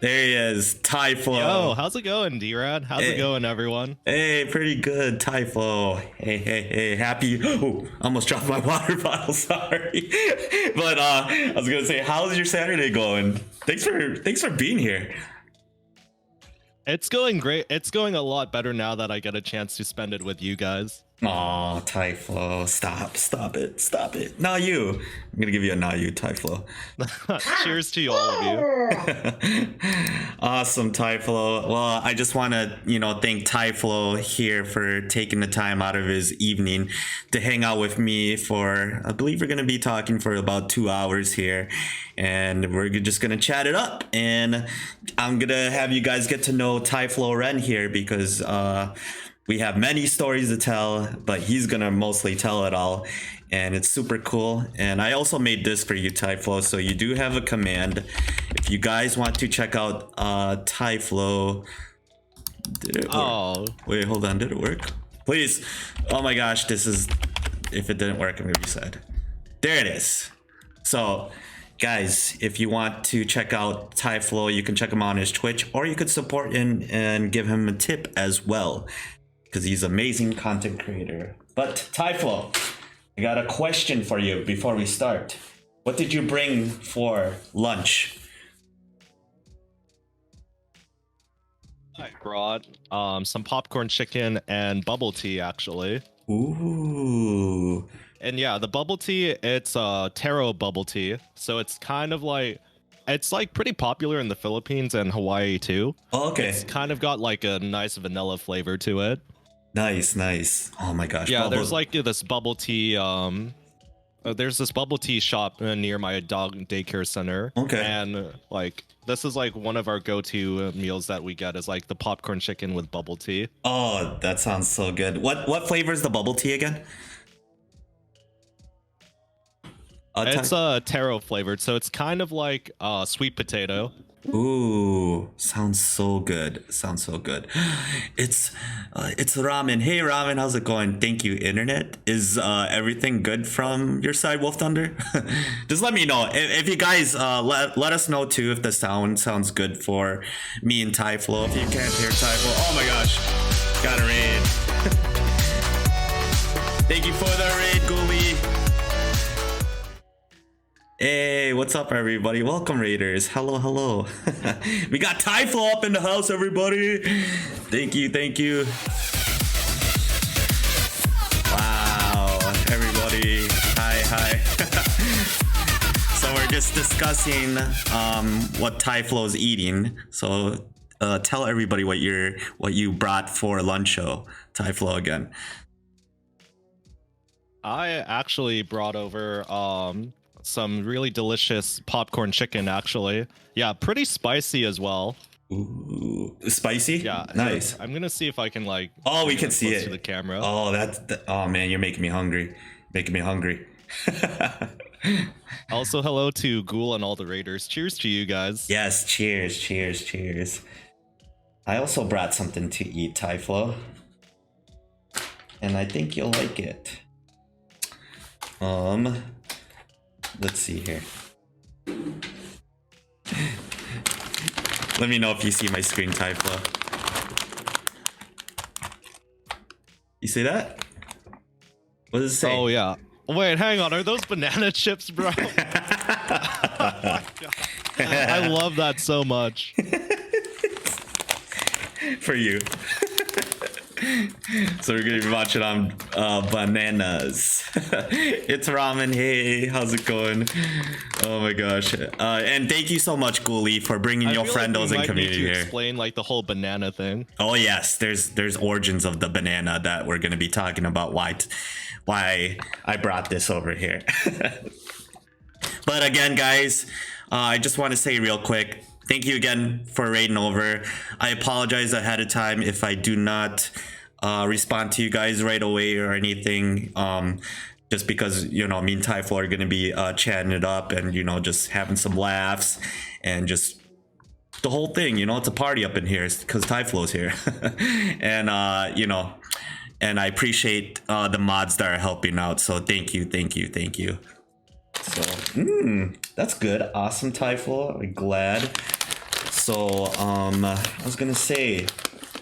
There he is, Tyflo. Yo, how's it going, d-Rad? How's it going, everyone? Hey, pretty good, Tyflo. Hey, happy. Oh, almost dropped my water bottle. Sorry, but I was gonna say, how's your Saturday going? Thanks for being here. It's going great. It's going a lot better now that I get a chance to spend it with you guys. Aw, Tyflo, stop it. Not you. I'm gonna give you a not you, Tyflo. Cheers to all of you. Awesome, Tyflo. Well, I just want to, thank Tyflo here for taking the time out of his evening to hang out with me for, I believe we're going to be talking for about 2 hours here, and we're just going to chat it up, and I'm going to have you guys get to know Tyflo Ren here because, we have many stories to tell, but he's gonna mostly tell it all, and it's super cool. And I also made this for you, Tyflo, so you do have a command. If you guys want to check out Tyflo, did it work? Oh, wait, hold on, did it work? Please. Oh my gosh, this is, if it didn't work, I'm gonna be sad. There it is. So guys, if you want to check out Tyflo, you can check him on his Twitch, or you could support him and give him a tip as well, because he's an amazing content creator. But Tyflo, I got a question for you before we start. What did you bring for lunch? I brought some popcorn chicken and bubble tea, actually. Ooh. And yeah, the bubble tea, it's taro bubble tea. So it's kind of like, it's like pretty popular in the Philippines and Hawaii too. Oh, okay. It's kind of got like a nice vanilla flavor to it. Nice. Oh my gosh. Yeah, there's like this bubble tea. There's this bubble tea shop near my dog daycare center. Okay. And like this is like one of our go-to meals that we get is like the popcorn chicken with bubble tea. Oh, that sounds so good. What flavor is the bubble tea again? It's taro flavored, so it's kind of like sweet potato. Ooh, sounds so good. It's Ramen. Hey Ramen, how's it going? Thank you, internet. Is everything good from your side, Wolf Thunder? Just let me know if you guys let us know too if the sounds good for me and Tyflo. If you can't hear Tyflo, oh my gosh, got a raid. Thank you for the raid, Ghoulie. Hey, what's up, everybody? Welcome, Raiders. Hello. We got Tyflo up in the house, everybody. Thank you. Wow, everybody. Hi. So we're just discussing what Tyflo's eating. So tell everybody what you brought for lunch, Tyflo again. I actually brought over some really delicious popcorn chicken, actually. Yeah, pretty spicy as well. Ooh, spicy? Yeah, nice. I'm gonna see if I can like. Oh, we can see it to the camera. Oh, oh man, you're making me hungry. Also, hello to Ghoul and all the Raiders. Cheers to you guys. Yes, cheers. I also brought something to eat, Tyflo, and I think you'll like it. Let's see here. Let me know if you see my screen, Tyflo. You see that? What does it say? Oh yeah. Wait, hang on. Are those banana chips, bro? Oh my God. I love that so much. For you. So we're gonna be watching on bananas. It's Ramen. Hey, how's it going? Oh my gosh. And thank you so much, Ghoulie, for bringing your friendos and community here. Explain like the whole banana thing. Oh yes, there's origins of the banana that we're gonna be talking about. Why I brought this over here. But again, guys, I just want to say real quick, thank you again for raiding over. I apologize ahead of time if I do not respond to you guys right away or anything. Just because, me and Tyflo are going to be chatting it up and, just having some laughs and just the whole thing. It's a party up in here because Tyflo's here. And, and I appreciate the mods that are helping out. So thank you. So, that's good. Awesome, Tyflo. I'm glad. So I was gonna say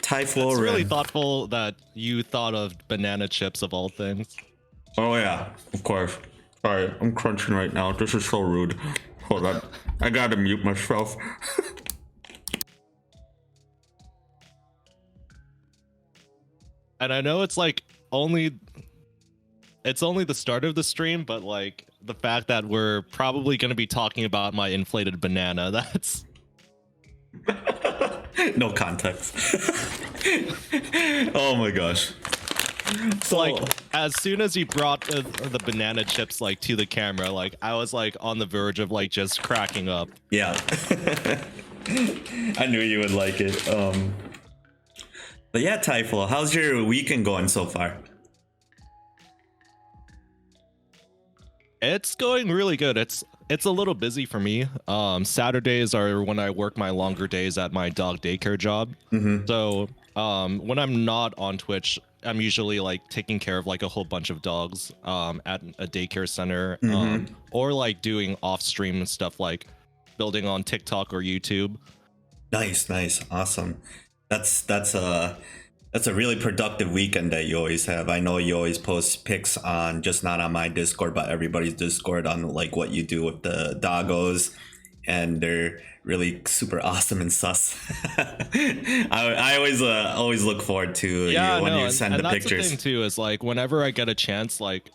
Tyflo It's Ren. really thoughtful that you thought of banana chips of all things. Oh yeah, of course. Sorry, I'm crunching right now. This is so rude. Hold on, I gotta mute myself. And I know it's like only the start of the stream, but like the fact that we're probably going to be talking about my inflated banana, that's No context. Oh my gosh. So like as soon as you brought the banana chips like to the camera, like I was like on the verge of like just cracking up. yeah. I knew you would like it. But yeah, Tyflo, how's your weekend going so far? It's going really good. It's a little busy for me. Saturdays are when I work my longer days at my dog daycare job. Mm-hmm. So when I'm not on Twitch, I'm usually like taking care of like a whole bunch of dogs at a daycare center, or like doing off stream stuff like building on TikTok or YouTube. Nice, awesome. That's a really productive weekend that you always have. I know you always post pics on just not on my Discord, but everybody's Discord on like what you do with the doggos, and they're really super awesome and sus. I always look forward to you when you send the that's pictures. The thing too is like whenever I get a chance, like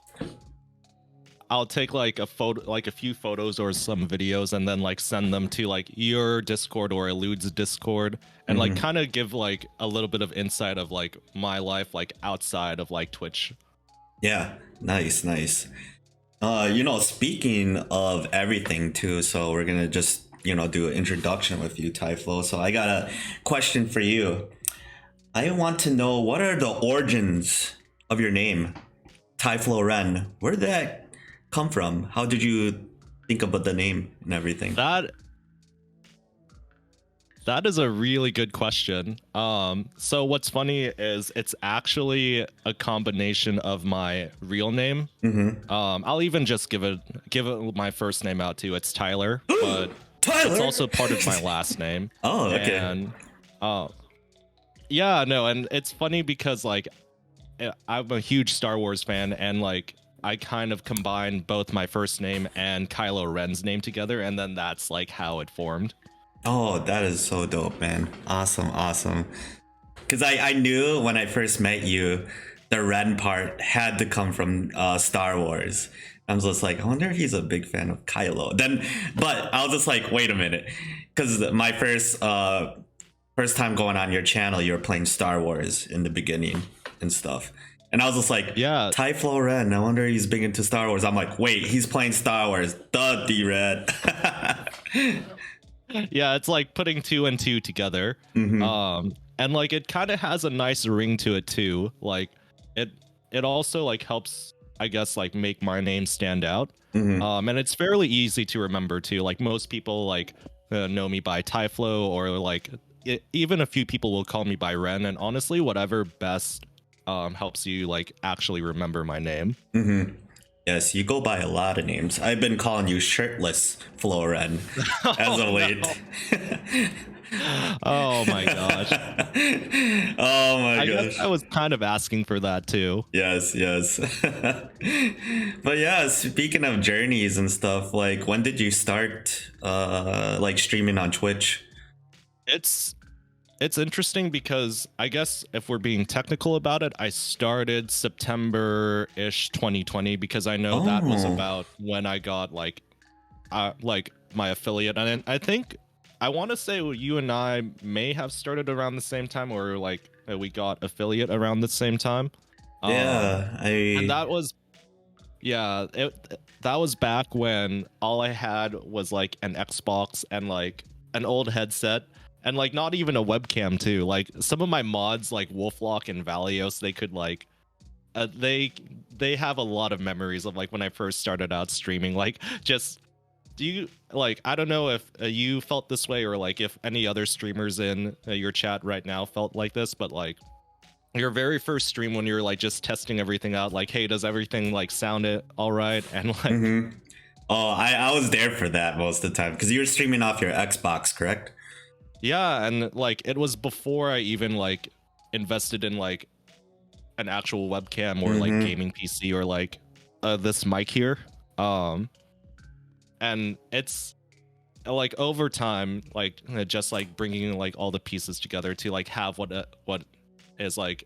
I'll take like a photo, like a few photos or some videos, and then like send them to like your Discord or Elude's Discord, and like kind of give like a little bit of insight of like my life like outside of like Twitch. Yeah, nice. Speaking of everything too, so we're gonna just do an introduction with you, Tyflo. So I got a question for you. I want to know, what are the origins of your name, Tyflo Ren? Where did that come from? How did you think about the name and everything? That is a really good question. So what's funny is it's actually a combination of my real name. I'll even just give it my first name out too. It's Tyler, but Tyler! it's also part of my last name. Oh, okay. And yeah, no, and it's funny because like I'm a huge Star Wars fan, and like I kind of combined both my first name and Kylo Ren's name together, and then that's like how it formed. Oh, that is so dope, man. Awesome. Because I knew when I first met you, the Ren part had to come from Star Wars. I was just like, I wonder if he's a big fan of Kylo. But I was just like, wait a minute. Because my first time going on your channel, you were playing Star Wars in the beginning and stuff. And I was just like, yeah, Tyflo Ren, I wonder if he's big into Star Wars. I'm like, wait, he's playing Star Wars. Duh, d-Rad. Yeah, it's like putting two and two together. And like it kind of has a nice ring to it too. Like it also like helps, I guess, like make my name stand out. And it's fairly easy to remember too. Like most people like know me by Tyflo, or like even a few people will call me by Ren. And honestly, whatever best helps you like actually remember my name. Yes, you go by a lot of names. I've been calling you Shirtless Flo Ren as of late. Oh my gosh. Oh my I gosh. guess I was kind of asking for that too. Yes. But yeah, speaking of journeys and stuff, like when did you start like streaming on Twitch? It's interesting because I guess if we're being technical about it, I started September-ish 2020, because I know that was about when I got like my affiliate. And I think I want to say you and I may have started around the same time, or like we got affiliate around the same time. And that was that was back when all I had was like an Xbox and like an old headset. And like not even a webcam too. Like some of my mods like Wolflock and Valios, they could like they have a lot of memories of like when I first started out streaming. Like just do you like, I don't know if you felt this way, or like if any other streamers in your chat right now felt like this, but like your very first stream when you're like just testing everything out, like, hey, does everything like sound it all right? And like Oh, I was there for that most of the time, because you were streaming off your Xbox, correct? Yeah, and like it was before I even like invested in like an actual webcam or like Mm-hmm. gaming PC or like this mic here. Um and it's like over time like just like bringing like all the pieces together to like have what is like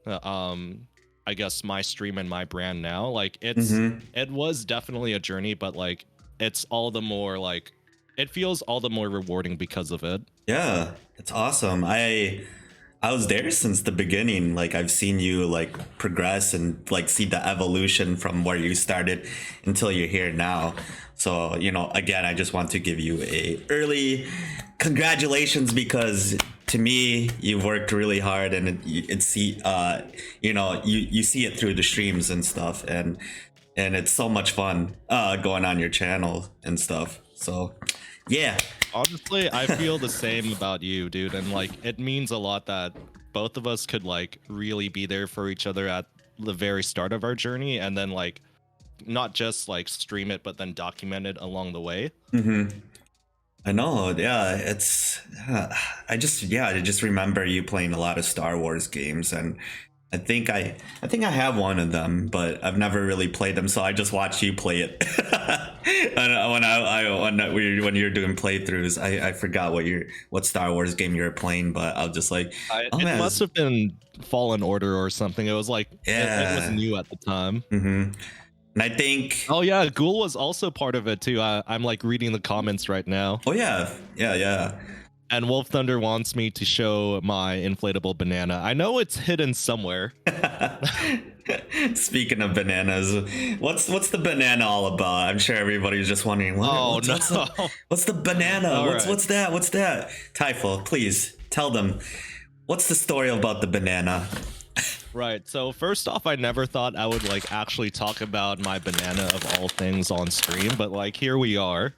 I guess my stream and my brand now. Like Mm-hmm. it was definitely a journey, but like it's all the more like it feels all the more rewarding because of it. Yeah, it's awesome. I was there since the beginning. Like I've seen you like progress and like see the evolution from where you started until you're here now. So, you know, again, I just want to give you a early congratulations because to me, you've worked really hard and you know, you see it through the streams and stuff and it's so much fun going on your channel and stuff. So, yeah. Honestly, I feel the same about you, dude, and like it means a lot that both of us could like really be there for each other at the very start of our journey and then like not just like stream it but then document it along the way. Mm-hmm. I know, yeah. I just remember you playing a lot of Star Wars games, and I think I have one of them, but I've never really played them. So I just watched you play it. And when you're doing playthroughs, I forgot what Star Wars game you were playing, but I was just like, oh It man, must have been Fallen Order or something. It was like it was yeah. new at the time. Mm-hmm. And I think, Oh yeah, Ghoul was also part of it too. I'm like reading the comments right now. oh yeah, yeah. And Wolf Thunder wants me to show my inflatable banana. I know it's hidden somewhere. Speaking of bananas, what's the banana all about? I'm sure everybody's just wondering. Oh no! What's the banana? All right. What's that? What's that? Tyflo, please tell them. What's the story about the banana? Right. So first off, I never thought I would like actually talk about my banana of all things on stream, but like here we are.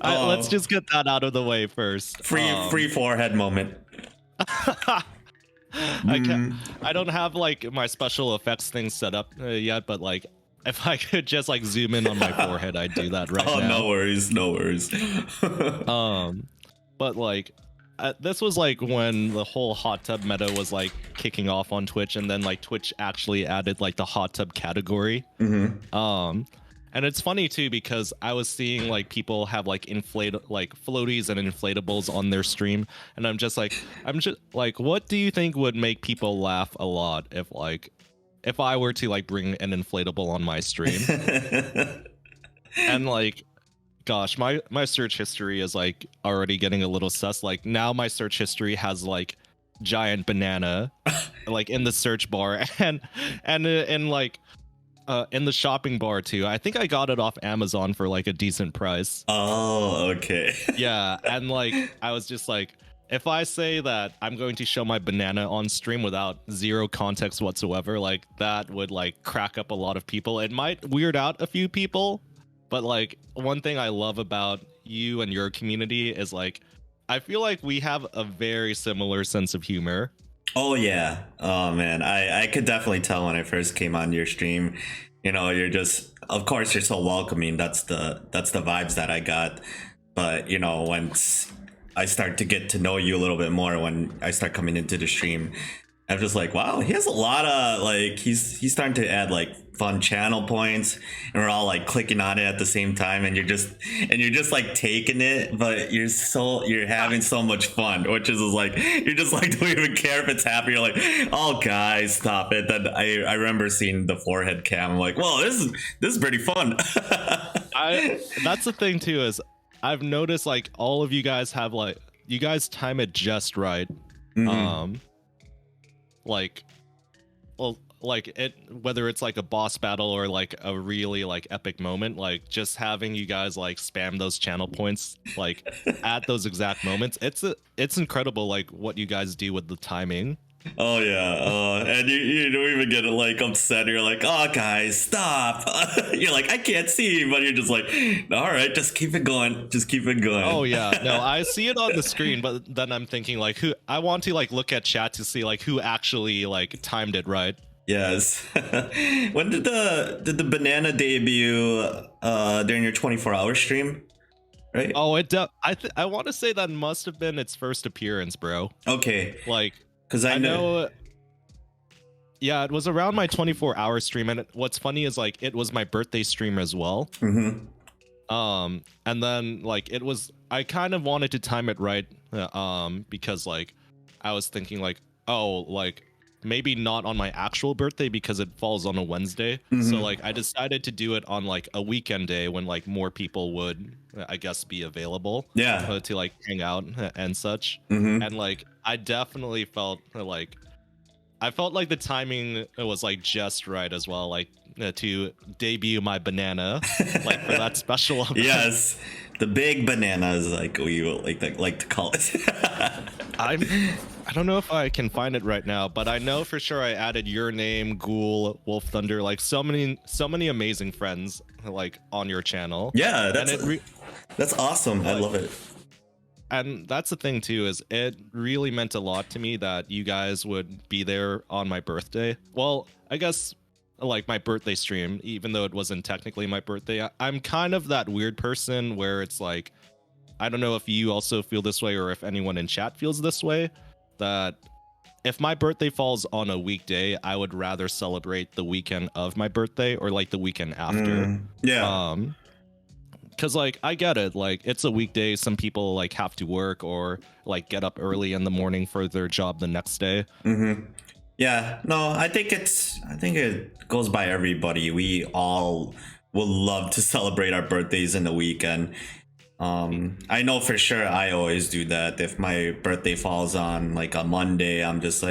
Let's just get that out of the way first. Free forehead moment. I don't have like my special effects thing set up yet, but like if I could just like zoom in on my forehead, I'd do that right now. Oh, no worries, no worries. But like this was like when the whole hot tub meta was like kicking off on Twitch, and then like Twitch actually added like the hot tub category. And it's funny too because I was seeing like people have like floaties and inflatables on their stream, and I'm just like what do you think would make people laugh a lot if I were to like bring an inflatable on my stream? And like gosh, my search history is like already getting a little sus. Like now my search history has like giant banana like in the search bar and like in the shopping bar too. I think I got it off Amazon for like a decent price. Oh, okay. Yeah, and like I was just like, if I say that I'm going to show my banana on stream without zero context whatsoever, like that would like crack up a lot of people. It might weird out a few people, but like one thing I love about you and your community is like I feel like we have a very similar sense of humor. Oh yeah. Oh man, I could definitely tell when I first came on your stream. You know, you're just, of course, you're so welcoming. That's the vibes that I got. But you know, once I start to get to know you a little bit more, when I start coming into the stream, I'm just like, wow, he has a lot of like, he's starting to add like fun channel points, and we're all like clicking on it at the same time, and you're just like taking it, but you're having so much fun, which is like you're just like don't even care if it's happening. You're like, oh guys, stop it. Then I remember seeing the forehead cam. I'm like, well, this is pretty fun. That's the thing too, is I've noticed like all of you guys have like you guys time it just right. Like well like it whether it's like a boss battle or like a really like epic moment, like just having you guys like spam those channel points like at those exact moments, it's incredible like what you guys do with the timing. Oh yeah, and you don't even get like upset. You're like, oh guys, stop. You're like, I can't see, but you're just like, all right, just keep it going, Oh yeah, no, I see it on the screen, but then I'm thinking like who I want to like look at chat to see like who actually like timed it right. Yes. When did the banana debut during your 24-hour stream? right? Oh, I want to say that must have been its first appearance, bro. Okay, Like, because I I know. know. Yeah, it was around my 24-hour stream, and what's funny is like it was my birthday stream as well. Mm-hmm. And then like it was, I kind of wanted to time it right, because like I was thinking like, oh, like maybe not on my actual birthday because it falls on a Wednesday. So Mm-hmm. like I decided to do it on like a weekend day when like more people would, I guess, be available Yeah. to like hang out and such. Mm-hmm. And like I definitely felt like the timing was like just right as well, like to debut my banana, like for that special event. Yes, the big bananas, like we like to call it. I'm I don't know if I can find it right now, but I know for sure I added your name, Ghoul, Wolf Thunder, like so many amazing friends like on your channel. Yeah, And that's awesome. I like love it. and that's the thing too, is it really meant a lot to me that you guys would be there on my birthday. Well, I guess like my birthday stream, even though it wasn't technically my birthday. I'm kind of that weird person where it's like, I don't know if you also feel this way or if anyone in chat feels this way, that if my birthday falls on a weekday, I would rather celebrate the weekend of my birthday or like the weekend after. Yeah. Um, because like I get it, like it's a weekday, some people like have to work or like get up early in the morning for their job the next day. Mm-hmm. Yeah. No, I think it goes by everybody. We all will love to celebrate our birthdays in the weekend. I know for sure I always do that. If my birthday falls on like a Monday, I'm just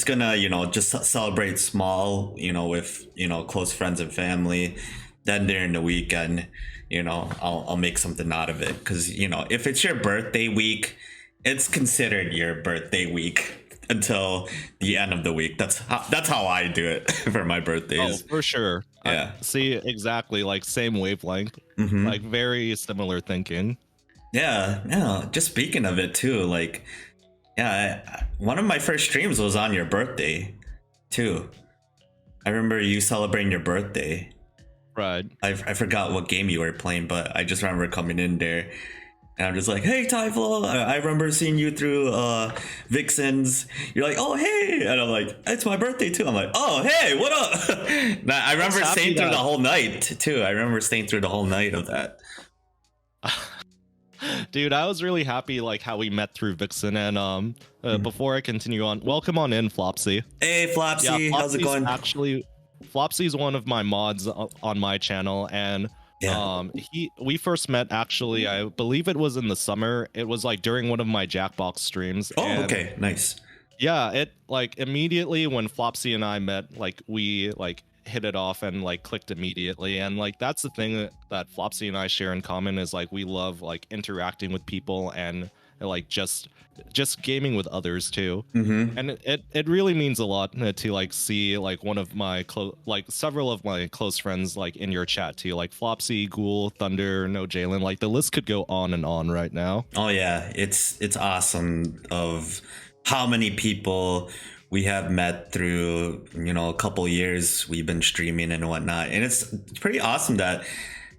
gonna, just celebrate small, with, close friends and family. Then during the weekend, I'll make something out of it. Cause, if it's your birthday week, it's considered your birthday week until the end of the week. That's how I do it for my Oh, birthdays. for sure. I Yeah. see, exactly, like same wavelength, Mm-hmm. like very similar thinking. Yeah, yeah. Just speaking of it too, like, yeah, one of my first streams was on your birthday, too. I remember you celebrating your birthday. Right. I forgot what game you were playing, but I just remember coming in there, and I'm just like, "Hey, Tyflo, I remember seeing you through Vixens." You're like, "Oh, hey," and I'm like, "It's my birthday too." I'm like, "Oh, hey, what up?" Nah, I remember happy staying through the that whole night too. I remember staying through the whole night of that. Dude, I was really happy like how we met through Vixen. And Mhm. before I continue on, welcome on in, Flopsy. Hey, Yeah, Flopsy, how's it going? Flopsy's one of my mods on my channel. And Yeah. we first met actually, I believe it was in the summer. It was like during one of my Jackbox streams. Oh, And okay, nice. yeah, it like immediately when Flopsy and I met, like we like hit it off and like clicked immediately. And like that's the thing that Flopsy and I share in common, is like we love like interacting with people and like just gaming with others too. Mm-hmm. And it really means a lot to like see like one of my like several of my close friends like in your chat too, like Flopsy, Ghoul, Thunder, No Jalen. Like the list could go on and on right now. Oh yeah, it's awesome of how many people we have met through, a couple years we've been streaming and whatnot. And it's pretty awesome that,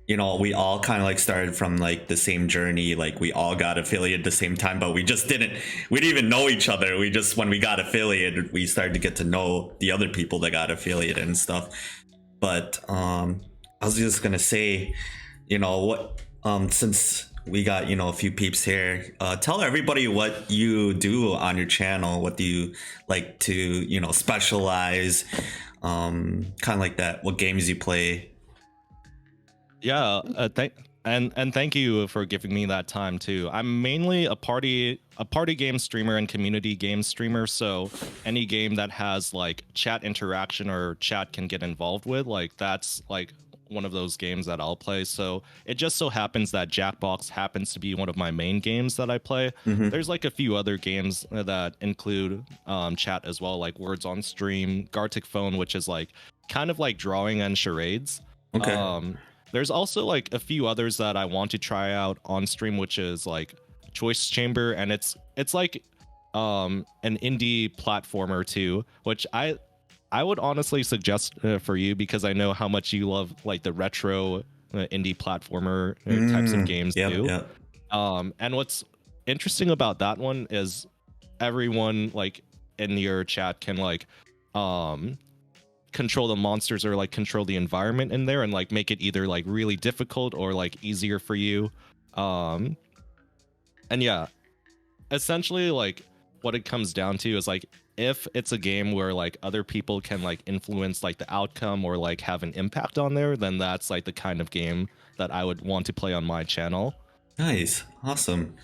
we all kind of like started from like the same journey. Like we all got affiliated at the same time, but we didn't even know each other. We just, when we got affiliated, we started to get to know the other people that got affiliated and stuff. But I was just gonna say, what since we got, a few peeps here, tell everybody what you do on your channel. What do you like to, specialize, kind of like that, what games you play. Yeah, and thank you for giving me that time too. I'm mainly a party game streamer and community game streamer, so any game that has like chat interaction or chat can get involved with, like that's like one of those games that I'll play. So it just so happens that Jackbox happens to be one of my main games that I play. Mm-hmm. There's like a few other games that include chat as well, like Words on Stream, Gartic Phone, which is like kind of like drawing and charades. Okay. There's also like a few others that I want to try out on stream, which is like Choice Chamber, and it's like an indie platformer too, which I would honestly suggest for you, because I know how much you love like the retro indie platformer types of games too. Yep. And what's interesting about that one is everyone like in your chat can like control the monsters or like control the environment in there and like make it either like really difficult or like easier for you. And yeah, essentially like what it comes down to is like if it's a game where like other people can like influence like the outcome or like have an impact on there, then that's like the kind of game that I would want to play on my channel. Nice. Awesome.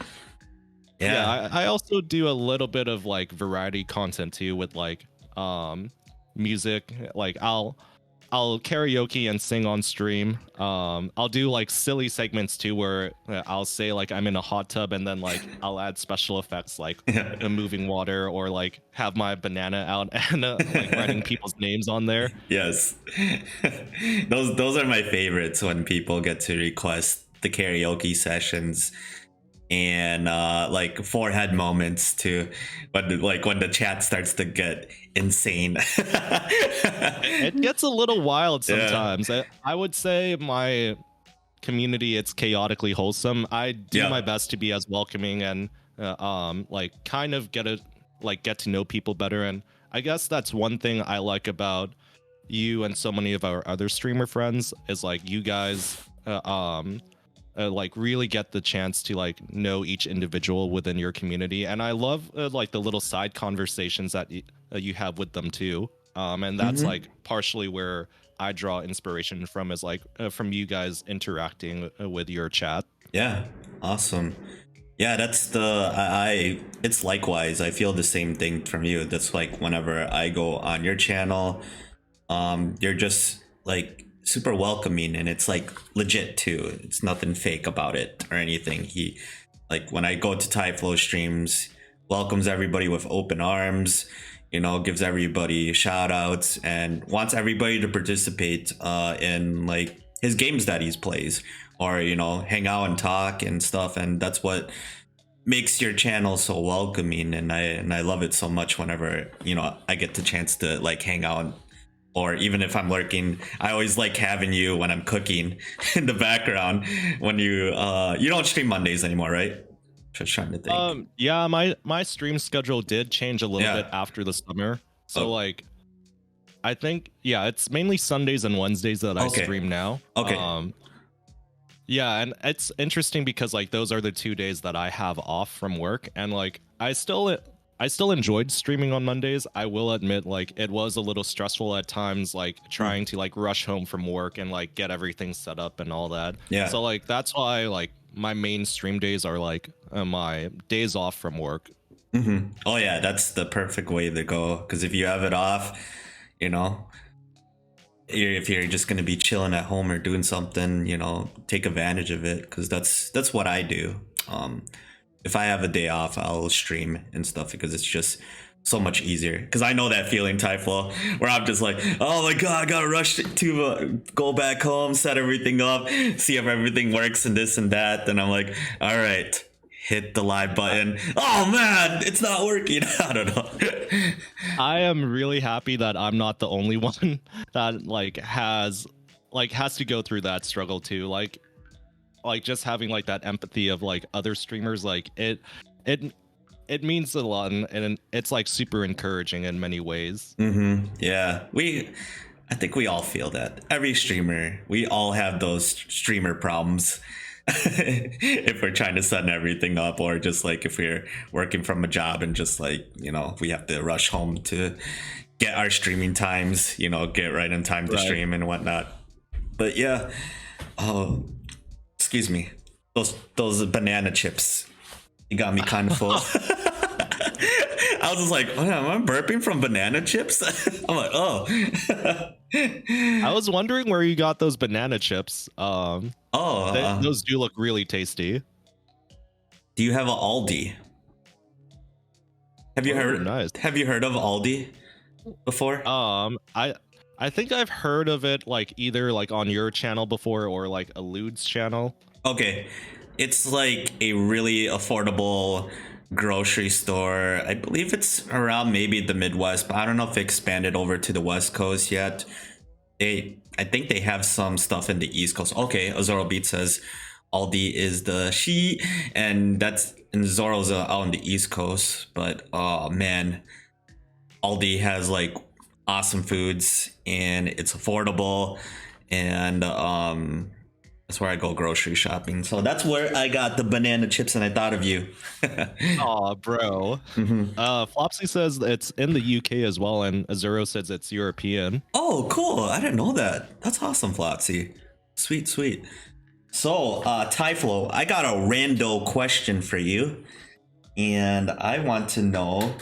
Yeah, I also do a little bit of like variety content too with like music. Like I'll karaoke and sing on stream. I'll do like silly segments too where I'll say like I'm in a hot tub and then like I'll add special effects like moving water or like have my banana out and like writing people's names on there. Yes. Those are my favorites when people get to request the karaoke sessions and like forehead moments too, but like when the chat starts to get insane. It gets a little wild sometimes. I would say my community, it's chaotically wholesome. I do my best to be as welcoming and like kind of get to know people better. And I guess that's one thing I like about you and so many of our other streamer friends is like you guys like really get the chance to like know each individual within your community, and I love like the little side conversations that you have with them too. And that's like partially where I draw inspiration from is like from you guys interacting with your chat. Yeah, awesome. Yeah, that's I it's likewise. I feel the same thing from you. That's like whenever I go on your channel, you're just like super welcoming and it's like legit too. It's nothing fake about it or anything. He like when I go to Tyflo streams, welcomes everybody with open arms, you know, gives everybody shout outs and wants everybody to participate in like his games that he plays or, you know, hang out and talk and stuff. And that's what makes your channel so welcoming. And I love it so much whenever, you know, I get the chance to like hang out. Or even if I'm lurking, I always like having you when I'm cooking in the background. When you don't stream Mondays anymore, right? Just trying to think. Yeah, my stream schedule did change a little bit after the summer. So like, I think it's mainly Sundays and Wednesdays that I stream now. Okay. Yeah, and it's interesting because like those are the 2 days that I have off from work, and like I still enjoyed streaming on Mondays. I will admit, like, it was a little stressful at times, like trying to like rush home from work and like get everything set up and all that. Yeah. So like that's why like my main stream days are like my days off from work. Oh yeah, that's the perfect way to go. Because if you have it off, you know, if you're just gonna be chilling at home or doing something, you know, take advantage of it. Because that's what I do. If I have a day off, I'll stream and stuff because it's just so much easier. Because I know that feeling, Tyflo, where I'm just like, oh my god, I gotta rush to go back home, set everything up, see if everything works and this and that. Then I'm like, all right, hit the live button. Oh man, it's not working. I don't know. I am really happy that I'm not the only one that like has to go through that struggle too. Like just having like that empathy of like other streamers, like it means a lot, and it's like super encouraging in many ways. Yeah, I think we all feel that. Every streamer, we all have those streamer problems. If we're trying to set everything up, or just like if we're working from a job and just like, you know, we have to rush home to get our streaming times, you know, get right in time to stream and whatnot. But yeah, excuse me, those banana chips, you got me kind of full. I was just like, oh, am I burping from banana chips? I'm like, oh. I was wondering where you got those banana chips. Those do look really tasty. Do you have an Aldi? Have you heard? Nice. Have you heard of Aldi before? I think I've heard of it like either like on your channel before or like a Lude's channel. Okay, it's like a really affordable grocery store. I believe it's around maybe the Midwest, but I don't know if it expanded over to the West Coast yet. They I think they have some stuff in the East Coast. Okay, Azoro Beat says Aldi is the she, and Zoro's out on the East Coast. But oh man, Aldi has like awesome foods and it's affordable, and that's where I go grocery shopping. So that's where I got the banana chips, and I thought of you. Aw, bro. Flopsy says it's in the UK as well, and Azuro says it's European. Oh, cool. I didn't know that. That's awesome, Flopsy. Sweet, sweet. So, Tyflo, I got a rando question for you. And I want to know,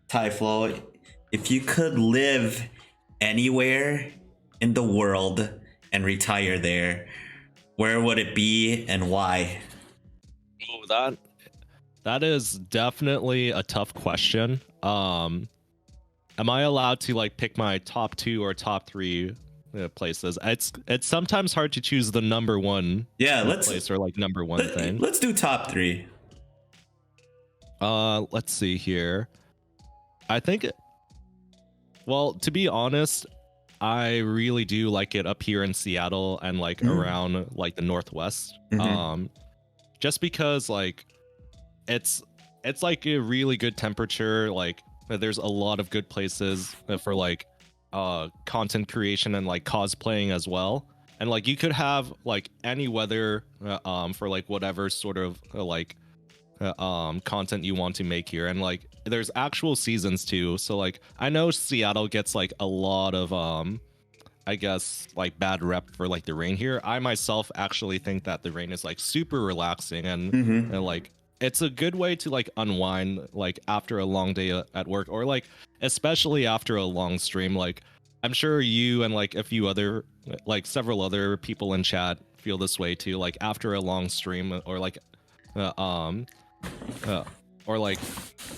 Tyflo, if you could live anywhere in the world and retire there, where would it be and why? Oh, that is definitely a tough question. Am I allowed to like pick my top 2 or top 3 places? It's sometimes hard to choose the number one place or like number one thing. Let's do top 3. Let's see here. I think well, to be honest, I really do like it up here in Seattle and like around like the Northwest. Just because like it's like a really good temperature. Like there's a lot of good places for like content creation and like cosplaying as well. And like you could have like any weather for like whatever sort of content you want to make here, and like there's actual seasons too. So like I know Seattle gets like a lot of I guess like bad rep for like the rain here. I myself actually think that the rain is like super relaxing and like it's a good way to like unwind like after a long day at work, or like especially after a long stream. Like I'm sure you and like a few other like several other people in chat feel this way too, like after a long stream or like or like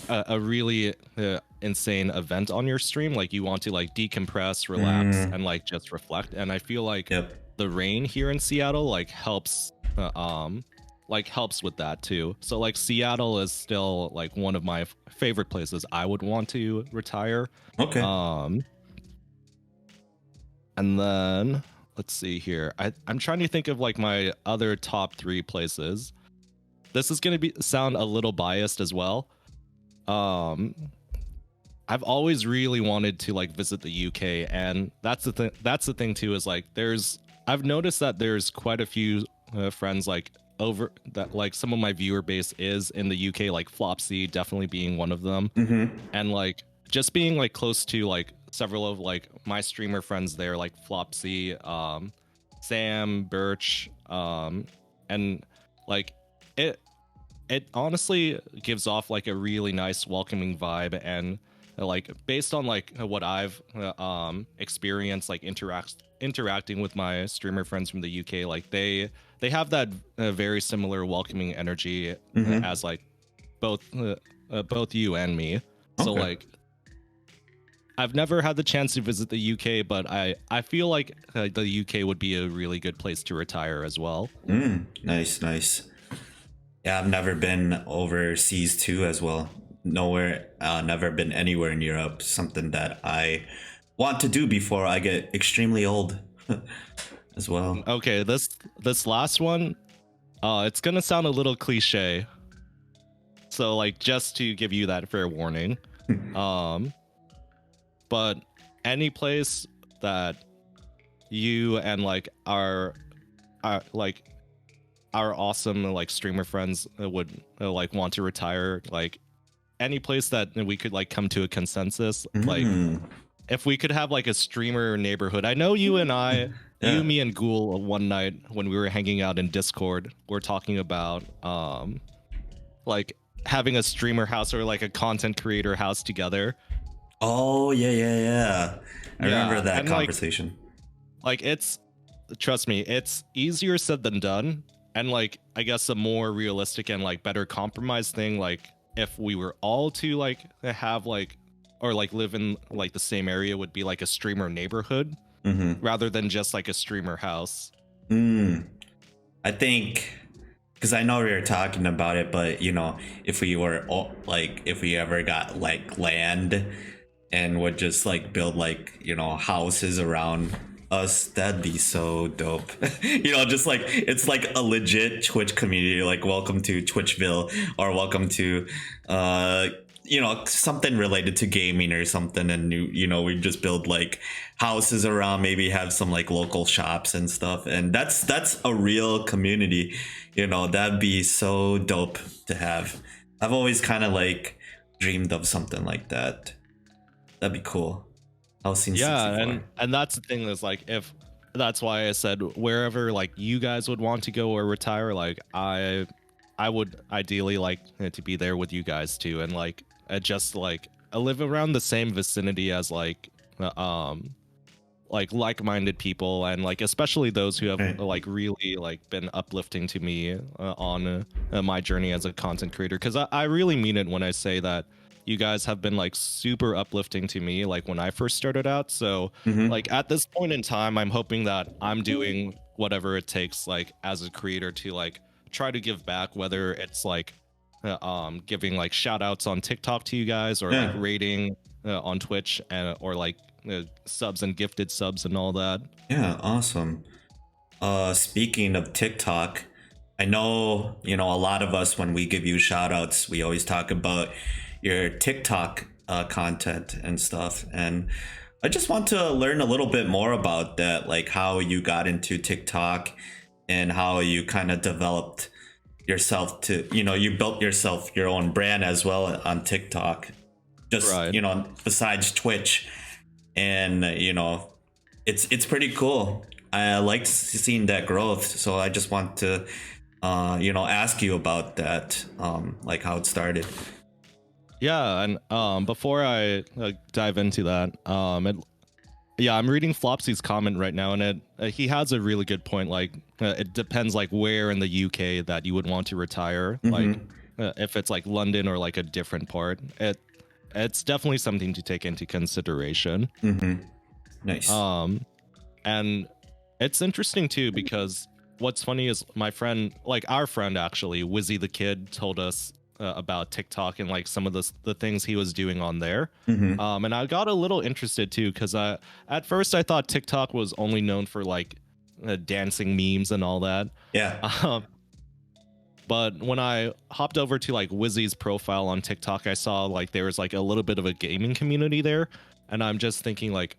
a really insane event on your stream, like you want to like decompress, relax, and like just reflect. And I feel like the rain here in Seattle like helps with that too. So like Seattle is still like one of my favorite places I would want to retire. Okay. And then let's see here. I'm trying to think of like my other top 3 places. This is going to sound a little biased as well. I've always really wanted to like visit the UK, and that's the thing too, is like I've noticed that there's quite a few friends like over that, like some of my viewer base is in the UK, like Flopsy definitely being one of them. And like just being like close to like several of like my streamer friends there, like Flopsy, Sam, Birch, and like it honestly gives off like a really nice welcoming vibe. And like based on like what I've experienced like interacting with my streamer friends from the UK, like they have that very similar welcoming energy as like both you and me. So like I've never had the chance to visit the UK, but I feel like the UK would be a really good place to retire as well. Nice. Yeah, I've never been overseas too as well. Nowhere, never been anywhere in Europe. Something that I want to do before I get extremely old as well. Okay, this last one, it's gonna sound a little cliche. So like just to give you that fair warning. But any place that you and like our awesome like streamer friends would like want to retire, like any place that we could like come to a consensus, like if we could have like a streamer neighborhood. I know you and I, you, me, and Ghoul one night when we were hanging out in Discord, we're talking about like having a streamer house or like a content creator house together. Oh yeah. I remember that conversation. Like trust me, it's easier said than done. And like I guess a more realistic and like better compromise thing, like if we were all to like have like or like live in like the same area, would be like a streamer neighborhood rather than just like a streamer house. I think, because I know we were talking about it, but you know, if we were like if we ever got like land and would just like build like, you know, houses around us, that'd be so dope. Just like it's like a legit Twitch community, like welcome to Twitchville, or welcome to something related to gaming or something. And we just build like houses around, maybe have some like local shops and stuff, and that's a real community. That'd be so dope to have. I've always kind of like dreamed of something like that. That'd be cool. Housing Yeah, 64. and that's the thing is like if that's why I said wherever like you guys would want to go or retire, like I would ideally like to be there with you guys too, and like just like I live around the same vicinity as like-minded people, and like especially those who have Right. like really like been uplifting to me on my journey as a content creator, because I really mean it when I say that you guys have been like super uplifting to me like when I first started out. So like at this point in time, I'm hoping that I'm doing whatever it takes like as a creator to like try to give back, whether it's like giving like shout outs on TikTok to you guys, or like Yeah. rating on Twitch, and or like subs and gifted subs and all that. Yeah, awesome. Speaking of TikTok, I know, a lot of us, when we give you shout outs, we always talk about your TikTok content and stuff. And I just want to learn a little bit more about that, like how you got into TikTok and how you kind of developed yourself to, you built yourself your own brand as well on TikTok. Just, Right. besides Twitch. And, it's pretty cool. I like seeing that growth. So I just want to, ask you about that, like how it started. Yeah, and before I dive into that, yeah, I'm reading Flopsy's comment right now, and he has a really good point. Like, it depends like where in the UK that you would want to retire. Like, if it's like London or like a different part, it's definitely something to take into consideration. Nice. And it's interesting too, because what's funny is my friend, like our friend actually, Wizzy the Kid, told us about TikTok and like some of the things he was doing on there. And I got a little interested too, because at first I thought TikTok was only known for like dancing memes and all that. Yeah. But when I hopped over to like Wizzy's profile on TikTok, I saw like there was like a little bit of a gaming community there, and I'm just thinking like,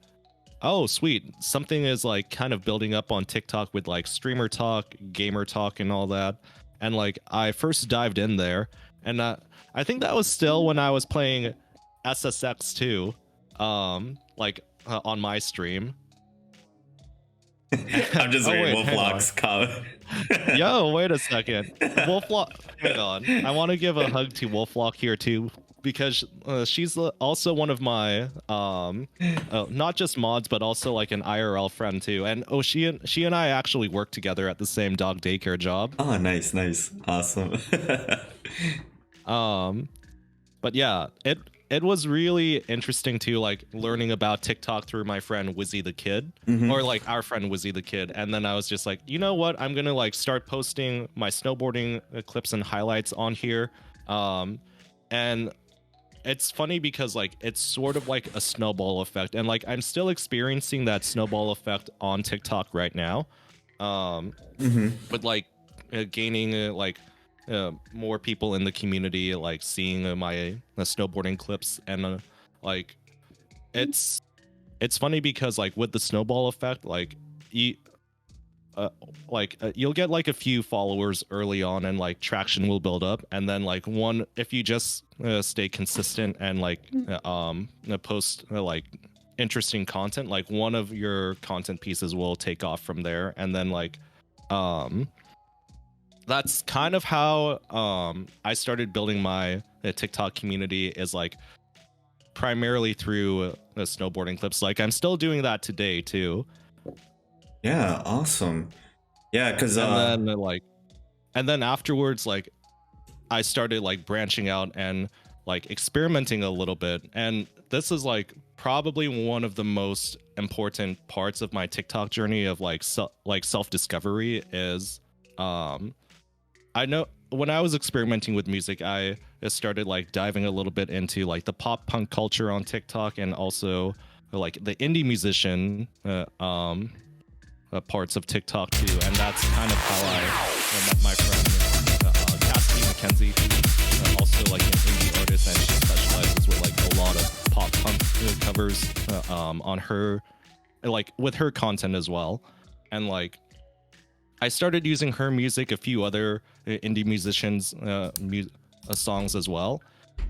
oh sweet, something is like kind of building up on TikTok with like streamer talk, gamer talk, and all that. And like I first dived in there, and I think that was still when I was playing SSX 2, on my stream. I'm just reading Wolflock's comment. Yo, wait a second. Wolflock, hang on. I want to give a hug to Wolflock here too, because she's also one of my not just mods, but also like an IRL friend too. And she and I actually work together at the same dog daycare job. Oh, nice, awesome. But yeah, it was really interesting too, like learning about TikTok through my friend Wizzy the Kid, or like our friend Wizzy the Kid. And then I was just like, you know what? I'm gonna like start posting my snowboarding clips and highlights on here. And it's funny because like it's sort of like a snowball effect, and like I'm still experiencing that snowball effect on TikTok right now. But like gaining more people in the community, like seeing my snowboarding clips, and like it's funny because like with the snowball effect, like you'll get like a few followers early on, and like traction will build up, and then like one, if you just stay consistent and like post like interesting content, like one of your content pieces will take off from there. And then like that's kind of how I started building my TikTok community, is like primarily through snowboarding clips. Like I'm still doing that today too. Yeah, awesome. Yeah, because and then afterwards, like I started like branching out and like experimenting a little bit. And this is like probably one of the most important parts of my TikTok journey of like self-discovery is I know when I was experimenting with music, I started like diving a little bit into like the pop punk culture on TikTok, and also like the indie musician parts of TikTok too, and that's kind of how I met my friend Cassidy McKenzie, who also like an indie artist, and she specializes with like a lot of pop punk covers on her, like with her content as well. And like I started using her music, a few other indie musicians songs as well.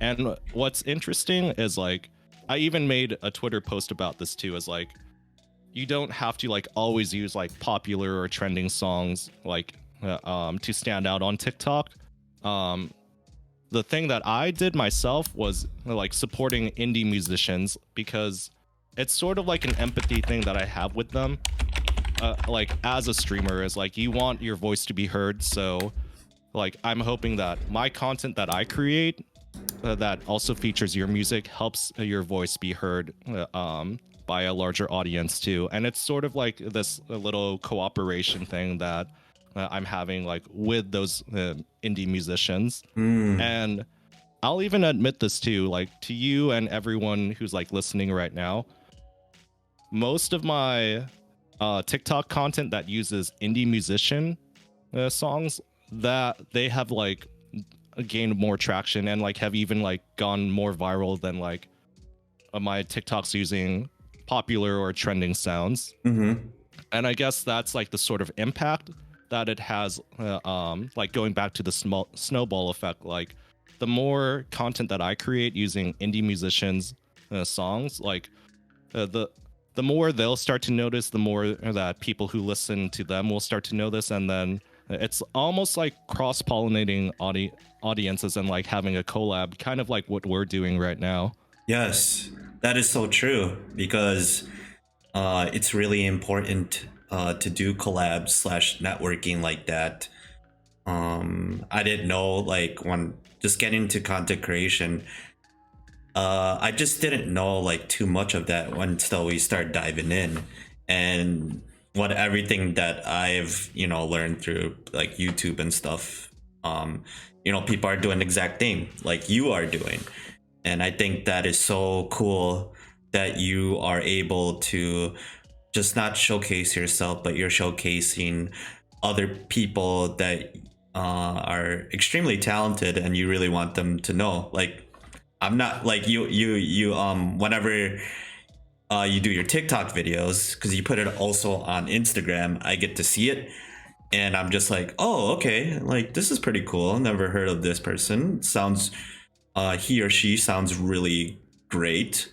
And what's interesting is like I even made a Twitter post about this too, is like you don't have to like always use like popular or trending songs like to stand out on TikTok. The thing that I did myself was like supporting indie musicians, because it's sort of like an empathy thing that I have with them. Like as a streamer, is like you want your voice to be heard, so like I'm hoping that my content that I create that also features your music helps your voice be heard by a larger audience too. And it's sort of like this little cooperation thing that I'm having like with those indie musicians. And I'll even admit this too, like to you and everyone who's like listening right now, most of my TikTok content that uses indie musician songs, that they have like gained more traction and like have even like gone more viral than like my TikToks using popular or trending sounds. And I guess that's like the sort of impact that it has, like going back to the snowball effect. Like the more content that I create using indie musicians songs, like the more they'll start to notice, the more that people who listen to them will start to know this, and then it's almost like cross-pollinating audiences and like having a collab, kind of like what we're doing right now. Yes, that is so true, because it's really important to do collabs slash networking like that. I didn't know, like when just getting into content creation, I just didn't know like too much of that until we start diving in. And what everything that I've learned through like YouTube and stuff, people are doing the exact thing like you are doing. And I think that is so cool that you are able to just not showcase yourself, but you're showcasing other people that are extremely talented, and you really want them to know. Like I'm not like you whenever you do your TikTok videos, because you put it also on Instagram, I get to see it, and I'm just like, oh, okay, like this is pretty cool. Never heard of this person. Sounds he or she sounds really great.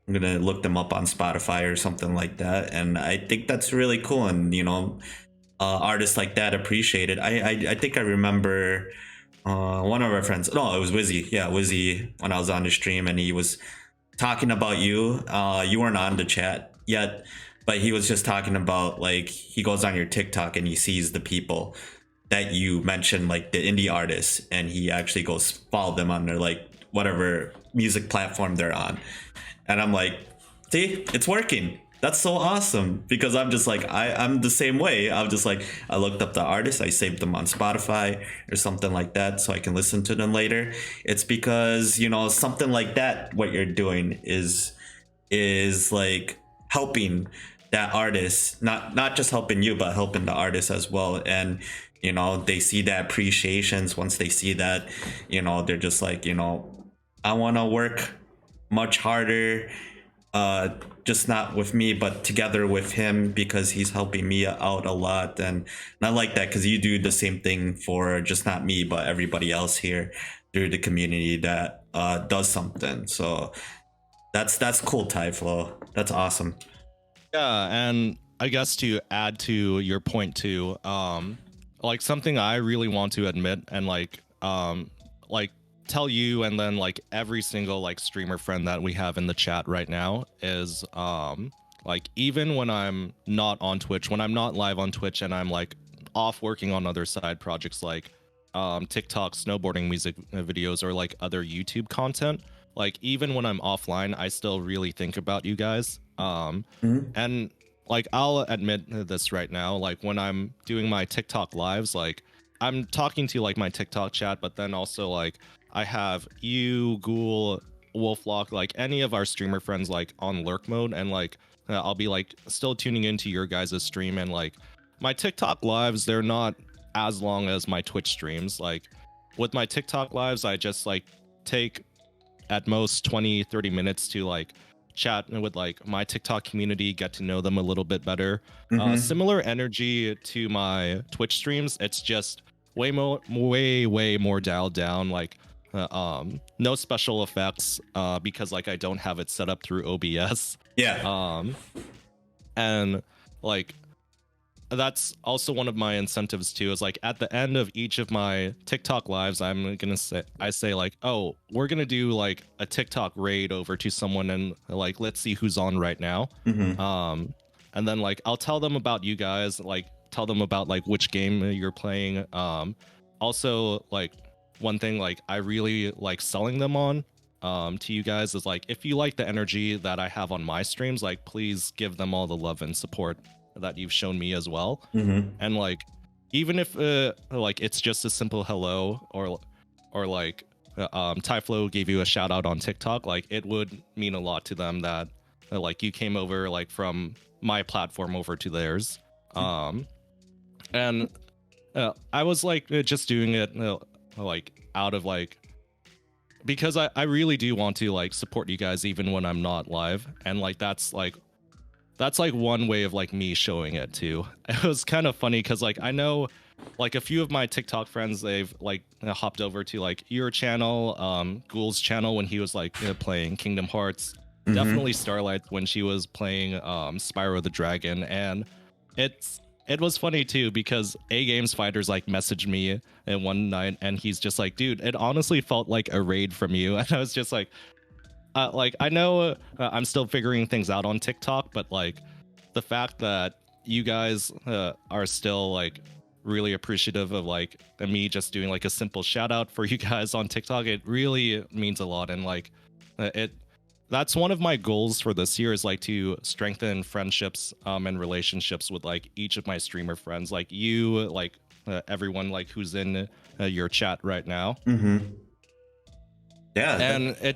I'm gonna look them up on Spotify or something like that, and I think that's really cool. And artists like that appreciate it. I think I remember one of our friends. No, it was Wizzy. Yeah, Wizzy. When I was on the stream, and he was talking about you. You weren't on the chat yet, but he was just talking about like he goes on your TikTok and he sees the people that you mentioned, like the indie artists, and he actually goes follow them on their like whatever music platform they're on. And I'm like, see, it's working. That's so awesome, because I'm just like I'm the same way. I'm just like, I looked up the artist, I saved them on Spotify or something like that so I can listen to them later. It's because something like that, what you're doing is like helping that artist, not just helping you, but helping the artist as well. And they see that appreciations. Once they see that, they're just like, I want to work much harder, just not with me, but together with him, because he's helping me out a lot. And I like that, because you do the same thing for just not me, but everybody else here through the community that does something. So that's cool, Tyflo. That's awesome. Yeah, and I guess to add to your point too, like something I really want to admit and like tell you, and then like every single like streamer friend that we have in the chat right now, is like even when I'm not on Twitch, when I'm not live on Twitch, and I'm like off working on other side projects like TikTok snowboarding music videos or like other YouTube content, like even when I'm offline, I still really think about you guys. And like I'll admit this right now, like when I'm doing my TikTok lives, like I'm talking to like my TikTok chat, but then also like I have you, Ghoul, Wolflock, like any of our streamer friends, like on lurk mode, and like I'll be like still tuning into your guys' stream, and like my TikTok lives, they're not as long as my Twitch streams. Like with my TikTok lives, I just like take at most 20-30 minutes to like chat with like my TikTok community, get to know them a little bit better. Similar energy to my Twitch streams. It's just way more dialed down. Like no special effects because like I don't have it set up through OBS. Yeah. And like that's also one of my incentives too, is like at the end of each of my TikTok lives, I say like, oh, we're gonna do like a TikTok raid over to someone, and like let's see who's on right now. And then like I'll tell them about you guys, like tell them about like which game you're playing. Also like one thing like I really like selling them on to you guys is like, if you like the energy that I have on my streams, like please give them all the love and support that you've shown me as well. And like even if like it's just a simple hello, or like Tyflo gave you a shout out on TikTok, like it would mean a lot to them that like you came over like from my platform over to theirs. And I was like just doing it like out of like, because I really do want to like support you guys even when I'm not live, and like that's like one way of like me showing it too. It was kind of funny because like I know like a few of my TikTok friends, they've like hopped over to like your channel, Ghoul's channel when he was like playing Kingdom Hearts, definitely Starlight when she was playing Spyro the Dragon. And it was funny too because A Games Fighters like messaged me one night, and he's just like, dude, it honestly felt like a raid from you. And I was just like I know I'm still figuring things out on TikTok, but like the fact that you guys are still like really appreciative of like me just doing like a simple shout out for you guys on TikTok, it really means a lot. And like that's one of my goals for this year, is like to strengthen friendships and relationships with like each of my streamer friends, like you, like everyone like who's in your chat right now. Yeah. And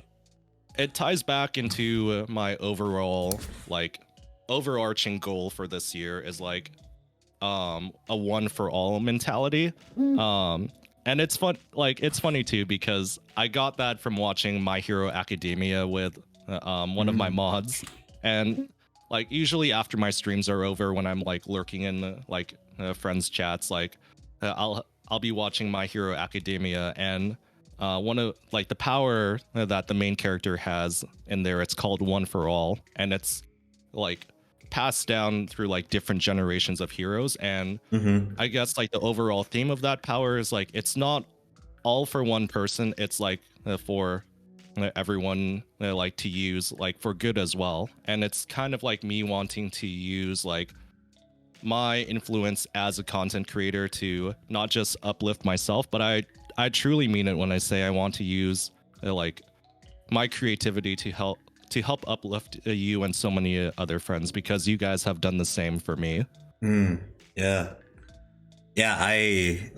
it ties back into my overall like overarching goal for this year is like a one for all mentality. And it's fun, like it's funny too because I got that from watching My Hero Academia with one of my mods. And like usually after my streams are over, when I'm like lurking in like friends chats, like I'll be watching My Hero Academia, and one of like the power that the main character has in there, it's called One for All, and it's like passed down through like different generations of heroes. And I guess like the overall theme of that power is like it's not all for one person, it's like for everyone like to use like for good as well. And it's kind of like me wanting to use like my influence as a content creator to not just uplift myself, but I truly mean it when I say I want to use like my creativity to help uplift you and so many other friends, because you guys have done the same for me. Yeah. I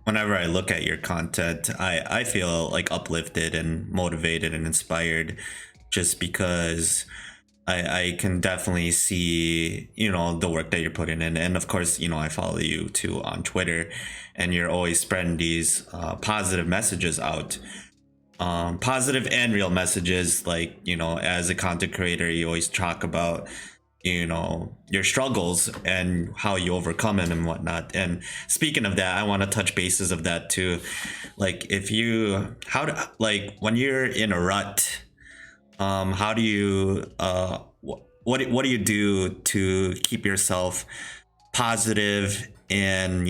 whenever I look at your content, I feel like uplifted and motivated and inspired, just because I can definitely see, the work that you're putting in. And of course, I follow you too on Twitter, and you're always spreading these positive messages out. Positive and real messages. Like, as a content creator, you always talk about, your struggles and how you overcome it and whatnot. And speaking of that, I want to touch bases of that too. Like when you're in a rut, how do you what do you do to keep yourself positive and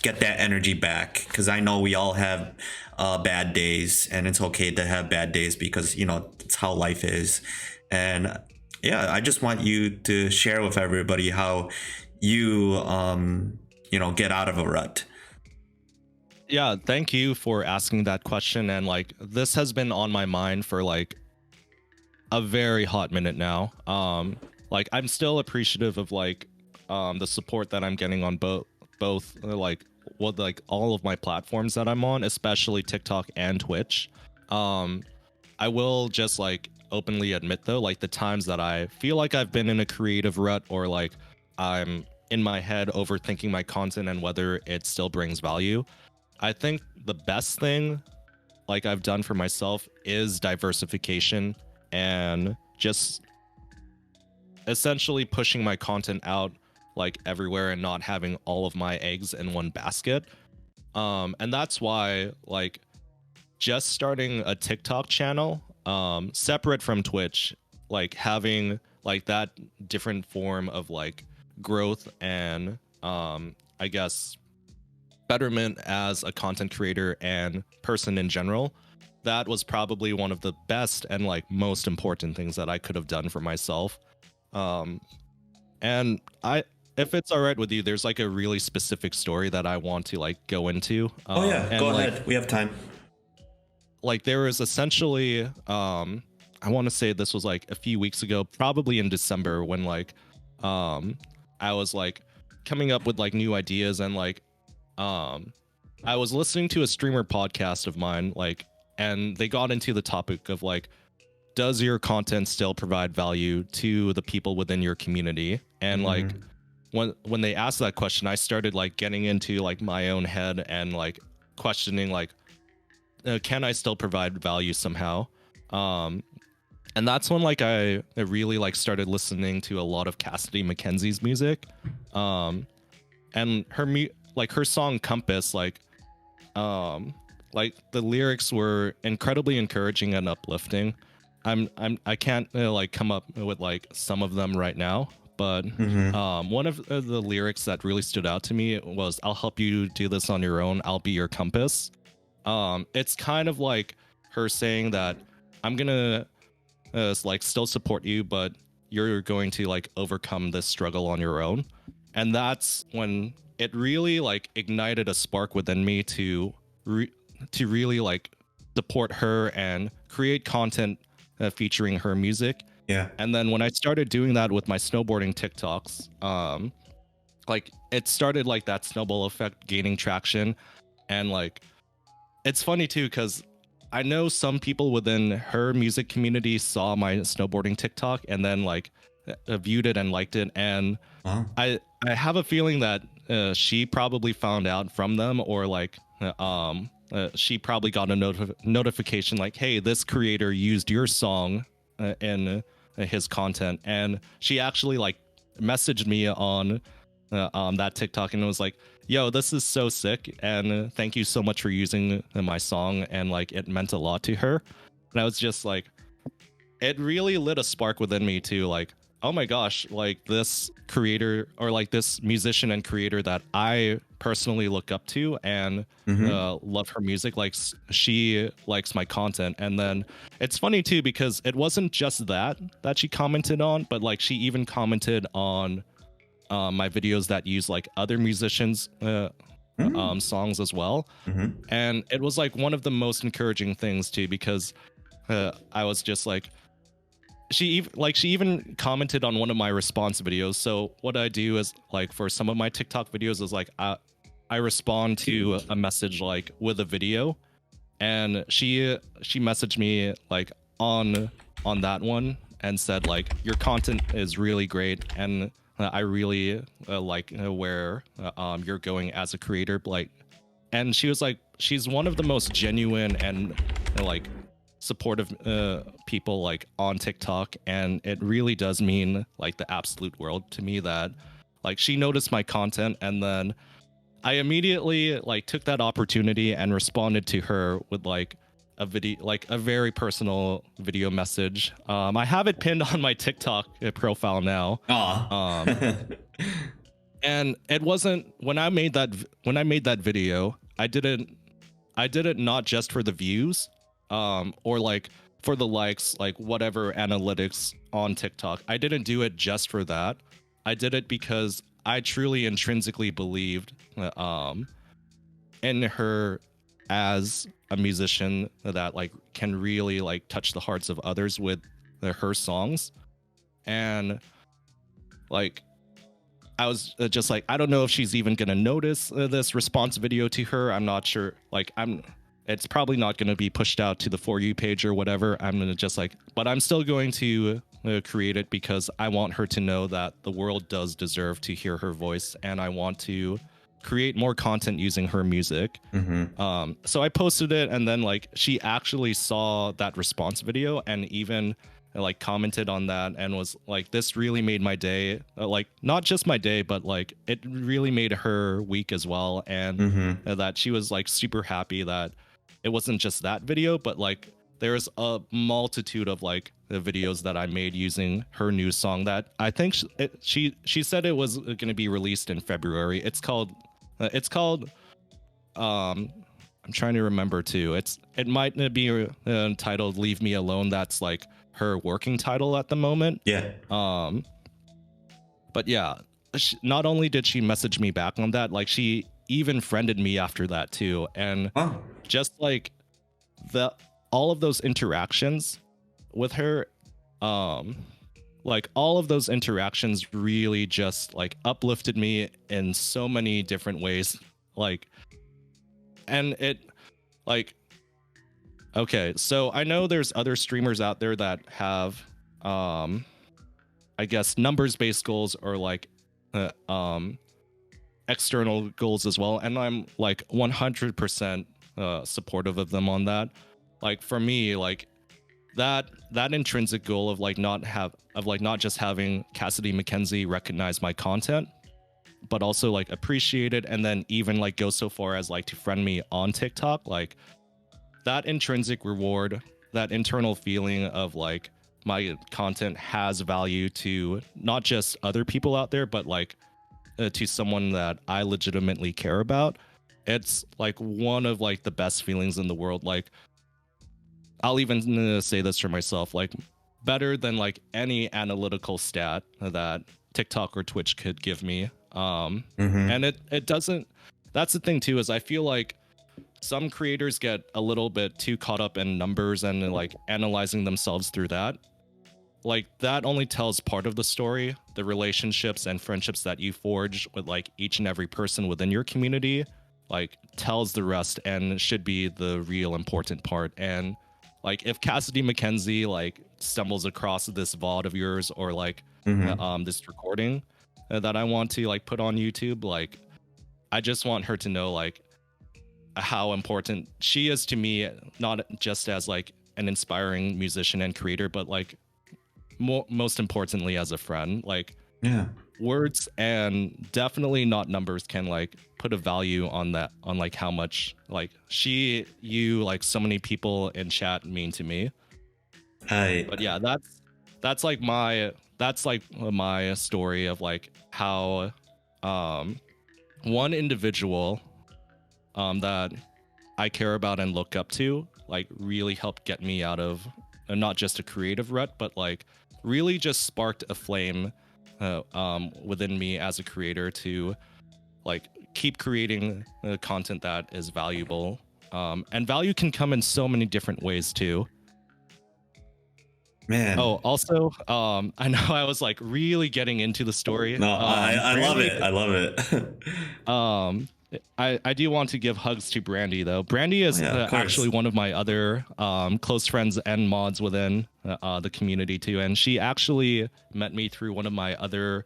get that energy back? Because I know we all have bad days, and it's okay to have bad days, because it's how life is. And yeah, I just want you to share with everybody how you get out of a rut. Yeah, thank you for asking that question. And like this has been on my mind for like a very hot minute now. Like I'm still appreciative of like the support that I'm getting on both like all of my platforms that I'm on, especially TikTok and Twitch. I will just like openly admit though, like the times that I feel like I've been in a creative rut, or like I'm in my head overthinking my content and whether it still brings value, I think the best thing like I've done for myself is diversification, and just essentially pushing my content out like everywhere and not having all of my eggs in one basket. And that's why like just starting a TikTok channel, separate from Twitch, like having like that different form of like growth and I guess betterment as a content creator and person in general, that was probably one of the best and like most important things that I could have done for myself. um and I, if it's all right with you, there's like a really specific story that I want to like go into. Oh yeah, And go like ahead. We have time. like there was essentially I want to say this was like a few weeks ago, probably in December, when like I was like coming up with like new ideas, and like I was listening to a streamer podcast of mine, like, and they got into the topic of like, does your content still provide value to the people within your community? And like when they asked that question, I started like getting into like my own head and like questioning like, can I still provide value somehow? Um, and that's when like I really like started listening to a lot of Cassidy Mackenzie's music. Um, and like her song Compass, like the lyrics were incredibly encouraging and uplifting. I can't like come up with like some of them right now, but one of the lyrics that really stood out to me was, "I'll help you do this on your own. I'll be your compass." It's kind of like her saying that I'm gonna like still support you, but you're going to like overcome this struggle on your own. And that's when it really like ignited a spark within me to to really like support her and create content featuring her music. Yeah. And then when I started doing that with my snowboarding TikToks, like it started like that snowball effect gaining traction. And like it's funny too, because I know some people within her music community saw my snowboarding TikTok and then like viewed it and liked it. And Wow. I have a feeling that she probably found out from them, or like she probably got a notification like, hey, this creator used your song in his content. And she actually like messaged me on that TikTok and it was like, yo, this is so sick, and thank you so much for using my song, and like it meant a lot to her. And I was just like, it really lit a spark within me too, like, oh my gosh, like this creator, or like this musician and creator that I personally look up to and love her music, like she likes my content. And then it's funny too, because it wasn't just that she commented on, but like she even commented on my videos that use like other musicians songs as well. And it was like one of the most encouraging things too, because I was just like, she even commented on one of my response videos. So what I do is like for some of my TikTok videos is like I respond to a message like with a video, and she messaged me like on that one and said like, your content is really great, and I really like where you're going as a creator, like. And she was like, she's one of the most genuine and like supportive people like on TikTok, and it really does mean like the absolute world to me that like she noticed my content. And then I immediately like took that opportunity and responded to her with like a video, like a very personal video message. I have it pinned on my TikTok profile now. And it wasn't, when I made that video, I did it not just for the views or like for the likes, like whatever analytics on TikTok. I didn't do it just for that. I did it because I truly intrinsically believed in her as a musician that like can really like touch the hearts of others with her songs. And like I was just like, I don't know if she's even gonna notice this response video to her. I'm not sure. Like it's probably not going to be pushed out to the For You page or whatever. I'm going to just like, but I'm still going to create it because I want her to know that the world does deserve to hear her voice, and I want to create more content using her music. So I posted it, and then like she actually saw that response video and even like commented on that and was like, this really made my day. Like not just my day, but like it really made her week as well. And that she was like super happy that it wasn't just that video, but like there's a multitude of like the videos that I made using her new song that I think she said it was going to be released in February. It's called I'm trying to remember too. It might be titled "Leave Me Alone." That's like her working title at the moment. Yeah. But yeah, not only did she message me back on that, like she even friended me after that too, and just like all of those interactions with her, like all of those interactions really just like uplifted me in so many different ways. Like, and it like, okay, so I know there's other streamers out there that have I guess numbers based goals or like external goals as well, and I'm like 100% supportive of them on that. Like for me, like that intrinsic goal of like not just having Cassidy McKenzie recognize my content, but also like appreciate it, and then even like go so far as like to friend me on TikTok. Like that intrinsic reward, that internal feeling of like my content has value to not just other people out there, but like to someone that I legitimately care about. It's like one of like the best feelings in the world. Like I'll even say this for myself, like better than like any analytical stat that TikTok or Twitch could give me. And it doesn't, that's the thing too, is I feel like some creators get a little bit too caught up in numbers and like analyzing themselves through that. Like that only tells part of the story. The relationships and friendships that you forge with like each and every person within your community like tells the rest and should be the real important part. And like if Cassidy McKenzie like stumbles across this VOD of yours or like this recording that I want to like put on YouTube, like I just want her to know like how important she is to me, not just as like an inspiring musician and creator, but like most importantly as a friend. Like words and definitely not numbers can like put a value on that, on like how much like you like so many people in chat mean to me. But yeah, that's like my story of like how one individual that I care about and look up to like really helped get me out of not just a creative rut, but like really just sparked a flame within me as a creator to like keep creating content that is valuable. And value can come in so many different ways too. Man. Oh, also, I know I was like really getting into the story. No, I love it. I love it. I do want to give hugs to Brandy though. Brandy is actually one of my other close friends and mods within the community too, and she actually met me through one of my other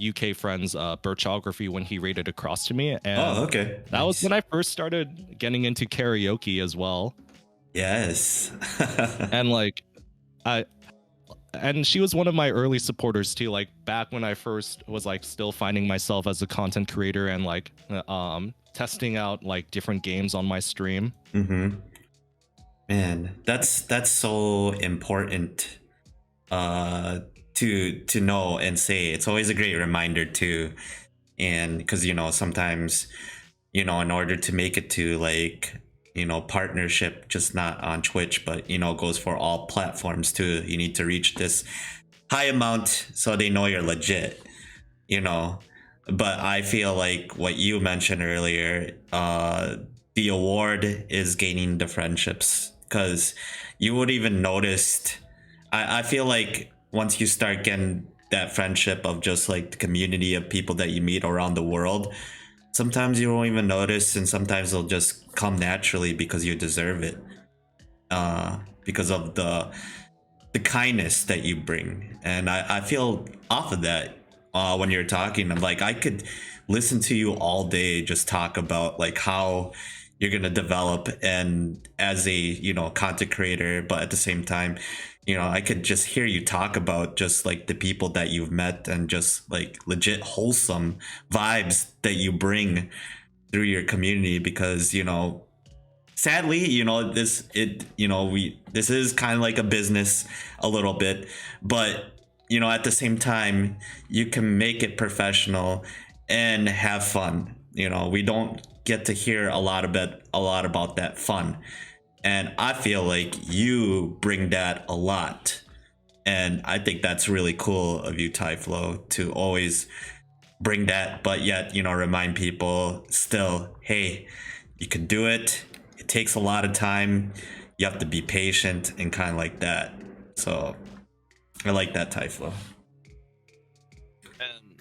UK friends, Birchography, when he raided across to me. And that was when I first started getting into karaoke as well. Yes. And like and she was one of my early supporters too, like back when I first was like still finding myself as a content creator and like testing out like different games on my stream. Man, that's so important to know and say. It's always a great reminder too. And because sometimes in order to make it to like partnership, just not on Twitch, but goes for all platforms too, you need to reach this high amount so they know you're legit. But I feel like what you mentioned earlier, the award is gaining the friendships, because you would even noticed, I feel like once you start getting that friendship of just like the community of people that you meet around the world, sometimes you won't even notice, and sometimes it'll just come naturally because you deserve it. Because of the kindness that you bring, and I feel off of that when you're talking. I'm like, I could listen to you all day just talk about like how you're gonna develop and as a content creator, but at the same time, I could just hear you talk about just like the people that you've met and just like legit wholesome vibes that you bring through your community. Because sadly, this is kind of like a business a little bit, but at the same time, you can make it professional and have fun. We don't get to hear a lot about that fun, and I feel like you bring that a lot, and I think that's really cool of you, Tyflo, to always bring that, but yet remind people still, hey, you can do it. It takes a lot of time. You have to be patient and kind of like that. So I like that, Tyflo. And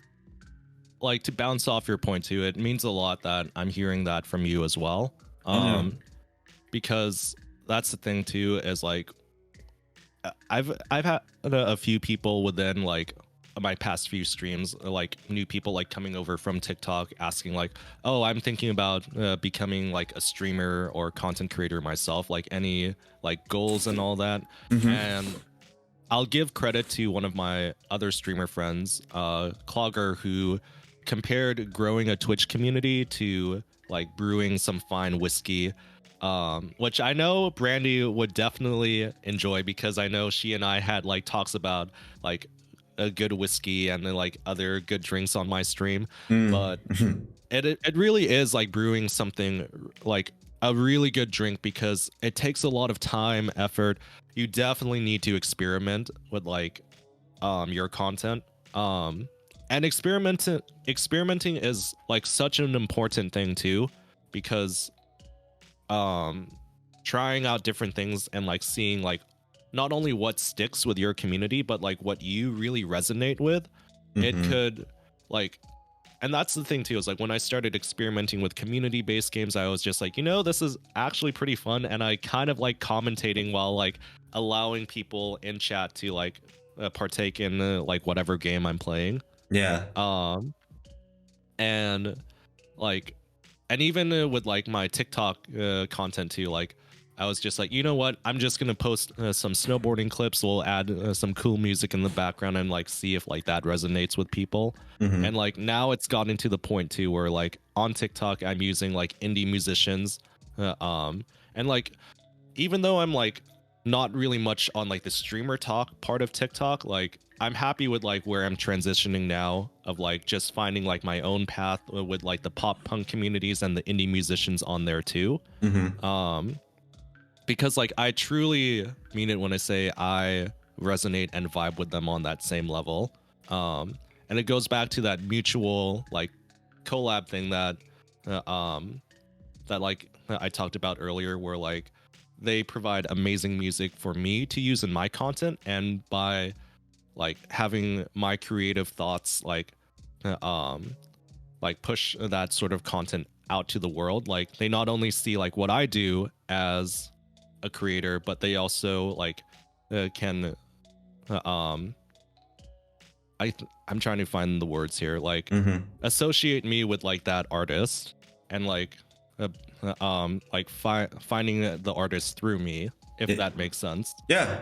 like, to bounce off your point too, it means a lot that I'm hearing that from you as well. Because that's the thing too, is like I've had a few people within like my past few streams, like new people like coming over from TikTok asking like, oh, I'm thinking about becoming like a streamer or content creator myself, like any like goals and all that. And I'll give credit to one of my other streamer friends, Clogger, who compared growing a Twitch community to like brewing some fine whiskey, which I know Brandy would definitely enjoy, because I know she and I had like talks about like a good whiskey and then like other good drinks on my stream. But it really is like brewing something like a really good drink, because it takes a lot of time, effort. You definitely need to experiment with like your content. And experimenting is like such an important thing too, because trying out different things and like seeing like not only what sticks with your community, but like what you really resonate with. It could like, and that's the thing too, is like when I started experimenting with community based games, I was just like, this is actually pretty fun. And I kind of like commentating while like allowing people in chat to like partake in like whatever game I'm playing. Yeah. And like, and even with like my TikTok content too, like I was just like, you know what? I'm just gonna post some snowboarding clips. We'll add some cool music in the background and like see if like that resonates with people. And like now it's gotten to the point too where like on TikTok I'm using like indie musicians, and like even though I'm like not really much on like the streamer talk part of TikTok, like I'm happy with like where I'm transitioning now, of like just finding like my own path with like the pop punk communities and the indie musicians on there too. Because like I truly mean it when I say I resonate and vibe with them on that same level. And it goes back to that mutual like collab thing that that like I talked about earlier, where like they provide amazing music for me to use in my content, and by like having my creative thoughts like push that sort of content out to the world, like they not only see like what I do as a creator, but they also like can I'm trying to find the words here, like associate me with like that artist, and like finding the artist through me, if that makes sense. Yeah,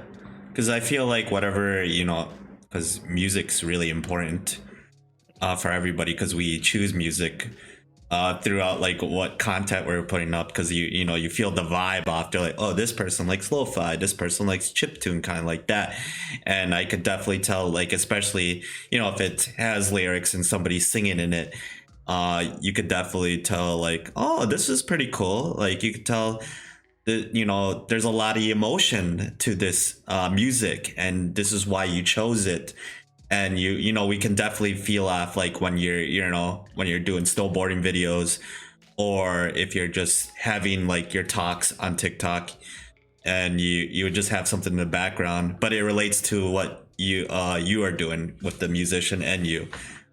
because I feel like whatever, because music's really important for everybody, because we choose music throughout like what content we're putting up, because you feel the vibe off. They're like, oh, this person likes lo-fi, this person likes chiptune, kind of like that. And I could definitely tell, like, especially if it has lyrics and somebody's singing in it, you could definitely tell like, oh, this is pretty cool. Like you could tell that there's a lot of emotion to this music, and this is why you chose it. And we can definitely feel off like when you're doing snowboarding videos, or if you're just having like your talks on TikTok, and you would just have something in the background, but it relates to what you are doing with the musician and you,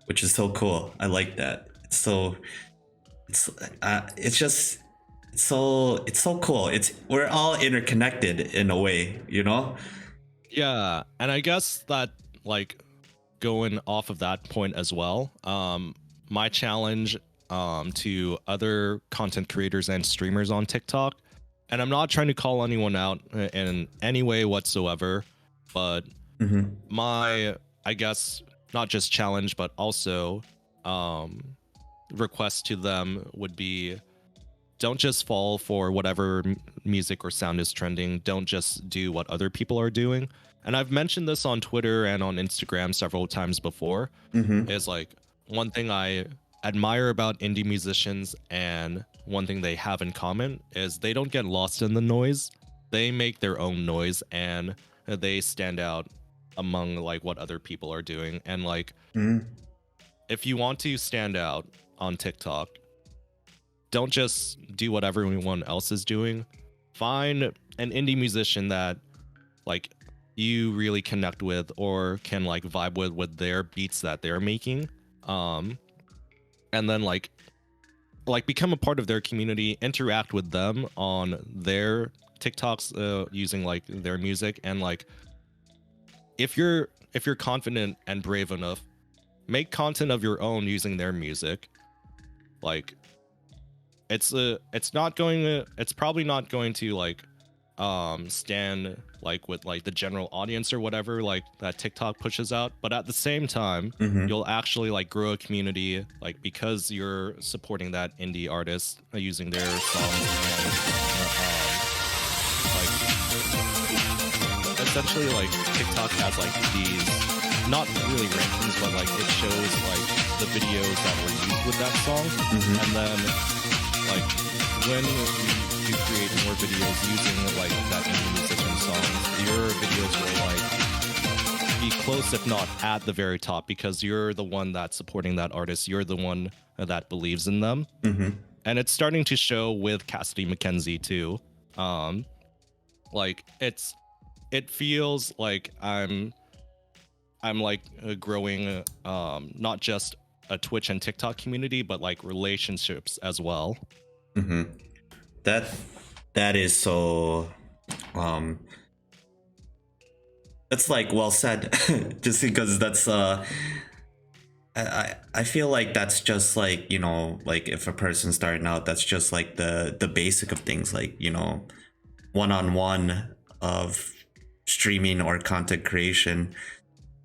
which is so cool. I like that. It's so it's it's just it's so cool. It's we're all interconnected in a way, you know. Yeah, and I guess that, like, going off of that point as well, my challenge to other content creators and streamers on TikTok, and I'm not trying to call anyone out in any way whatsoever, but Mm-hmm. my, I guess, not just challenge but also um request to them would be, don't just fall for whatever music or sound is trending. Don't just do what other people are doing. And I've mentioned this on Twitter and on Instagram several times before. Mm-hmm. Is like, one thing I admire about indie musicians and one thing they have in common is they don't get lost in the noise. They make their own noise and they stand out among like what other people are doing. And like, Mm-hmm. if you want to stand out on TikTok, don't just do what everyone else is doing. Find an indie musician that like you really connect with or can like vibe with their beats that they're making. And then like become a part of their community, interact with them on their TikToks using like their music, and like if you're confident and brave enough, make content of your own using their music. Like it's probably not going to like stand like with like the general audience or whatever like that TikTok pushes out, but at the same time Mm-hmm. you'll actually like grow a community like because you're supporting that indie artist using their songs, and like essentially like TikTok has like these, not really rankings, but like it shows like the videos that were used with that song. Mm-hmm. And then like when you create more videos using like that indie musician songs, your videos will like be close if not at the very top because you're the one that's supporting that artist, you're the one that believes in them. Mm-hmm. And it's starting to show with Cassidy McKenzie too. Like it feels like I'm like growing not just a Twitch and TikTok community, but like relationships as well. Mm-hmm. That is so that's like well said. Just because that's I feel like that's just like, you know, like if a person's starting out, that's just like the basic of things, like, you know, one-on-one of streaming or content creation.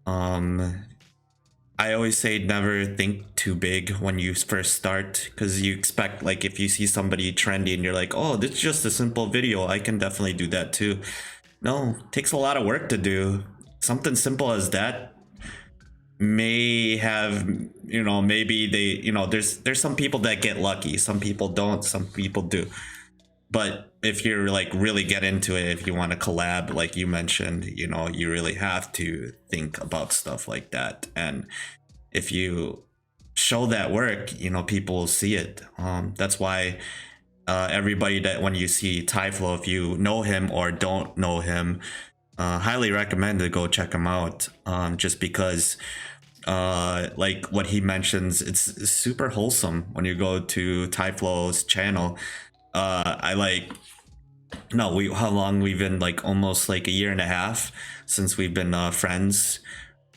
I always say never think too big when you first start, because you expect, like, if you see somebody trendy and you're like, oh, this is just a simple video, I can definitely do that too. No, it takes a lot of work to do. Something simple as that may have, you know, maybe they, you know, there's some people that get lucky, some people don't, some people do. But if you're like really get into it, if you want to collab, like you mentioned, you know, you really have to think about stuff like that. And if you show that work, you know, people will see it. That's why everybody that when you see Tyflo, if you know him or don't know him, highly recommend to go check him out. Just because like what he mentions, it's super wholesome when you go to Tyflo's channel. I like, no, we, how long we've been, like almost like a year and a half since we've been friends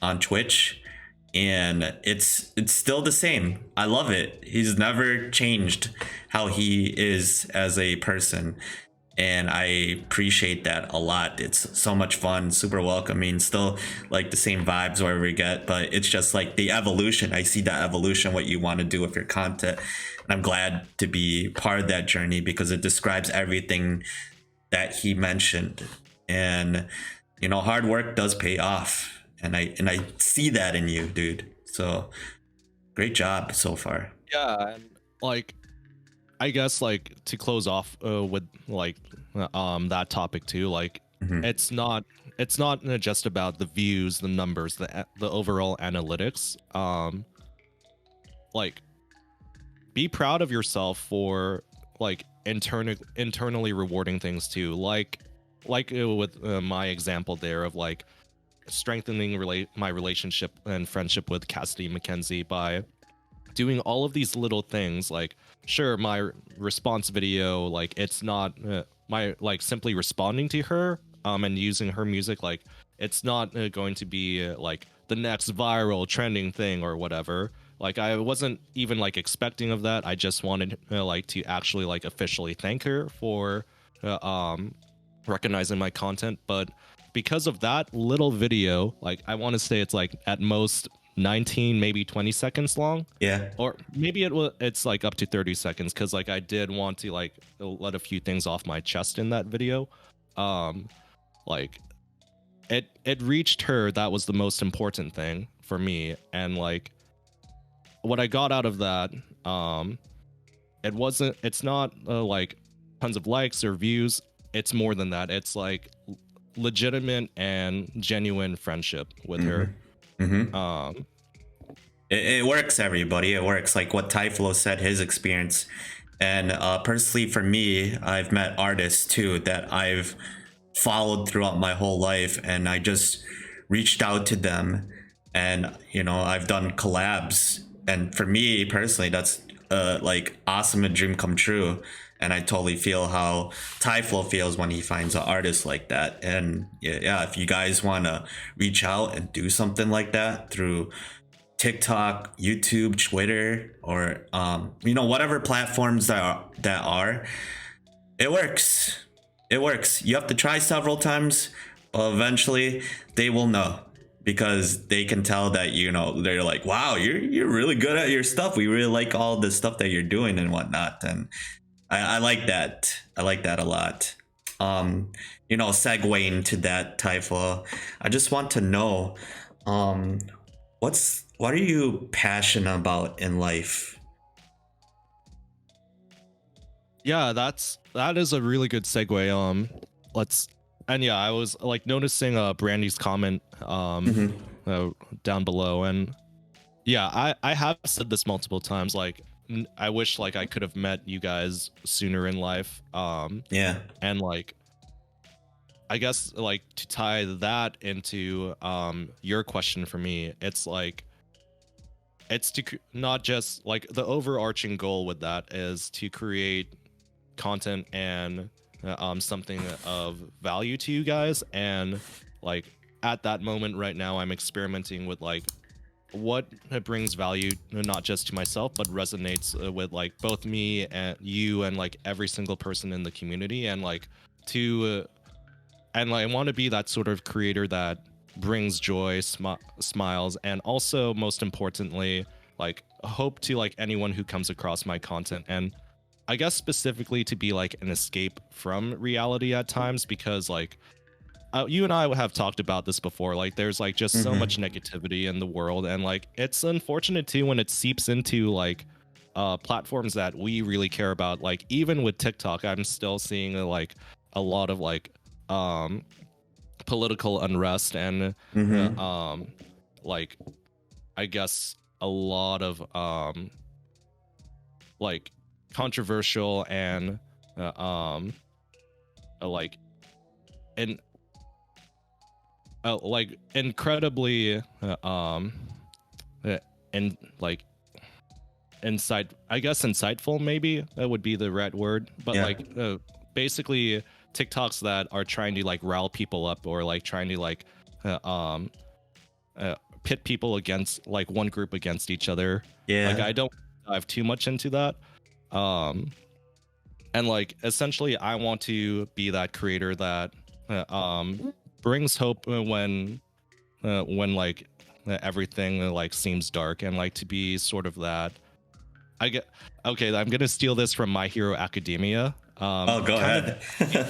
on Twitch, and it's still the same. I love it. He's never changed how he is as a person, and I appreciate that a lot. It's so much fun, super welcoming, still like the same vibes wherever we get, but it's just like the evolution. I see that evolution, what you want to do with your content, and I'm glad to be part of that journey because it describes everything that he mentioned. And you know, hard work does pay off, and I see that in you, dude. So great job so far. Yeah, and like I guess like to close off with like that topic too, like Mhm. it's not just about the views, the numbers, the overall analytics. Like be proud of yourself for like internally rewarding things too, like with my example there of like strengthening my relationship and friendship with Cassidy McKenzie by doing all of these little things, like sure, my response video, like it's not my like simply responding to her and using her music, like it's not going to be like the next viral trending thing or whatever. Like I wasn't even like expecting of that. I just wanted like to actually like officially thank her for recognizing my content. But because of that little video, like I want to say it's like at most 19 maybe 20 seconds long, Yeah. or maybe it's like up to 30 seconds, because like I did want to like let a few things off my chest in that video. Like it reached her. That was the most important thing for me. And like what I got out of that, it's not like tons of likes or views. It's more than that. It's like legitimate and genuine friendship with her. It works, everybody. It works. Like what Tyflo said, his experience. And personally, for me, I've met artists too that I've followed throughout my whole life, and I just reached out to them, and I've done collabs. And for me personally, that's like awesome, a dream come true. And I totally feel how Tyflo feels when he finds an artist like that. And yeah, if you guys want to reach out and do something like that through TikTok, YouTube, Twitter, or whatever platforms that are, it works. It works. You have to try several times, but eventually they will know, because they can tell that they're like, wow, you're really good at your stuff. We really like all the stuff that you're doing and whatnot. And I like that. I like that a lot. Segueing to that, Typho, I just want to know, what are you passionate about in life? Yeah, that is a really good segue. I was like noticing Brandy's comment down below, and yeah, I have said this multiple times. Like I wish like I could have met you guys sooner in life. Yeah. And like I guess like to tie that into your question for me, it's like not just like the overarching goal with that is to create content and something of value to you guys. And like at that moment right now, I'm experimenting with like what brings value not just to myself but resonates with like both me and you and like every single person in the community. And like I want to be that sort of creator that brings joy, smiles, and also most importantly like hope to like anyone who comes across my content. And I guess specifically to be like an escape from reality at times, because like you and I have talked about this before. Like there's like just so much negativity in the world, and like it's unfortunate too when it seeps into like platforms that we really care about. Like even with TikTok, I'm still seeing like a lot of like political unrest and like I guess a lot of like controversial and like and like incredibly and like insightful, maybe that would be the right word, but Yeah. like basically TikToks that are trying to like rile people up, or like trying to like pit people against like one group against each other. Yeah. Like I don't dive too much into that. And like essentially I want to be that creator that brings hope when like everything like seems dark, and like to be sort of that. I'm gonna steal this from My Hero Academia. Go ahead.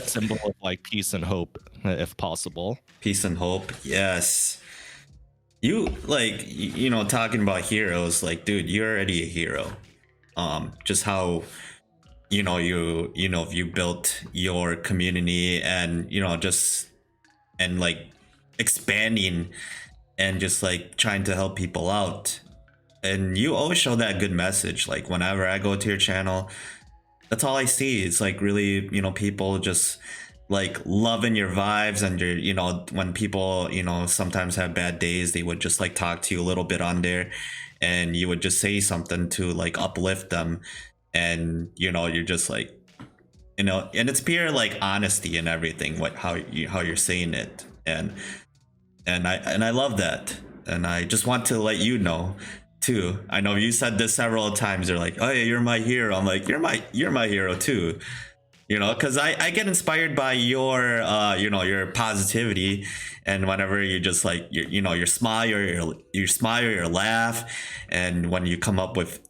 Symbol of like peace and hope, if possible. Peace and hope. Yes. You like talking about heroes, like dude, you're already a hero. Just how you built your community, and just and like expanding and just like trying to help people out. And you always show that good message. Like whenever I go to your channel, that's all I see. It's like really, people just like loving your vibes and your, you know, when people, you know, sometimes have bad days, they would just like talk to you a little bit on there, and you would just say something to like uplift them, and you know, you're just like, you know, and it's pure like honesty and everything, what how you're saying it, and I love that, and I just want to let you know too. I know you said this several times. You're like, oh yeah, you're my hero. I'm like, you're my hero too. You know, because I get inspired by your you know, your positivity, and whenever you just like you know, your smile, your smile, your laugh, and when you come up with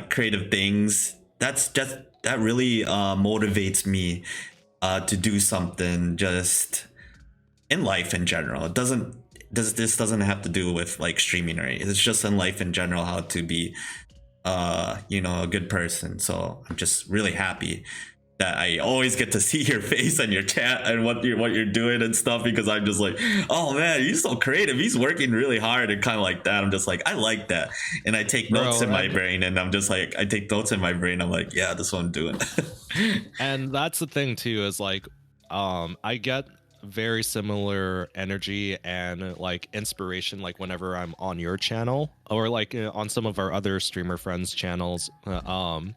creative things, that's just, that really motivates me to do something just in life in general. It doesn't, this doesn't have to do with like streaming or anything. It's just in life in general, how to be you know, a good person. So I'm just really happy that I always get to see your face and your chat and what you're doing and stuff, because I'm just like, oh man, he's so creative, he's working really hard, and kind of like that. I'm just like, I like that, and I take notes in my brain, and I'm just like, I take notes in my brain. I'm like, yeah, this is what I'm doing. And that's the thing too, is like, I get very similar energy and like inspiration, like whenever I'm on your channel or like on some of our other streamer friends channels, and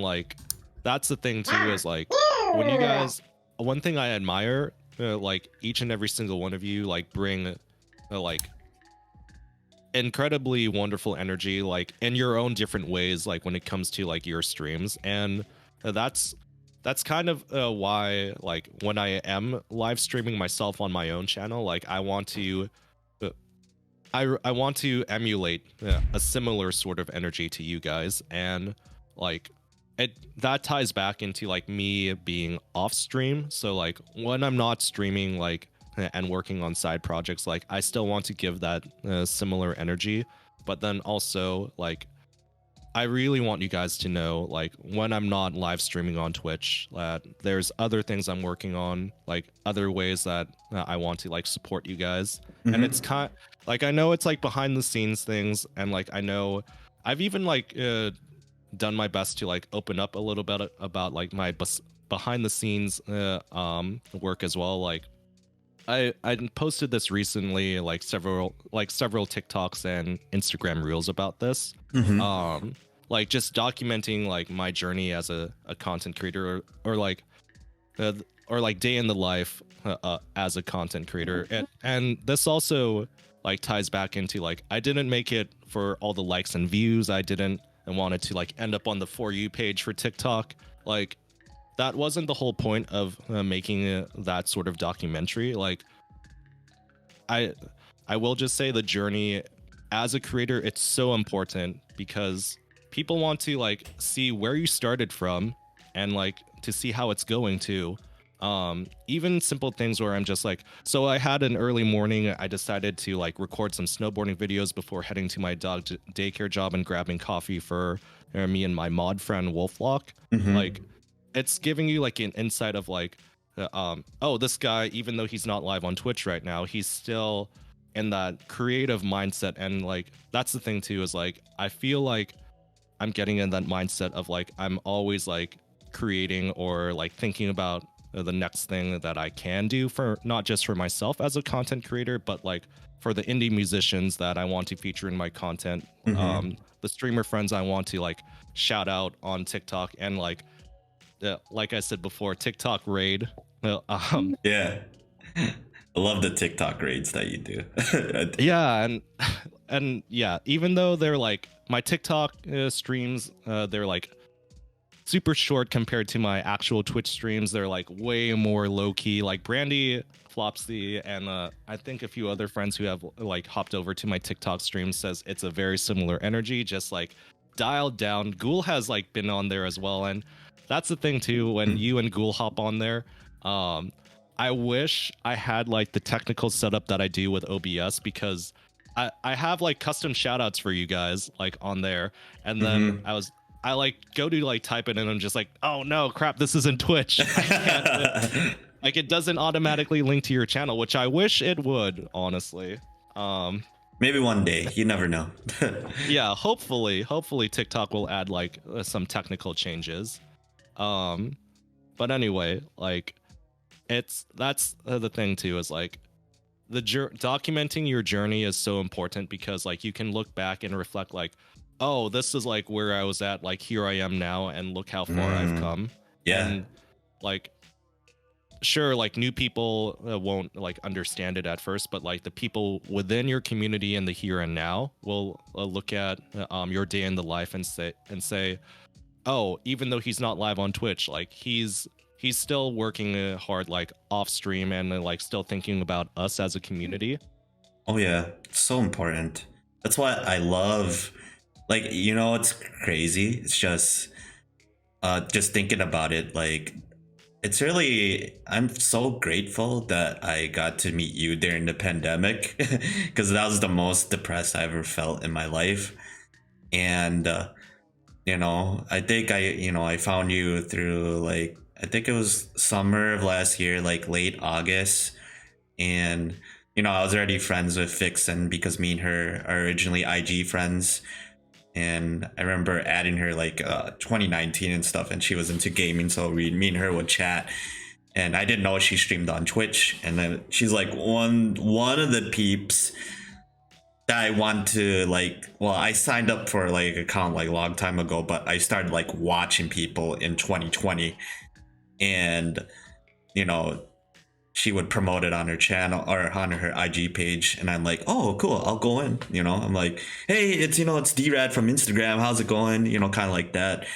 like that's the thing too, is like when you guys, one thing I admire, like each and every single one of you like bring like incredibly wonderful energy, like in your own different ways, like when it comes to like your streams. And that's kind of why, like when I am live streaming myself on my own channel, like I want to I want to emulate a similar sort of energy to you guys. And like it, that ties back into like me being off stream. So like when I'm not streaming, like and working on side projects, like I still want to give that similar energy. But then also like I really want you guys to know, like when I'm not live streaming on Twitch, that there's other things I'm working on, like other ways that I want to like support you guys. And it's kind, like I know it's like behind the scenes things, and like I know I've even like done my best to like open up a little bit about like my behind the scenes work as well. Like I posted this recently, like several TikToks and Instagram reels about this. Like just documenting like my journey as a content creator, or like day in the life as a content creator. And this also like ties back into like I didn't make it for all the likes and views. I didn't and wanted to like end up on the For You page for TikTok. Like that wasn't the whole point of making that sort of documentary. Like I will just say the journey as a creator, it's so important because people want to like see where you started from, and like to see how it's going too. Even simple things where I'm just like, so I had an early morning, I decided to like record some snowboarding videos before heading to my dog daycare job and grabbing coffee for me and my mod friend Wolflock. Like it's giving you like an insight of like oh, this guy, even though he's not live on Twitch right now, he's still in that creative mindset. And like that's the thing too, is like I feel like I'm getting in that mindset of like I'm always like creating or like thinking about the next thing that I can do, for not just for myself as a content creator, but like for the indie musicians that I want to feature in my content, the streamer friends I want to like shout out on TikTok, and like I said before, TikTok raid. Yeah, I love the TikTok raids that you do. Yeah, and yeah, even though they're like my TikTok streams, they're like super short compared to my actual Twitch streams. They're like way more low key. Like Brandy, Flopsy, and I think a few other friends who have like hopped over to my TikTok stream says it's a very similar energy, just like dialed down. Ghoul has like been on there as well, and that's the thing too. When you and Ghoul hop on there, I wish I had like the technical setup that I do with OBS, because I have like custom shoutouts for you guys like on there, and then I like go to like type it in and I'm just like, oh no, crap, this isn't Twitch. I can't, like it doesn't automatically link to your channel, which I wish it would, honestly. Maybe one day, you never know. Yeah, hopefully TikTok will add like some technical changes. But anyway, like it's that's the thing too, is like documenting your journey is so important, because like you can look back and reflect like, oh, this is like where I was at, like here I am now, and look how far I've Mm, come. yeah. And like, sure, like new people won't like understand it at first, but like the people within your community in the here and now will look at your day in the life and say, oh, even though he's not live on Twitch, like he's still working hard like off stream, and like still thinking about us as a community. Oh yeah, it's so important. That's why I love, like, it's crazy. It's just thinking about it, like, it's really, I'm so grateful that I got to meet you during the pandemic, because that was the most depressed I ever felt in my life. And I think I found you through, like, I think it was summer of last year, like late August. And I was already friends with Vixen because me and her are originally IG friends. And I remember adding her like 2019 and stuff, and she was into gaming, so me and her would chat. And I didn't know she streamed on Twitch, and then she's like one of the peeps that I want to, like, well, I signed up for like account like a long time ago, but I started like watching people in 2020. And you know she would promote it on her channel or on her IG page, and I'm like, oh cool, I'll go in. I'm like, hey, it's d-Rad from Instagram, how's it going, kind of like that.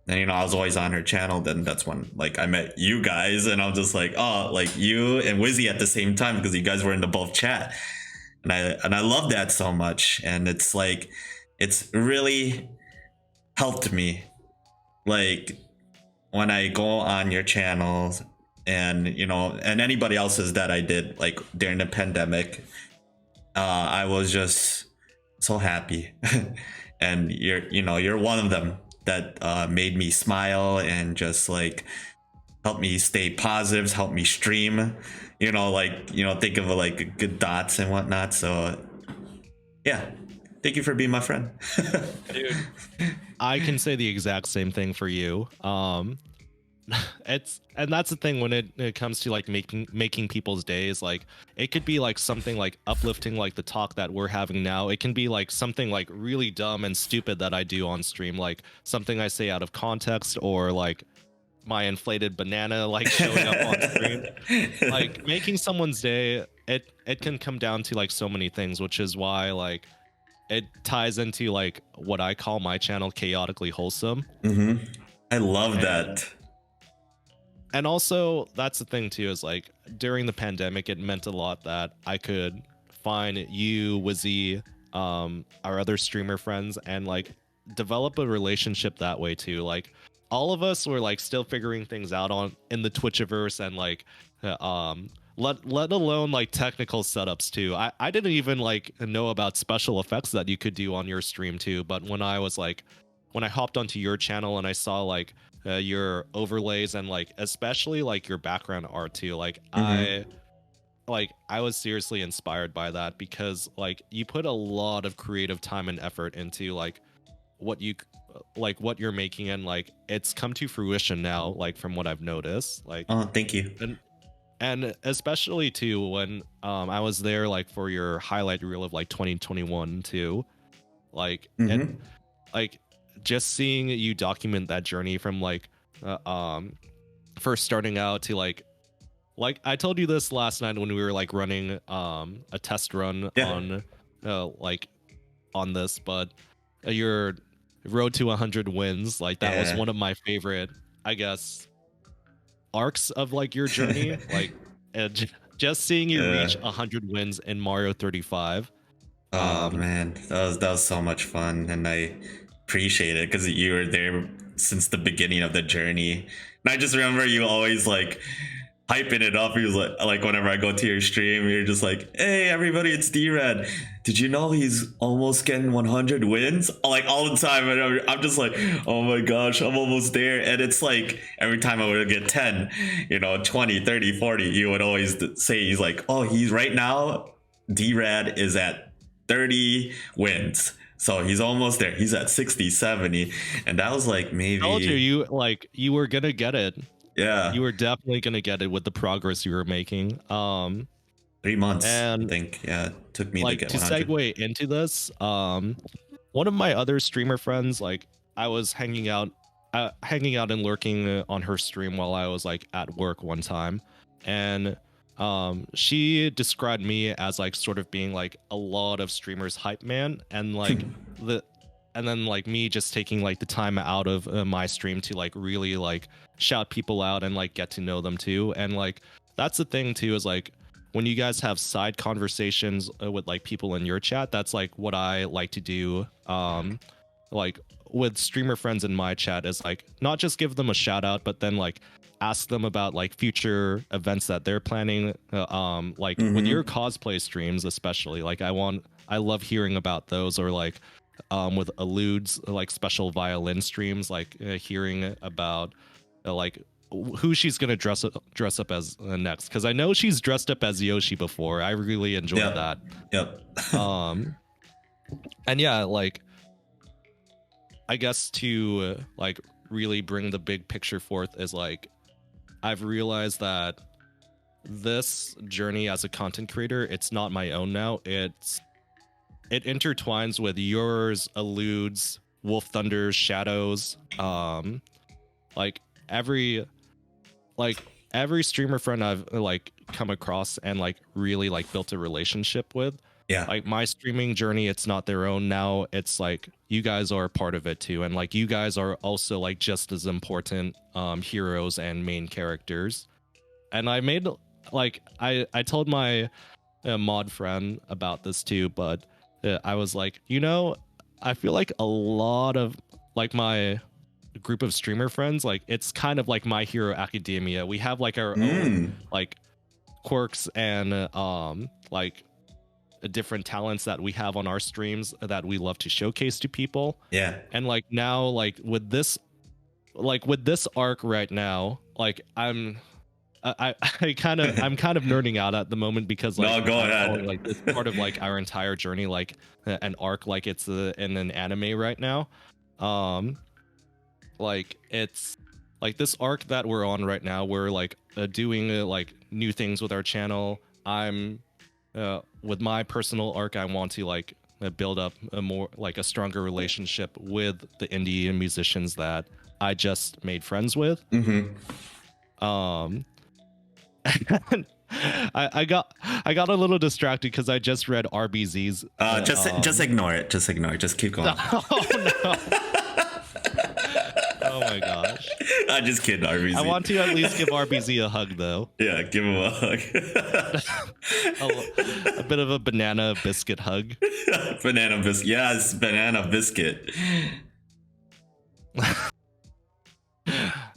And I was always on her channel. Then that's when like I met you guys, and I'm just like, oh, like you and Wizzy at the same time, because you guys were in the both chat. And I love that so much. And it's like, it's really helped me, like, when I go on your channels, and and anybody else's that I did like during the pandemic, I was just so happy. And you're one of them that made me smile and just like help me stay positive, help me stream, think of like good dots and whatnot. So yeah, thank you for being my friend. Dude, I can say the exact same thing for you. And that's the thing when it comes to like making people's days. Like, it could be like something like uplifting, like the talk that we're having now. It can be like something like really dumb and stupid that I do on stream, like something I say out of context, or like my inflated banana like showing up on screen. Like, making someone's day, it can come down to like so many things, which is why like it ties into like what I call my channel chaotically wholesome. I love that. And also, that's the thing too, is like during the pandemic, it meant a lot that I could find you, Wizzy, our other streamer friends, and like develop a relationship that way too. Like, all of us were like still figuring things out in the Twitchiverse, and like let alone like technical setups too. I didn't even like know about special effects that you could do on your stream too. But when I hopped onto your channel and I saw like your overlays, and like especially like your background art too, like I was seriously inspired by that, because like you put a lot of creative time and effort into like what you're making, and like it's come to fruition now, like from what I've noticed. Like, oh, thank you. And especially too when I was there like for your highlight reel of like 2021 too, like and like just seeing you document that journey from like first starting out to like I told you this last night when we were like running a test run on like on this, but your road to 100 wins, like that was one of my favorite, I guess, arcs of like your journey. Like, just seeing you reach 100 wins in Mario 35. Oh man, that was so much fun, and I appreciate it because you were there since the beginning of the journey. And I just remember you always like hyping it up. He was like whenever I go to your stream, you're just like, hey everybody, it's d-Rad. Did you know he's almost getting 100 wins? Like all the time. And I'm just like, oh my gosh, I'm almost there. And it's like every time I would get 10, 20, 30, 40, you would always say, he's like, oh, he's right now, d-Rad is at 30 wins. So he's almost there. He's at 60, 70. And that was like maybe... I told you, you were gonna get it. Yeah. You were definitely gonna get it with the progress you were making. 3 months, I And think. Yeah, it took me to like get to 100. segue into this, one of my other streamer friends, like I was hanging out and lurking on her stream while I was like at work one time, and she described me as like sort of being like a lot of streamers hype man, and like the and then like me just taking like the time out of my stream to like really like shout people out and like get to know them too. And like that's the thing too, is like when you guys have side conversations with like people in your chat, that's like what I like to do like with streamer friends in my chat, is like not just give them a shout out, but then like ask them about like future events that they're planning, like with your cosplay streams especially. Like I love hearing about those, or like with Elude's like special violin streams, like hearing about like who she's gonna dress up as next, because I know she's dressed up as Yoshi before. I really enjoyed that. Yep. And yeah, like I guess to like really bring the big picture forth is like I've realized that this journey as a content creator, it's not my own now. It intertwines with yours, Elude's, Wolf Thunder's, Shadows, like every streamer friend I've like come across and like really like built a relationship with. Yeah. Like my streaming journey, it's not their own now. It's like you guys are a part of it too, and like you guys are also like just as important heroes and main characters. And I made like I told my mod friend about this too, but I was like, I feel like a lot of like my group of streamer friends, like it's kind of like My Hero Academia. We have like our own like quirks and like different talents that we have on our streams that we love to showcase to people. Yeah. And like now, like with this arc right now, like I'm kind of nerding out at the moment, because like no, go ahead. Like it's part of like our entire journey, like an arc, like it's in an anime right now. Like it's like this arc that we're on right now, we're like doing like new things with our channel. I'm with my personal arc, I want to like build up a stronger relationship with the indie musicians that I just made friends with. I got a little distracted because I just read RBZ's. Just ignore it. Just ignore it. Just keep going. Oh no. Oh my gosh. I'm just kidding, RBZ. I want to at least give RBZ a hug though. Yeah, give him a hug. a bit of a banana biscuit hug. Banana biscuit. Yes, banana biscuit.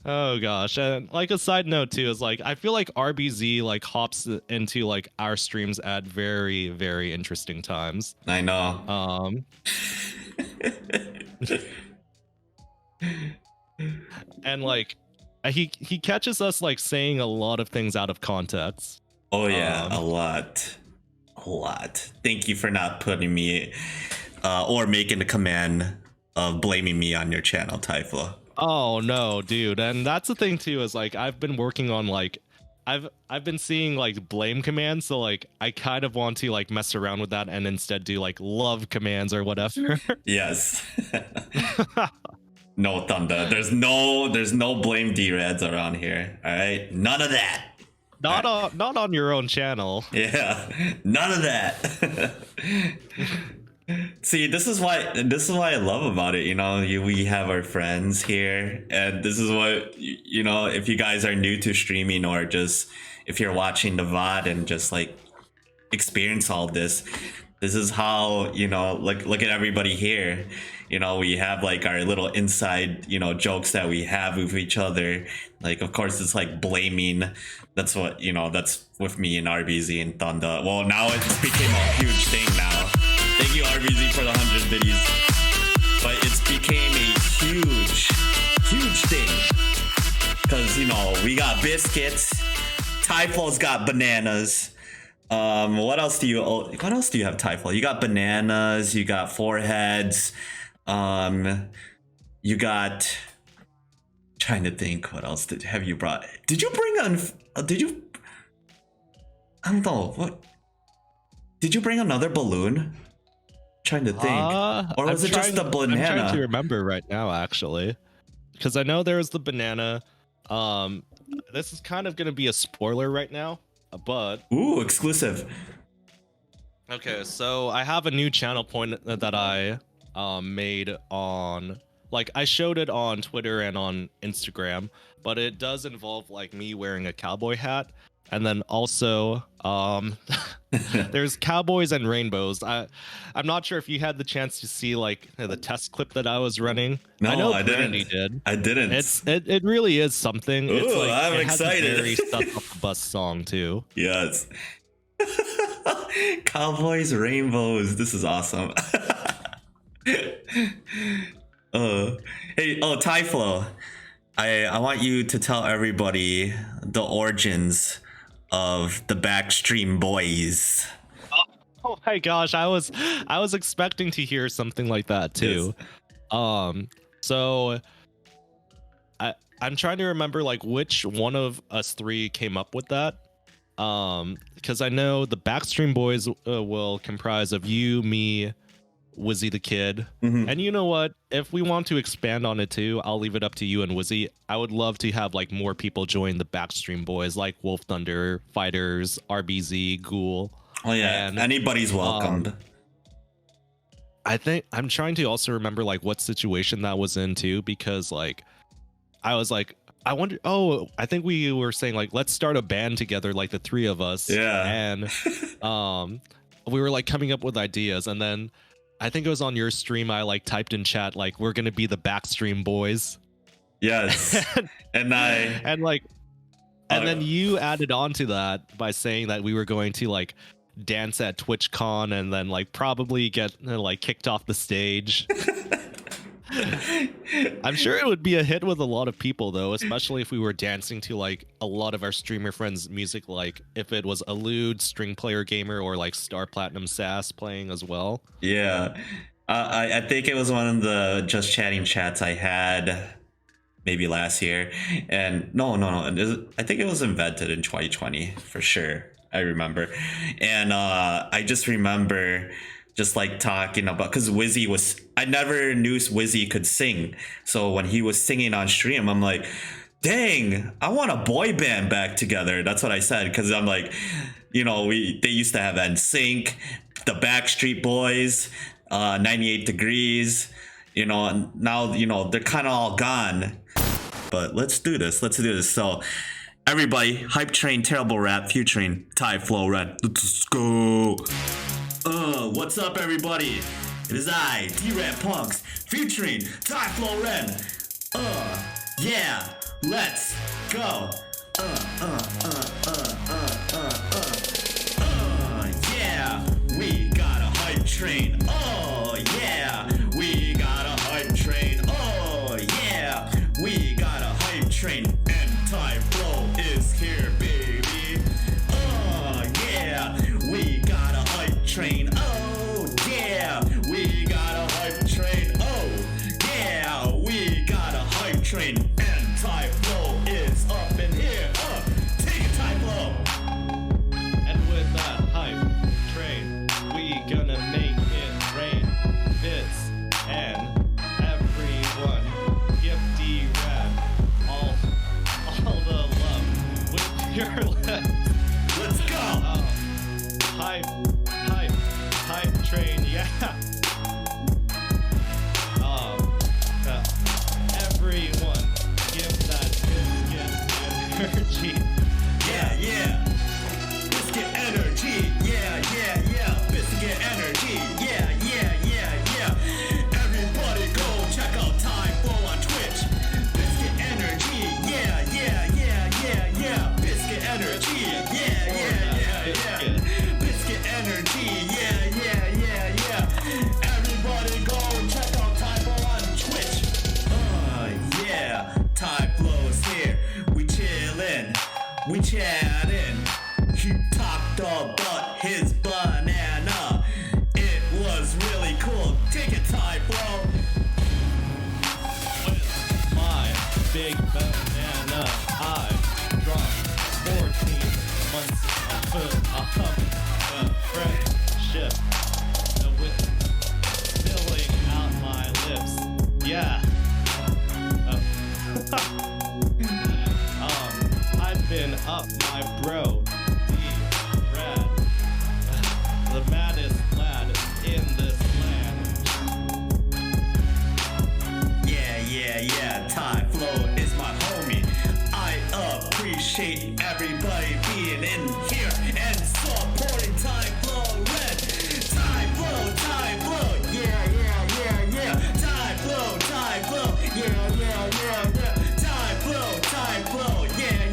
Oh gosh. And like a side note too is like I feel like RBZ like hops into like our streams at very, very interesting times. I know. And like he catches us like saying a lot of things out of context. Oh yeah, a lot. Thank you for not putting me or making the command of blaming me on your channel, Tyflo. Oh no, dude. And that's the thing too, is like I've been working on like I've been seeing like blame commands, so like I kind of want to like mess around with that and instead do like love commands or whatever. Yes. No, Thunder. There's no blame d-Rads around here. All right, none of that. Not on your own channel. Yeah, none of that. See, this is why I love about it. We have our friends here, and this is what if you guys are new to streaming, or just if you're watching the VOD and just like experience all this is how look at everybody here. We have like our little inside jokes that we have with each other. Like, of course, it's like blaming. That's what that's with me and RBZ and Thunder. Well, now it's became a huge thing now. Thank you, RBZ, for the 100 videos. But it's became a huge thing. Because, we got biscuits. Tyflo's got bananas. What else do you have, Tyflo? You got bananas. You got foreheads. You got Trying to think, what else have you brought? Did you bring on? Did you? I don't know what. Did you bring another balloon? Trying to think, or was it just the banana? I'm trying to remember right now, actually, because I know there was the banana. This is kind of gonna be a spoiler right now, but ooh, exclusive. Okay, so I have a new channel point that I made on, like, I showed it on Twitter and on Instagram, but it does involve like me wearing a cowboy hat, and then also there's cowboys and rainbows. I'm not sure if you had the chance to see like the test clip that I was running. No, I know I Brandy didn't. did. I didn't. It really is something. Ooh, it's like, I'm it has excited. a very stuck up the bus song too. Yes. Cowboys, rainbows. This is awesome. Hey, Tyflo. I want you to tell everybody the origins of the Backstream Boys. Oh my gosh, I was expecting to hear something like that too. Yes. So I'm trying to remember like which one of us three came up with that. Because I know the Backstream Boys will comprise of you, me, Wizzy the Kid. Mm-hmm. And you know what? If we want to expand on it too, I'll leave it up to you and Wizzy. I would love to have like more people join the Backstream Boys, like Wolf Thunder, Fighters, RBZ, Ghoul. Oh yeah, and anybody's welcomed. I think I'm trying to also remember like what situation that was in too, because like I was like, I wonder. Oh, I think we were saying like, let's start a band together, like the three of us. Yeah. And we were like coming up with ideas, and then I think it was on your stream. I like typed in chat like, we're gonna be the Backstream Boys. Yes. and then you added on to that by saying that we were going to like dance at TwitchCon and then like probably get like kicked off the stage. I'm sure it would be a hit with a lot of people though, especially if we were dancing to like a lot of our streamer friends' music, like if it was Elude, String Player Gamer, or like Star Platinum Sass playing as well. Yeah. I think it was one of the Just Chatting chats I had maybe last year. And no. I think it was invented in 2020 for sure. I remember. And I just remember just like talking about, because Wizzy was, I never knew Wizzy could sing. So when he was singing on stream, I'm like, dang, I want a boy band back together. That's what I said, because I'm like, you know, they used to have NSYNC, the Backstreet Boys, 98 Degrees, you know, and now, you know, they're kind of all gone. But let's do this. So everybody, Hype Train Terrible Rap featuring Tyflo Ren. Let's go. What's up, everybody? It is I, d-Rad PunX, featuring Tyflo Ren. Yeah, let's go. Yeah, we got a hype train. Oh, yeah, we got a hype train. Oh, yeah, we got a hype train. And Tyflo is here, baby. Oh, yeah, we got a hype train. Oh, yeah, we got a hype train. Oh, yeah, we got a hype train. And Tyflo is up in here. Take it, Tyflo. And with that hype train, we gonna make it rain. This and everyone give d-Rad all the love with your lips. Let's go. Hype train, yeah. Everyone give that biscuit energy. Yeah. Biscuit energy. Yeah. Biscuit energy. Yeah. Everybody go check out Tyflo on Twitch. Biscuit energy. Yeah. Biscuit energy. Yeah. Biscuit energy. Yeah. Everybody go check out Tyflo on Twitch. Yeah. Tyflo's here. We chillin'. We chatting. He talked about his banana. It was really cool. Take it, Tyflo. With my big yeah. I've been up, my bro. D-Rad. The maddest lad in this land. Yeah. Tyflo is my homie. I appreciate everybody being in here and supporting Tyflo Ren. Tyflo, yeah. Tyflo, yeah. Tyflo,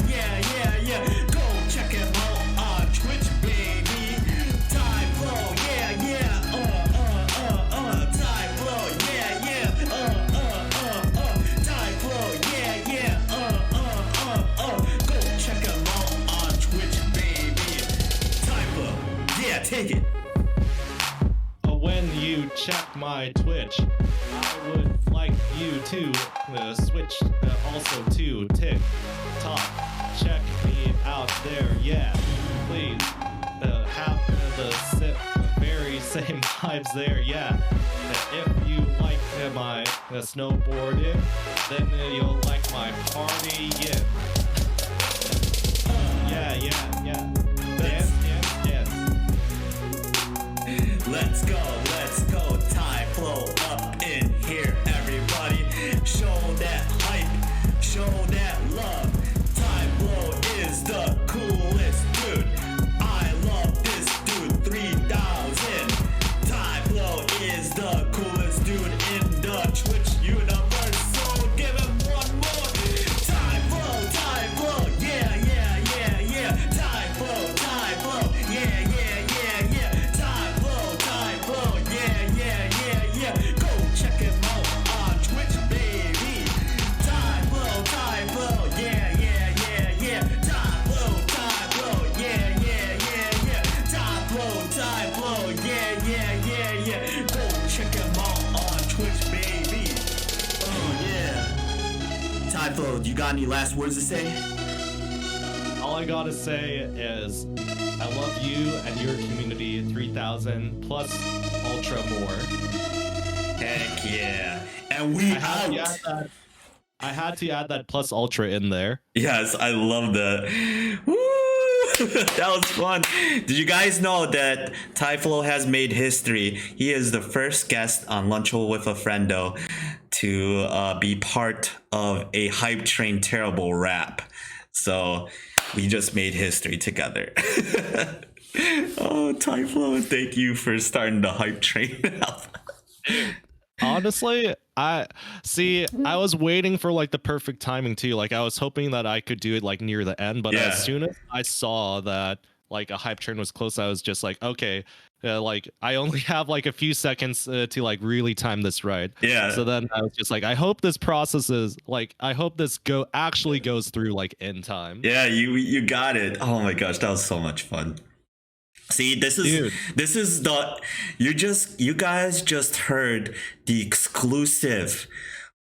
yeah. Go check him out on Twitch, baby. Tyflo, yeah. Tyflo, yeah. Tyflo, yeah. Go check him out on Twitch, baby. Tyflo, yeah, take it. When you check my Twitch, I would like you to switch also to TikTok. Check me out there, yeah. Please have the very same vibes there, yeah. If you like my snowboarding, then you'll like my partying. Yeah. Yes. Let's go, Tyflo up in here, everybody. Show that hype, show that love. Tyflo is the coolest dude. I love this dude, 3000. Tyflo is the coolest dude in the Twitch universe, so give him one more. Tyflo, yeah. Tyflo, yeah. Go check him out on Twitch, baby. Tyflo, yeah. Tyflo, yeah. Tyflo, yeah. Go check him out on Twitch, baby. Oh yeah. Tyflo, you got any last words to say? All I gotta say is I love you and your community 3000 plus ultra more. Heck yeah. And we out. I had to add that plus ultra in there. Yes, I love that. Woo! That was fun. Did you guys know that Tyflo has made history? He is the first guest on Lunchable with a Friendo to be part of a Hype Train terrible rap. So we just made history together. Oh, Tyflo, thank you for starting the Hype Train. Honestly, I was waiting for like the perfect timing too. Like I was hoping that I could do it like near the end, but as soon as I saw that like a hype train was close, I was just like, okay, like I only have like a few seconds to like really time this right. Yeah. So then I was just like, I hope this process is like, I hope this actually goes through like in time. Yeah, you got it. Oh my gosh, that was so much fun. See, this is the you guys just heard the exclusive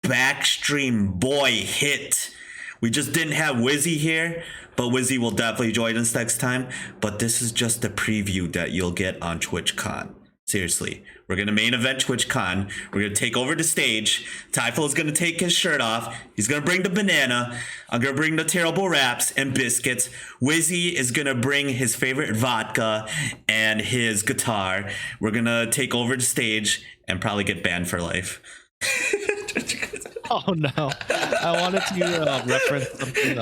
Backstream Boy hit. We just didn't have Wizzy here, but Wizzy will definitely join us next time. But this is just the preview that you'll get on TwitchCon. Seriously, we're gonna main event TwitchCon. We're gonna take over the stage. Tyflo's gonna take his shirt off. He's gonna bring the banana. I'm gonna bring the terrible wraps and biscuits. Wizzy is gonna bring his favorite vodka and his guitar. We're gonna take over the stage and probably get banned for life. Oh no! I wanted to reference something.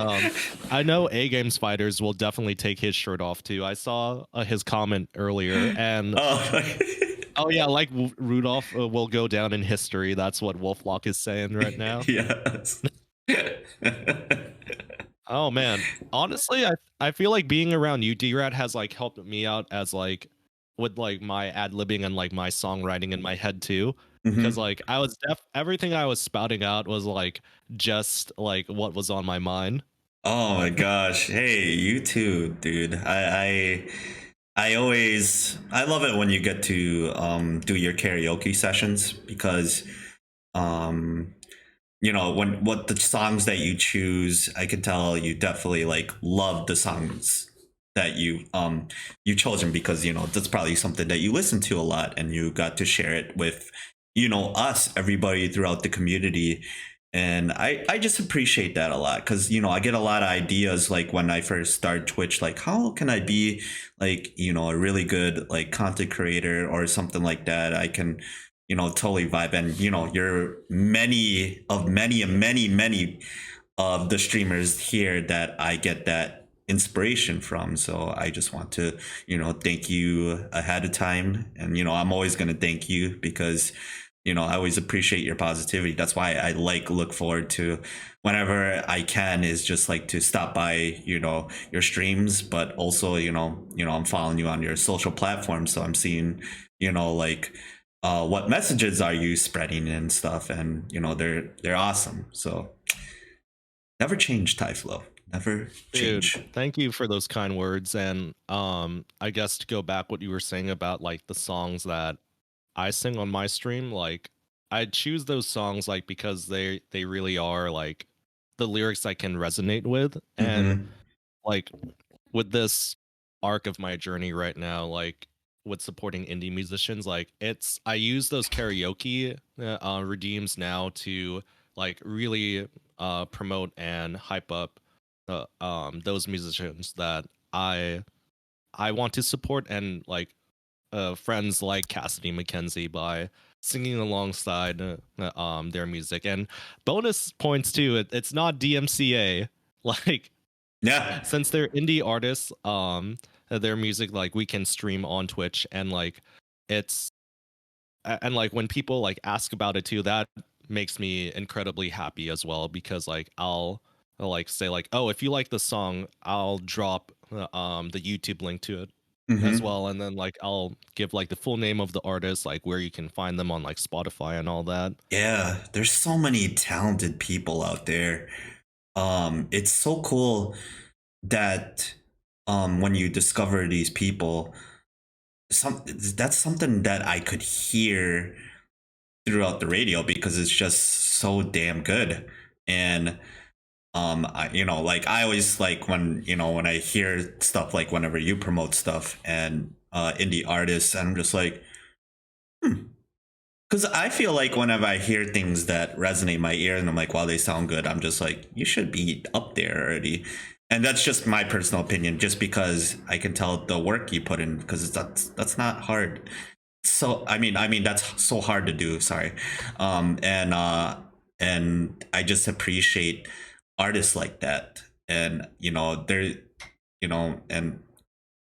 I know A Games Fighters will definitely take his shirt off too. I saw his comment earlier, and oh yeah, like Rudolph will go down in history. That's what Wolflock is saying right now. Yes. Oh man, honestly, I feel like being around you, d-Rad, has like helped me out as like with like my ad-libbing and like my songwriting in my head too. Because like I was everything I was spouting out was like just like what was on my mind. Oh my gosh. Hey, you too, dude. I love it when you get to do your karaoke sessions because you know, what the songs that you choose, I can tell you definitely like love the songs that you chosen because, you know, that's probably something that you listen to a lot and you got to share it with us, everybody throughout the community. And I just appreciate that a lot because, I get a lot of ideas like when I first started Twitch, like how can I be like, a really good like content creator or something like that. I can, totally vibe. And, you're many of the streamers here that I get that inspiration from. So I just want to, thank you ahead of time. And, I'm always going to thank you because, I always appreciate your positivity. That's why I look forward to whenever I can is just like to stop by, your streams, but also, I'm following you on your social platforms. So I'm seeing, like, what messages are you spreading and stuff. And, they're awesome. So never change, Tyflo. Never Dude, change. thank you for those kind words. And I guess to go back what you were saying about like the songs that I sing on my stream, like I choose those songs like because they really are like the lyrics I can resonate with. And Mm-hmm. like with this arc of my journey right now, like with supporting indie musicians, like I use those karaoke redeems now to like really promote and hype up those musicians that I want to support, and like friends like Cassidy McKenzie by singing alongside their music. And bonus points too, it's not DMCA. Like Yeah. since they're indie artists, their music like we can stream on Twitch, and like it's and like when people like ask about it too, that makes me incredibly happy as well, because like I'll like say like, oh, if you like the song, I'll drop the YouTube link to it as Mm-hmm. well, and then like I'll give like the full name of the artist, like where you can find them on like Spotify and all that. Yeah. There's so many talented people out there. It's so cool that when you discover these people, that's something that I could hear throughout the radio because it's just so damn good. And like I always like when when I hear stuff like whenever you promote stuff and indie artists, and I'm just like, because I feel like whenever I hear things that resonate my ear and I'm like, wow, they sound good, I'm just like, you should be up there already. And that's just my personal opinion, just because I can tell the work you put in, because that's not hard. So I mean that's so hard to do. Sorry, and I just appreciate artists like that. And and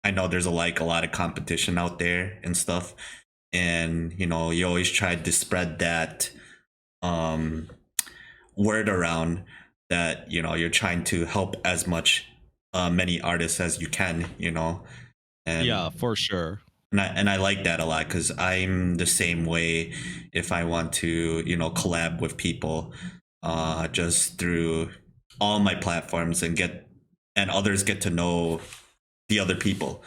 I know there's a lot of competition out there and stuff, and you always try to spread that um word around that you're trying to help as much many artists as you can, Yeah, and for sure. I like that a lot because I'm the same way. If I want to collab with people just through all my platforms and others get to know the other people,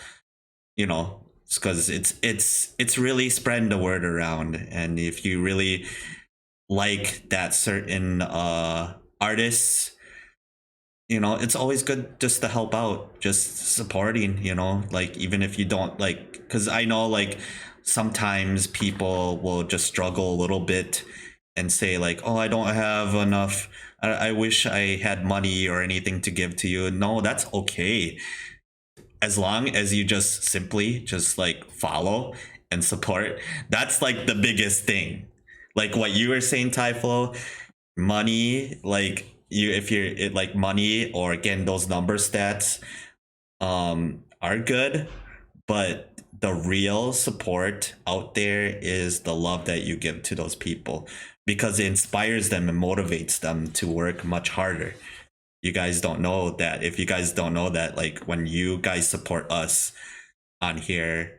because it's really spreading the word around. And if you really like that certain artists, it's always good just to help out, just supporting, like even if you don't like, because I know like sometimes people will just struggle a little bit and say like, oh, I don't have enough, I wish I had money or anything to give to you. No, that's okay, as long as you just simply just like follow and support. That's like the biggest thing, like what you were saying, Typho. Money, like you, if you're like money or again those number stats are good, but the real support out there is the love that you give to those people, because it inspires them and motivates them to work much harder. You guys don't know that. If you guys don't know that, like when you guys support us on here,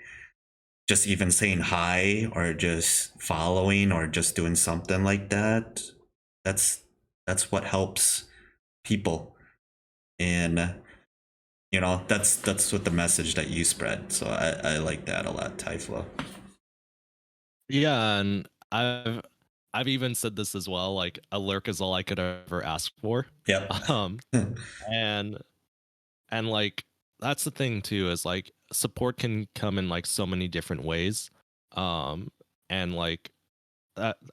just even saying hi or just following or just doing something like that, that's what helps people. And that's what the message that you spread. So I like that a lot, Tyflo. Yeah, and I've even said this as well, like a lurk is all I could ever ask for. Yep. Um and like that's the thing too, is like support can come in like so many different ways. Um and like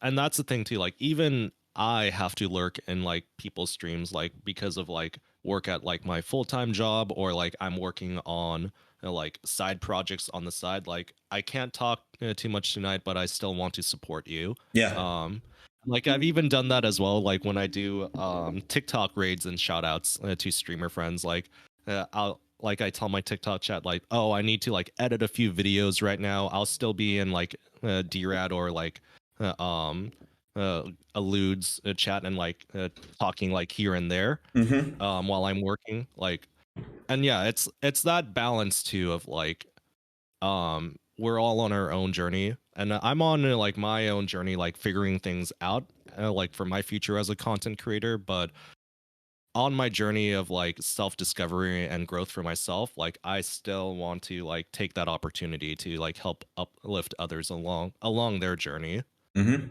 and that's the thing too. Like even I have to lurk in like people's streams, like because of like work at like my full time job, or like I'm working on like side projects on the side. Like I can't talk too much tonight, but I still want to support you. Yeah. Um, like I've even done that as well. Like when I do TikTok raids and shout outs to streamer friends, like I'll like I tell my TikTok chat like, oh, I need to like edit a few videos right now. I'll still be in like d-Rad or like uh, um alludes chat and like talking like here and there Mm-hmm. while I'm working. Like, and yeah, it's that balance too of like we're all on our own journey, and I'm on like my own journey, like figuring things out like for my future as a content creator. But on my journey of like self discovery and growth for myself, like I still want to like take that opportunity to like help uplift others along their journey, Mm-hmm.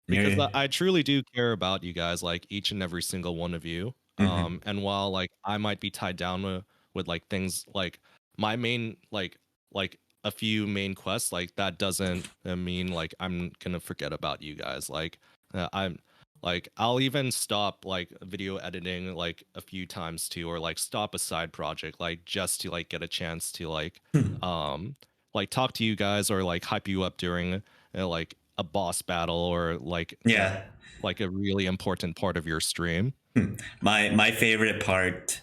because Yeah. I truly do care about you guys, like each and every single one of you. Mm-hmm. And while like I might be tied down with like things like my main like a few main quests, like that doesn't mean like I'm gonna forget about you guys. Like I'm like I'll even stop like video editing like a few times too, or like stop a side project like just to like get a chance to um like talk to you guys or like hype you up during like a boss battle or Yeah. like a really important part of your stream. My favorite part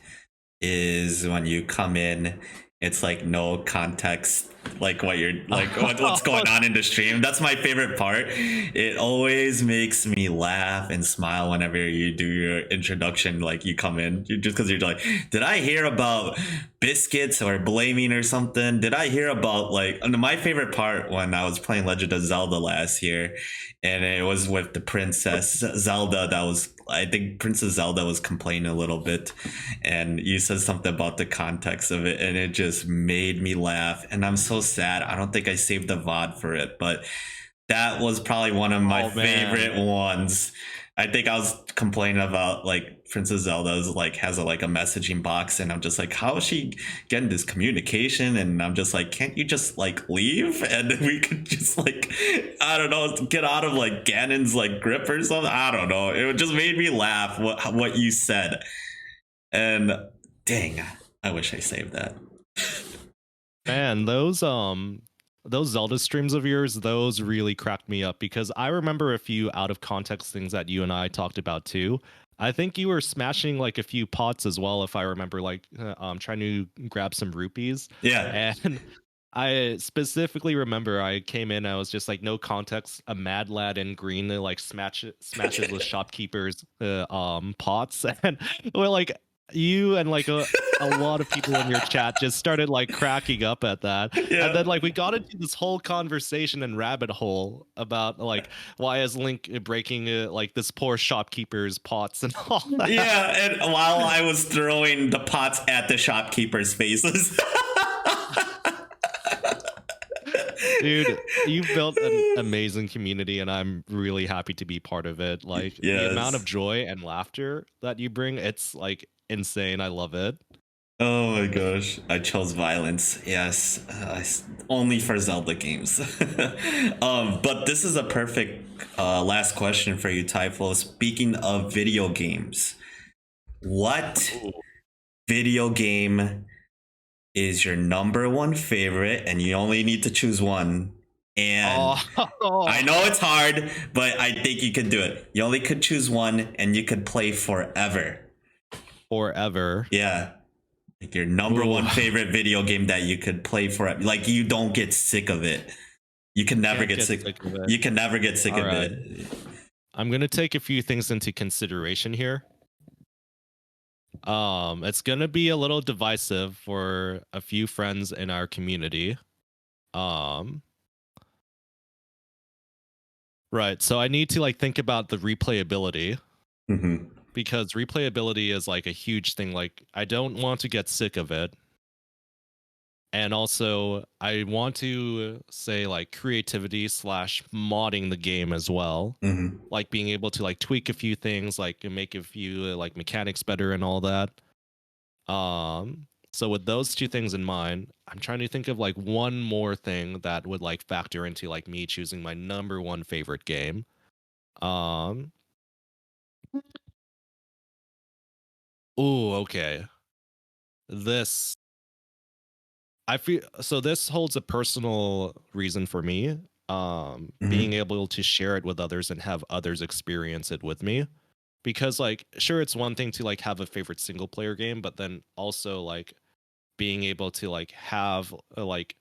is when you come in, it's like no context, like what you're like what's going on in the stream. That's my favorite part. It always makes me laugh and smile whenever you do your introduction. Like you come in, you just because you're like, did I hear about biscuits or blaming or something? Did I hear about like, and my favorite part when I was playing Legend of Zelda last year, and it was with the Princess Zelda. That was, I think Princess Zelda was complaining a little bit, and you said something about the context of it, and it just made me laugh. And I'm so sad. I don't think I saved the VOD for it, but that was probably one of my favorite ones. I think I was complaining about like Princess Zelda's like has like a messaging box, and I'm just like, how is she getting this communication? And I'm just like, can't you just like leave and we could just like, I don't know, get out of like Ganon's like grip or something. I don't know. It just made me laugh what you said, and dang, I wish I saved that. Man, those Zelda streams of yours, those really cracked me up, because I remember a few out of context things that you and I talked about too. I think you were smashing like a few pots as well, if I remember, like trying to grab some rupees. Yeah. And I specifically remember I came in, I was just like, no context, a mad lad in green like smashes the shopkeepers pots, and we're like, you and like a lot of people in your chat just started like cracking up at that. Yeah. And then like we got into this whole conversation and rabbit hole about like why is Link breaking like this poor shopkeeper's pots and all that. Yeah, and while I was throwing the pots at the shopkeepers' faces. Dude, you built an amazing community, and I'm really happy to be part of it. Like the amount of joy and laughter that you bring, it's like insane. I love it. Oh my gosh, I chose violence. Yes, only for Zelda games. But this is a perfect last question for you, Tyflo. Speaking of video games, what video game is your number one favorite, and you only need to choose one? And I know it's hard, but I think you could do it. You only could choose one, and you could play forever. Forever. Yeah. Like your number one favorite video game that you could play forever. Like you don't get sick of it. You can never get sick of it. You can never get sick of it. I'm gonna take a few things into consideration here. It's gonna be a little divisive for a few friends in our community. Right, so I need to like think about the replayability. Because replayability is like a huge thing. Like I don't want to get sick of it. And also I want to say like creativity / modding the game as well. Like being able to like tweak a few things, like make a few like mechanics better and all that. So with those two things in mind, I'm trying to think of like one more thing that would like factor into like me choosing my number one favorite game. Um, oh, okay. This I feel so this holds a personal reason for me. Being Mm-hmm. able to share it with others and have others experience it with me. Because like sure it's one thing to like have a favorite single player game, but then also like being able to like have like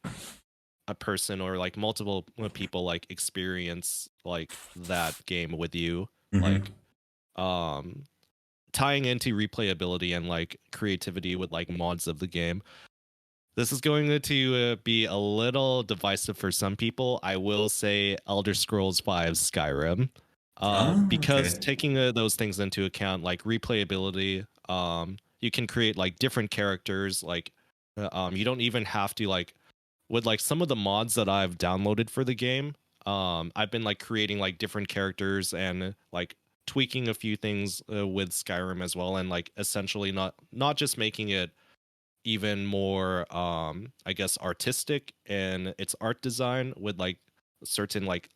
a person or like multiple people like experience like that game with you, like Mm-hmm. um tying into replayability and like creativity with like mods of the game. This is going to be a little divisive for some people. I will say Elder Scrolls V Skyrim, Oh, because okay. taking those things into account, like replayability, you can create like different characters. Like, you don't even have to like with like some of the mods that I've downloaded for the game. I've been like creating like different characters and like tweaking a few things with Skyrim as well, and like essentially not just making it even more I guess artistic in its art design with like certain like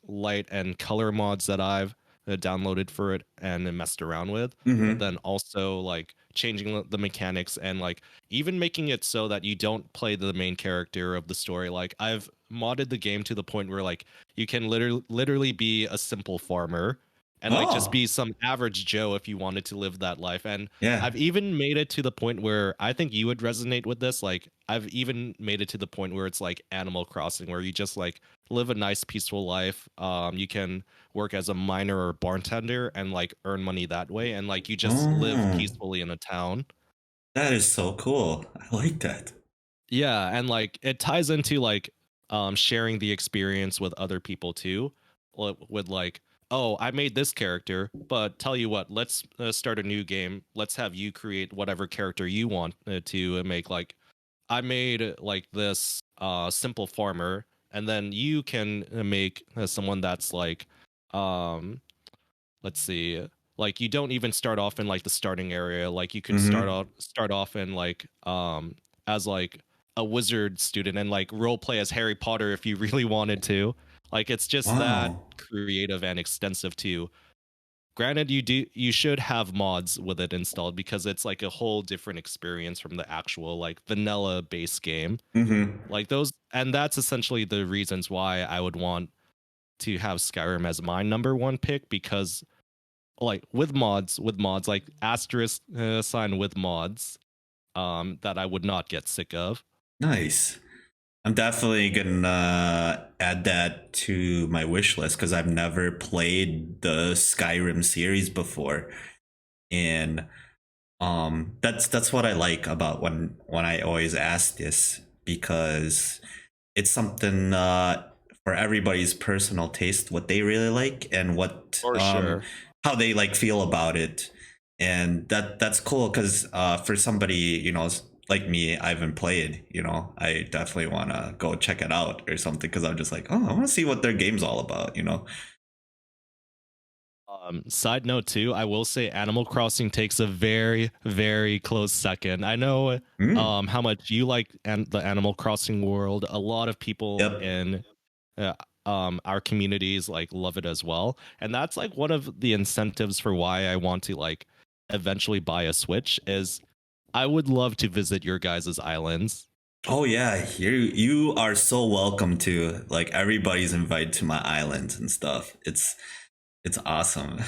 light and color mods that I've downloaded for it and then messed around with, but Mm-hmm. then also like changing the mechanics and like even making it so that you don't play the main character of the story. Like I've modded the game to the point where like you can literally be a simple farmer and like just Oh, be some average Joe if you wanted to live that life. And yeah. I've even made it to the point where I think you would resonate with this. Like, I've even made it to the point where it's like Animal Crossing, where you just like live a nice, peaceful life. You can work as a miner or bartender and like earn money that way. And like you just live Oh, peacefully in a town. that is so cool. I like that. Yeah, and like it ties into like sharing the experience with other people too. With like, oh, I made this character, but tell you what, let's start a new game. Let's have you create whatever character you want to make. Like I made like this simple farmer, and then you can make someone that's like um let's see, like you don't even start off in like the starting area. Like you could Mm-hmm. start off in like as like a wizard student and like role play as Harry Potter if you really wanted to. Like it's just that Wow. creative and extensive too. Granted, you should have mods with it installed because it's like a whole different experience from the actual like vanilla base game. Mm-hmm. Like those, and that's essentially the reasons why I would want to have Skyrim as my number one pick, because like with mods like asterisk sign with mods that I would not get sick of. Nice. I'm definitely gonna add that to my wish list because I've never played the Skyrim series before, and that's what I like about when I always ask this, because it's something for everybody's personal taste, what they really like and what For sure. how they like feel about it. And that's cool because for somebody, like me, I haven't played, I definitely want to go check it out or something, because I'm just like, oh, I want to see what their game's all about. Side note too, I will say Animal Crossing takes a very, very close second. I know Mm, how much you like the Animal Crossing world. A lot of people yep. in uh, our communities like love it as well. And that's like one of the incentives for why I want to like eventually buy a Switch is I would love to visit your guys' islands. Oh yeah, you are so welcome to, like, everybody's invited to my island and stuff. It's awesome.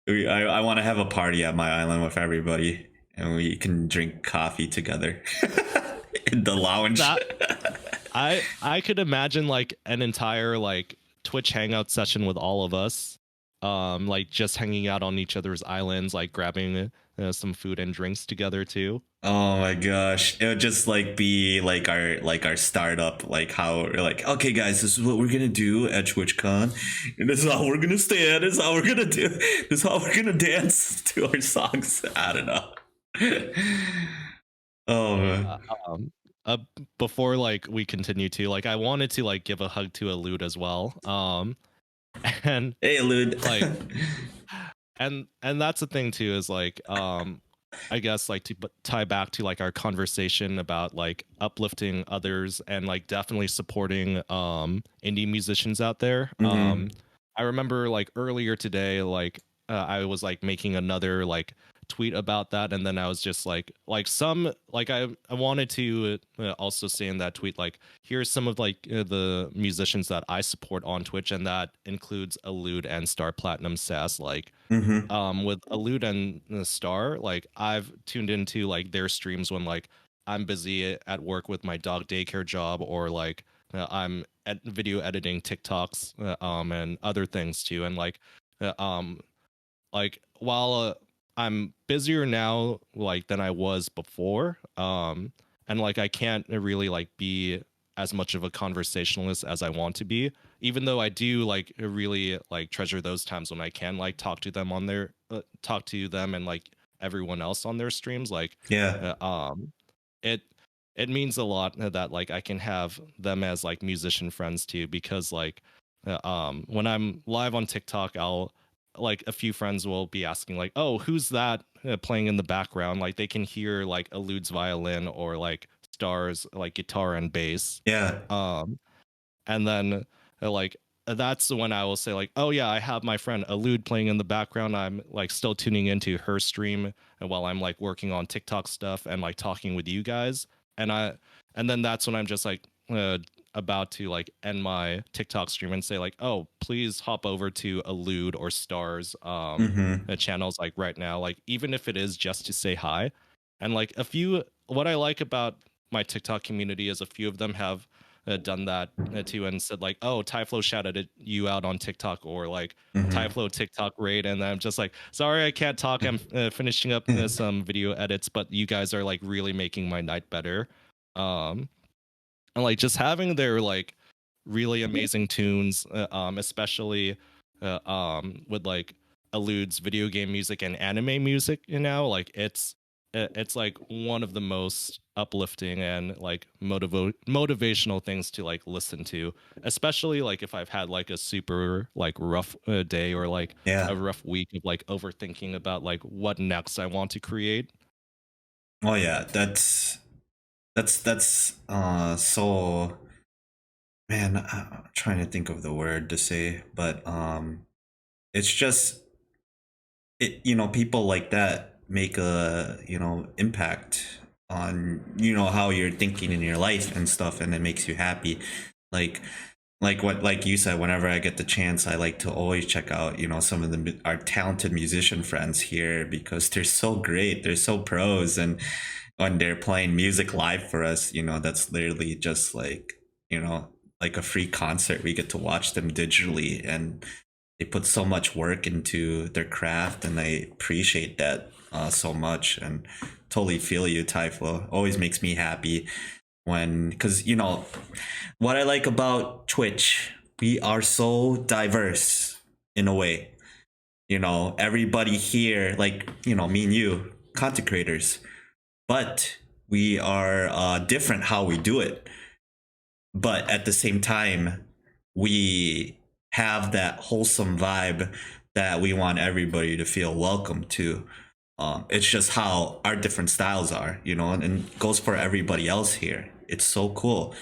I want to have a party at my island with everybody, and we can drink coffee together in the lounge. That I could imagine like an entire like Twitch hangout session with all of us, like just hanging out on each other's islands, like grabbing some food and drinks together too. Oh my gosh. It would just like be like our startup, like how we're like, okay guys, this is what we're gonna do at TwitchCon. And this is how we're gonna stand, this is how we're gonna do, this is how we're gonna dance to our songs. I don't know. Oh Uh, man. um, uh, Before like we continue to like, I wanted to like give a hug to Elude as well. And Hey Lude. like and that's the thing too is like I guess like to tie back to like our conversation about like uplifting others and like definitely supporting indie musicians out there. Mm-hmm. I remember like earlier today, like I was like making another like tweet about that, and then I was just like some like I wanted to also say in that tweet like here's some of like the musicians that I support on Twitch, and that includes Elude and Star Platinum Sass. Like Mm-hmm. with Elude and Star, like I've tuned into like their streams when like I'm busy at work with my dog daycare job, or like I'm video editing TikToks and other things too. And uh, um while I'm busier now like than I was before, and like I can't really like be as much of a conversationalist as I want to be, even though I do like really like treasure those times when I can like talk to them and like everyone else on their streams. Like Yeah. uh, um it it means a lot that like I can have them as like musician friends too, because like when I'm live on TikTok, I'll like a few friends will be asking like, "Oh, who's that playing in the background?" Like they can hear like Elude's violin or like Star's like guitar and bass. Yeah. Um, and then like that's when I will say like, "Oh yeah, I have my friend Elude playing in the background. I'm like still tuning into her stream and while I'm like working on TikTok stuff and like talking with you guys." And I and then that's when I'm just like about to like end my TikTok stream and say like, "Oh, please hop over to Elude or Stars Mm-hmm. channels like right now, like even if it is just to say hi." And like a few what I like about my TikTok community is a few of them have done that too and said like, "Oh, Tyflo shouted you out on TikTok," or like Mm-hmm. Tyflo TikTok raid, and I'm just like, "Sorry, I can't talk. I'm finishing up some video edits, but you guys are like really making my night better." Um, and like just having their like really amazing tunes, especially with like Elude's video game music and anime music, you know, like it's like one of the most uplifting and like motivational things to like listen to, especially like if I've had like a super like rough day or like Yeah. a rough week of like overthinking about like what next I want to create. Oh yeah. That's so, man, I'm trying to think of the word to say, but it's just it, people like that make a, impact on, how you're thinking in your life and stuff, and it makes you happy. Like like you said, whenever I get the chance, I like to always check out, some of our talented musician friends here, because they're so great, they're so pros. And when they're playing music live for us, that's literally just like, like a free concert. We get to watch them digitally, and they put so much work into their craft, and I appreciate that so much. And totally feel you, Typho. Always makes me happy when, because what I like about Twitch, we are so diverse in a way. Everybody here, like, me and you, content creators, but we are different how we do it. But at the same time, we have that wholesome vibe that we want everybody to feel welcome to. It's just how our different styles are, and goes for everybody else here. It's so cool.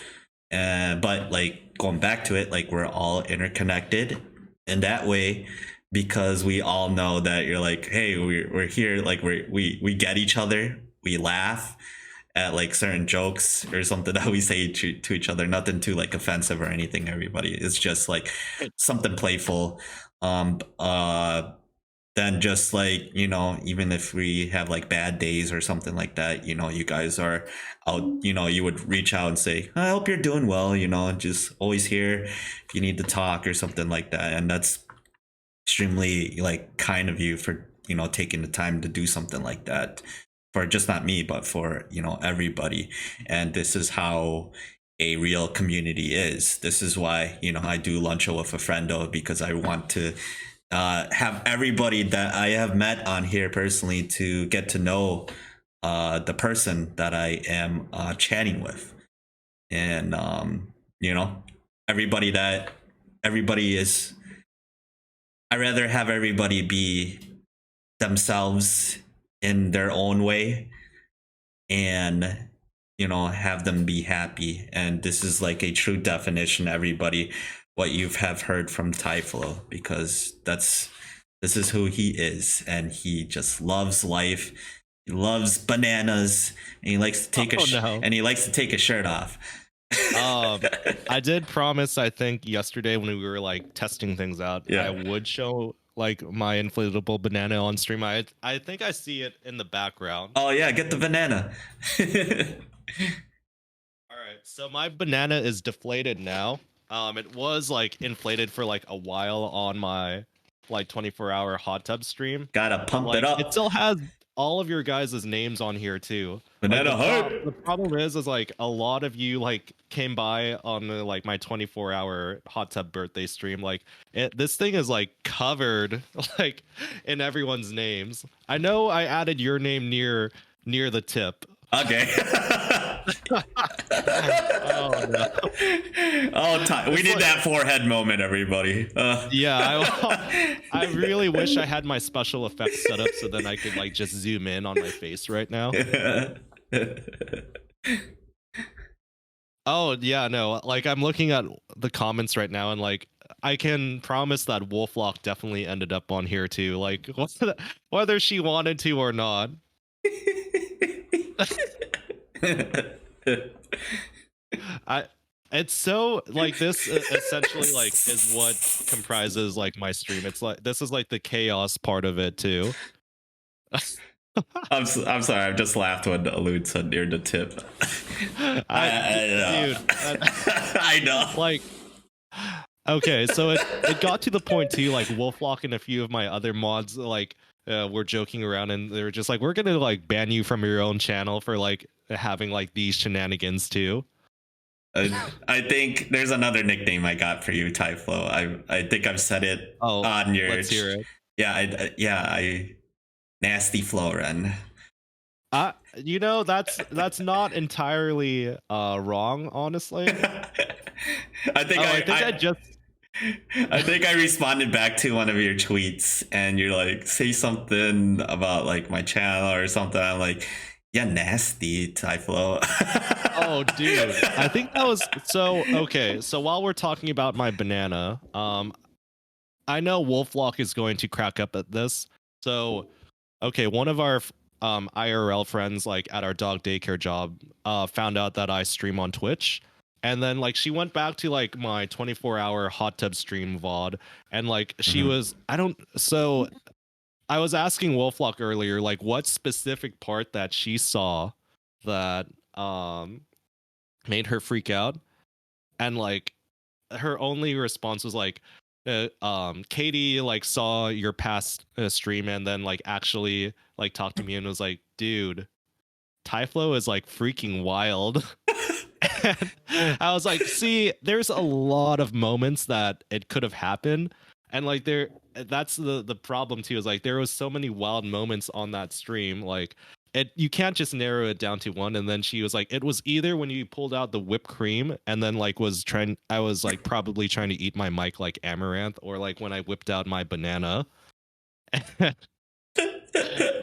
But like going back to it, like we're all interconnected in that way, because we all know that you're like, hey, we're here, like we get each other, we laugh at like certain jokes or something that we say to each other. Nothing too like offensive or anything. Everybody, it's just like something playful. Um, uh, then just like, even if we have like bad days or something like that, you guys are out, you would reach out and say, I hope you're doing well, just always here if you need to talk or something like that. And that's extremely like kind of you for, taking the time to do something like that, for just not me, but for, everybody. And this is how a real community is. This is why, I do Luncho with a friendo, because I want to have everybody that I have met on here personally to get to know the person that I am chatting with. And, you know, everybody that everybody is, I rather have everybody be themselves in their own way, and have them be happy. And this is like a true definition, everybody, what you have heard from Tyflo, because this is who he is, and he just loves life. He loves bananas, and he likes to take a shirt off. I did promise, I think yesterday when we were like testing things out, Yeah. I would show like my inflatable banana on stream. I think I see it in the background. Oh yeah, get the banana. All right, so my banana is deflated now. It was like inflated for like a while on my like 24-hour hot tub stream. Gotta pump it up. It still has all of your guys' names on here too. Banana like, the problem is like a lot of you like came by on like my 24-hour hot tub birthday stream. Like this thing is like covered like in everyone's names. I know I added your name near the tip. Okay. Oh no. Oh, we need that forehead moment, everybody. Yeah, I really wish I had my special effects set up so then I could like just zoom in on my face right now. Oh yeah, no, like I'm looking at the comments right now, and like I can promise that Wolflock definitely ended up on here too, like whether she wanted to or not. It's so like this essentially like is what comprises like my stream. It's like this is like the chaos part of it too. I'm sorry, I just laughed when Alud said near the tip. Dude, I know. Like, okay, so it got to the point too, like Wolflock and a few of my other mods like were joking around, and they were just like, we're gonna like ban you from your own channel for like having like these shenanigans too. I think there's another nickname I got for you, Tyflo. I think I've said it on your. Let's hear it. Yeah, nasty Flo Ren. You know, that's not entirely wrong, honestly. I think I responded back to one of your tweets, and you're like, say something about like my channel or something. I'm like, yeah, nasty Tyflo. Oh, dude, I think that was so okay. So while we're talking about my banana, I know Wolflock is going to crack up at this. So, okay, one of our IRL friends, like at our dog daycare job, found out that I stream on Twitch. And then like she went back to like my 24-hour hot tub stream VOD, and like she was I was asking Wolflock earlier, like what specific part that she saw that made her freak out, and like her only response was like, Katie like saw your past stream and then like actually like talked to me and was like, dude, Tyflo is like freaking wild. And I was like, see, there's a lot of moments that it could have happened, and like that's the problem too, is like there was so many wild moments on that stream, like you can't just narrow it down to one. And then she was like, it was either when you pulled out the whipped cream and then like I was like probably trying to eat my mic like Amaranth, or like when I whipped out my banana.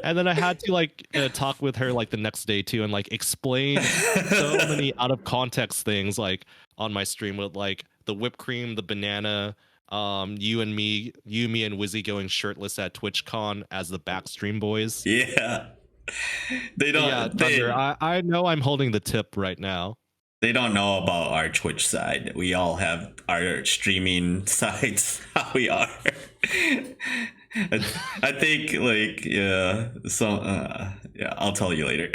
And then I had to like talk with her like the next day too, and like explain so many out of context things like on my stream, with like the whipped cream, the banana, you, me and Wizzy going shirtless at TwitchCon as the Backstream Boys. Yeah. They don't. Yeah, Thunder, I know I'm holding the tip right now. They don't know about our Twitch side. We all have our streaming sides. How we are. I think like I'll tell you later.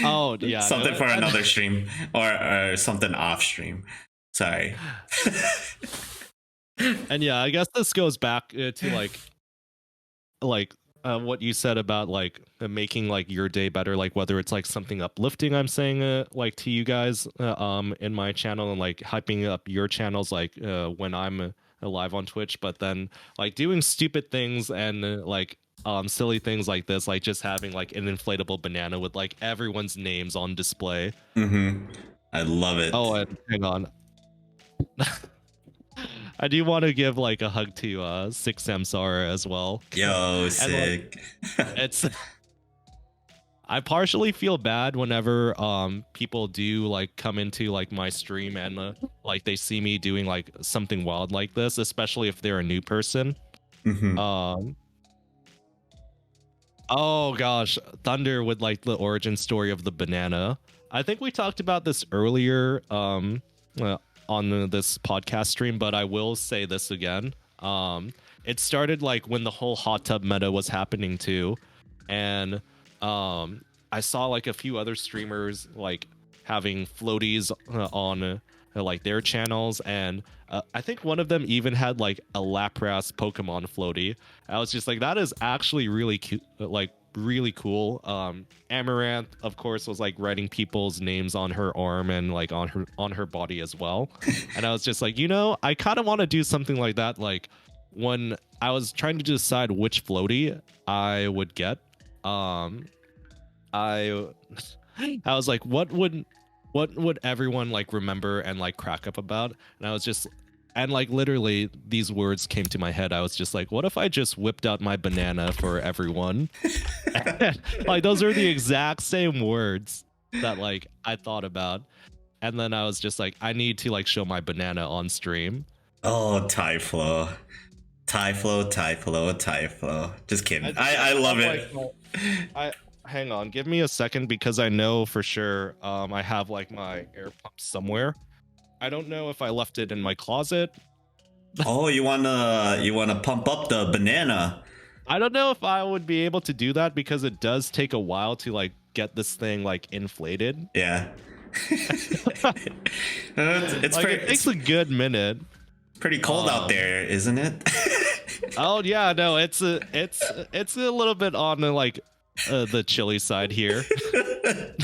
Oh yeah, something for another stream or something off stream. Sorry. And yeah, I guess this goes back to like what you said about like making like your day better, like whether it's like something uplifting I'm saying like to you guys in my channel, and like hyping up your channels like when I'm live on Twitch, but then like doing stupid things and like silly things like this, like just having like an inflatable banana with like everyone's names on display. I love it. Oh, and hang on. I do want to give like a hug to Six Samsara as well. Yo, sick. Like, I partially feel bad whenever people do like come into like my stream and like they see me doing like something wild like this, especially if they're a new person. Mhm. Oh gosh, Thunder with like the origin story of the banana. I think we talked about this earlier on this podcast stream, but I will say this again. It started like when the whole hot tub meta was happening too, and I saw like a few other streamers like having floaties on like their channels, and I think one of them even had like a Lapras Pokemon floaty. I was just like, that is actually really cute, like really cool. Amaranth, of course, was like writing people's names on her arm and like on her body as well. And I was just like, I kind of want to do something like that. Like when I was trying to decide which floaty I would get, I I was like, what would everyone like remember and like crack up about? And I was just, and like literally these words came to my head. I was just like, what if I just whipped out my banana for everyone? Like those are the exact same words that like I thought about. And then I was just like, I need to like show my banana on stream. Oh, Tyflo. Just kidding. I love it. Like, hang on, give me a second because I know for sure I have like my air pump somewhere. I don't know if I left it in my closet. Oh, you wanna pump up the banana? I don't know if I would be able to do that because it does take a while to like get this thing like inflated. Yeah. It's like, pretty, it takes a good minute. pretty cold out there, isn't it? Oh yeah, no, it's a little bit on the like the chilly side here. I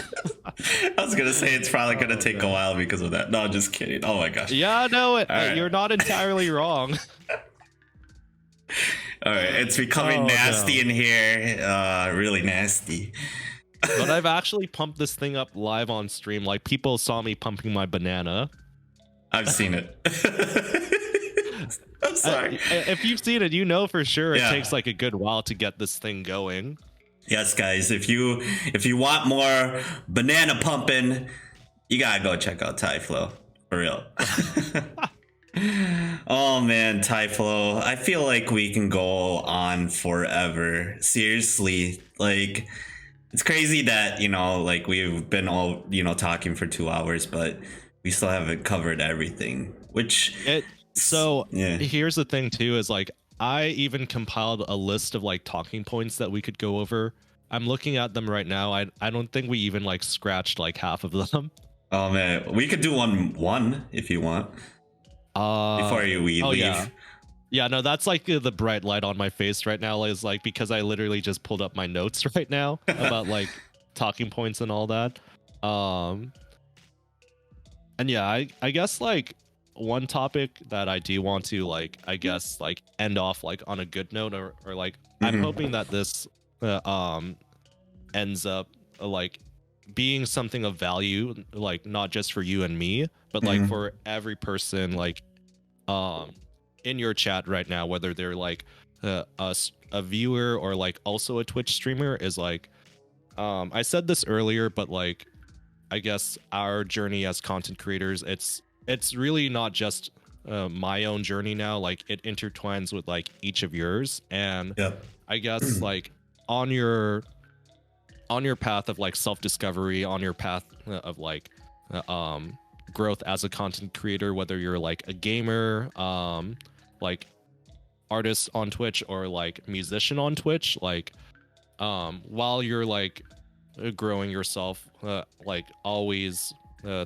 was gonna say it's probably gonna take a while because of that. No, just kidding. Oh my gosh. Yeah, no, right. You're not entirely wrong. All right, it's becoming nasty in here. Really nasty. But I've actually pumped this thing up live on stream. Like people saw me pumping my banana. I've seen it. I'm sorry. If you've seen it, you know for sure it takes like a good while to get this thing going. Yes, guys. If you want more banana pumping, you gotta go check out Tyflo. For real. Oh man, Tyflo. I feel like we can go on forever. Seriously, like it's crazy that like we've been all talking for 2 hours, but we still haven't covered everything. Here's the thing too, is like I even compiled a list of like talking points that we could go over. I'm looking at them right now. I don't think we even like scratched like half of them. Oh man, we could do one if you want. Before we leave. Yeah, no, that's like the bright light on my face right now is like because I literally just pulled up my notes right now about like talking points and all that. And yeah, I guess like one topic that I do want to like end off like on a good note or like I'm hoping that this ends up like being something of value, like not just for you and me, but like for every person like in your chat right now, whether they're like a viewer or like also a Twitch streamer, is like I said this earlier, but like I guess our journey as content creators, it's really not just my own journey now. Like it intertwines with like each of yours, and I guess like on your path of like self-discovery, on your path of like growth as a content creator, whether you're like a gamer, like artist on Twitch or like musician on Twitch, like while you're like growing yourself, like always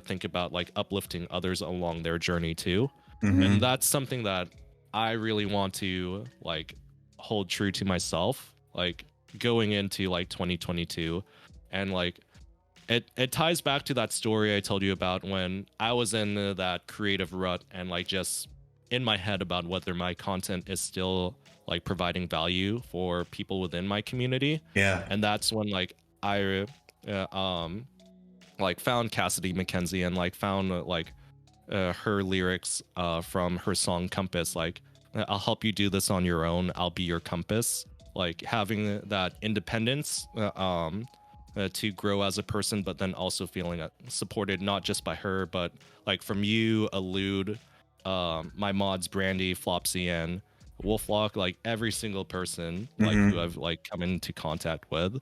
think about like uplifting others along their journey too. And that's something that I really want to like hold true to myself, like going into like 2022. And like it ties back to that story I told you about when I was in that creative rut and like just in my head about whether my content is still like providing value for people within my community. And that's when like I like found Cassidy McKenzie and like found like her lyrics from her song Compass, like I'll help you do this on your own, I'll be your compass. Like having that independence to grow as a person, but then also feeling supported not just by her, but like from you, Elude, my mods, Brandy, Flopsy, and Wolflock, like every single person like who I've like come into contact with,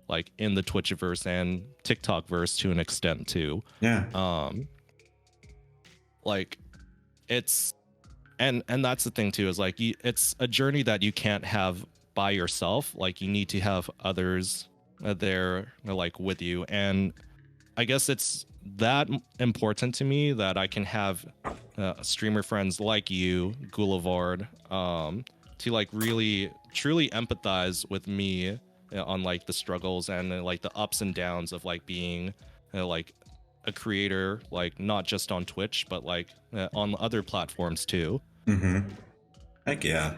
like in the Twitchiverse and TikTokverse to an extent too. Yeah. Like it's and that's the thing too, is like it's a journey that you can't have by yourself. Like you need to have others there like with you, and I guess it's that important to me that I can have streamer friends like you, Goulavard, to like really truly empathize with me on like the struggles and like the ups and downs of like being like a creator, like not just on Twitch but like on other platforms too. Heck yeah.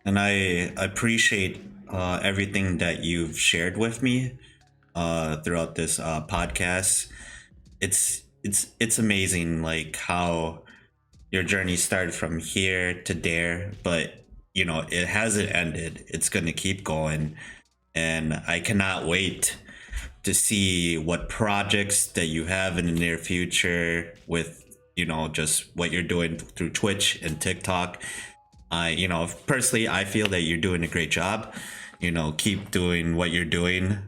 And I appreciate everything that you've shared with me throughout this podcast. It's amazing like how your journey started from here to there, but you know it hasn't ended. It's gonna keep going, and I cannot wait to see what projects that you have in the near future with, you know, just what you're doing through Twitch and TikTok. You know, personally, I feel that you're doing a great job. You know, keep doing what you're doing.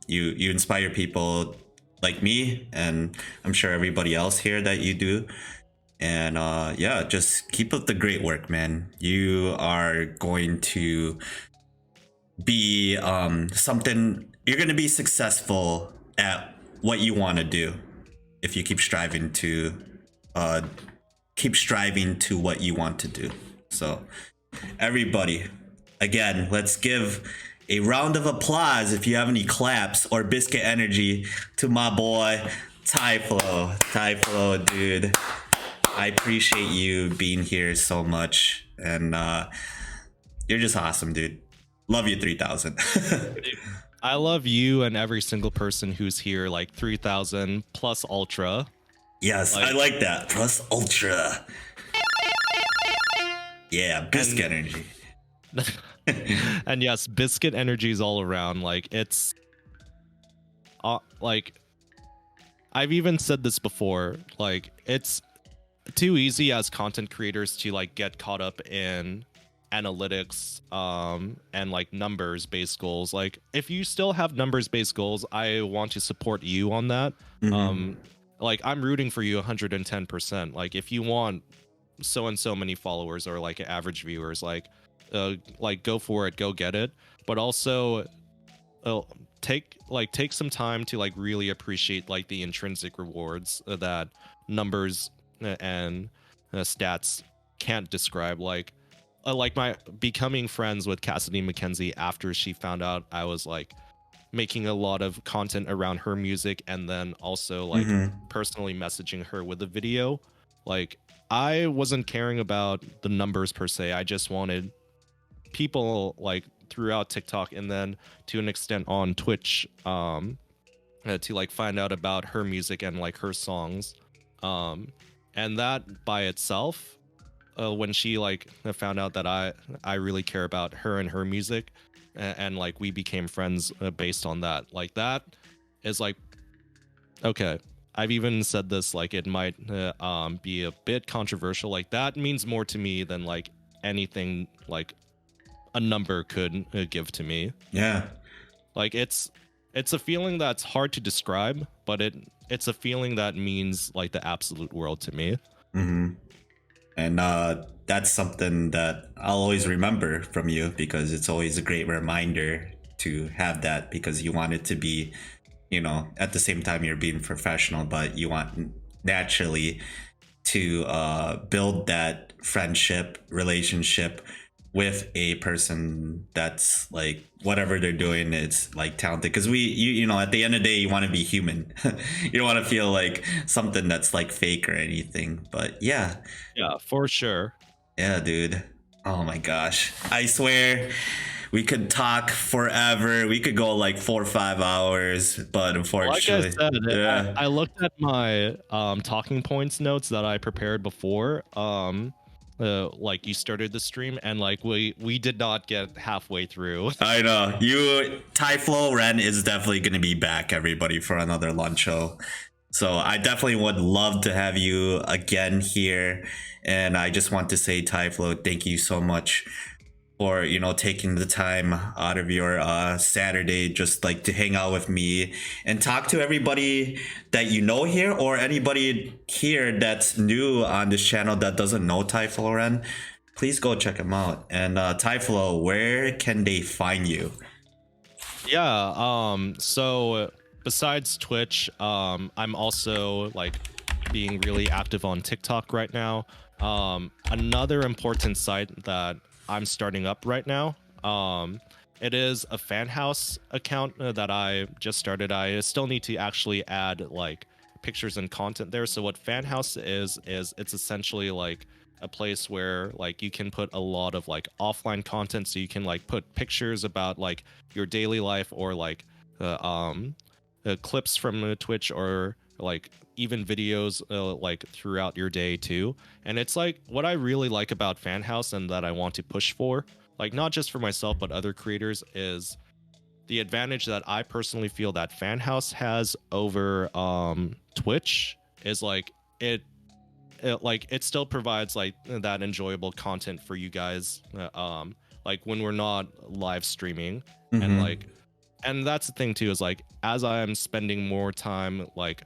You inspire people like me, and I'm sure everybody else here that you do. And yeah, just keep up the great work, man. You are going to be something. You're going to be successful at what you want to do if you keep striving to what you want to do. So everybody, again, let's give a round of applause, if you have any claps or biscuit energy, to my boy Tyflo, dude. I appreciate you being here so much, and you're just awesome, dude. Love you, 3000. I love you and every single person who's here, like 3000 plus ultra. Yes, I like that. Plus ultra. Yeah, biscuit energy. And yes, biscuit energies all around. Like it's like I've even said this before, like it's too easy as content creators to like get caught up in analytics and like numbers based goals. Like if you still have numbers based goals, I want to support you on that. Like I'm rooting for you 110%. Like if you want so and so many followers or like average viewers, like go for it, go get it. But also take some time to like really appreciate like the intrinsic rewards that numbers and stats can't describe. Like my becoming friends with Cassidy McKenzie after she found out I was like making a lot of content around her music, and then also like personally messaging her with a video. Like I wasn't caring about the numbers per se. I just wanted people like throughout TikTok and then to an extent on Twitch to like find out about her music and like her songs. And that by itself, when she like found out that I really care about her and her music, and like we became friends based on that, like that is like, okay, I've even said this, like it might be a bit controversial, like that means more to me than like anything like a number could give to me. Yeah, like it's a feeling that's hard to describe, but it's a feeling that means like the absolute world to me. And that's something that I'll always remember from you, because it's always a great reminder to have that, because you want it to be, you know, at the same time you're being professional, but you want naturally to build that friendship relationship with a person that's like whatever they're doing, it's like talented, because you know at the end of the day you want to be human. You don't want to feel like something that's like fake or anything. But yeah, for sure. Yeah, dude. Oh my gosh, I swear we could talk forever. We could go like 4 or 5 hours, but unfortunately, like I said, I looked at my talking points notes that I prepared before, like you started the stream, and like we did not get halfway through. I know Tyflo Ren is definitely going to be back, everybody, for another lunch show. So I definitely would love to have you again here. And I just want to say, Tyflo, thank you so much for, you know, taking the time out of your Saturday just like to hang out with me and talk to everybody that you know here, or anybody here that's new on this channel that doesn't know Tyflo Ren. Please go check him out. And Tyflo, where can they find you? Yeah, so besides Twitch, I'm also like being really active on TikTok right now. Another important site that I'm starting up right now, it is a fan house account that I just started. I still need to actually add like pictures and content there. So what fan house is it's essentially like a place where like you can put a lot of like offline content, so you can like put pictures about like your daily life, or like clips from Twitch, or like even videos like throughout your day too. And it's like what I really like about fan house, and that I want to push for, like not just for myself but other creators, is the advantage that I personally feel that fan house has over Twitch is like it still provides like that enjoyable content for you guys, like when we're not live streaming. And like, and that's the thing too, is like as I'm spending more time like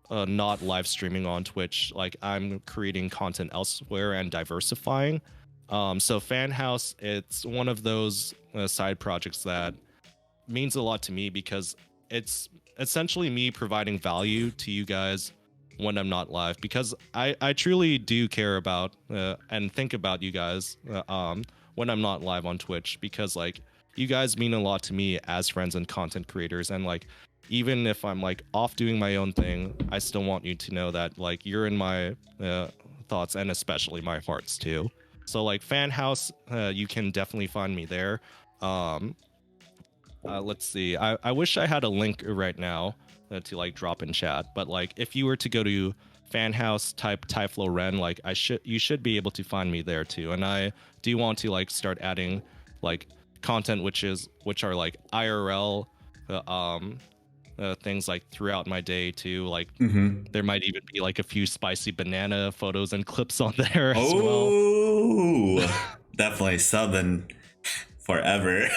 not live streaming on Twitch, like I'm creating content elsewhere and diversifying. So fan house, it's one of those side projects that means a lot to me, because it's essentially me providing value to you guys when I'm not live, because I truly do care about and think about you guys when I'm not live on Twitch, because like you guys mean a lot to me as friends and content creators. And like even if I'm like off doing my own thing, I still want you to know that like you're in my thoughts, and especially my hearts too. So like fan house, you can definitely find me there. Let's see, I wish I had a link right now to like drop in chat, but like if you were to go to fan house, type Tyflo Ren, like you should be able to find me there too. And I do want to like start adding like content which are like IRL things like throughout my day too. Like there might even be like a few spicy banana photos and clips on there as well. Definitely subbing forever.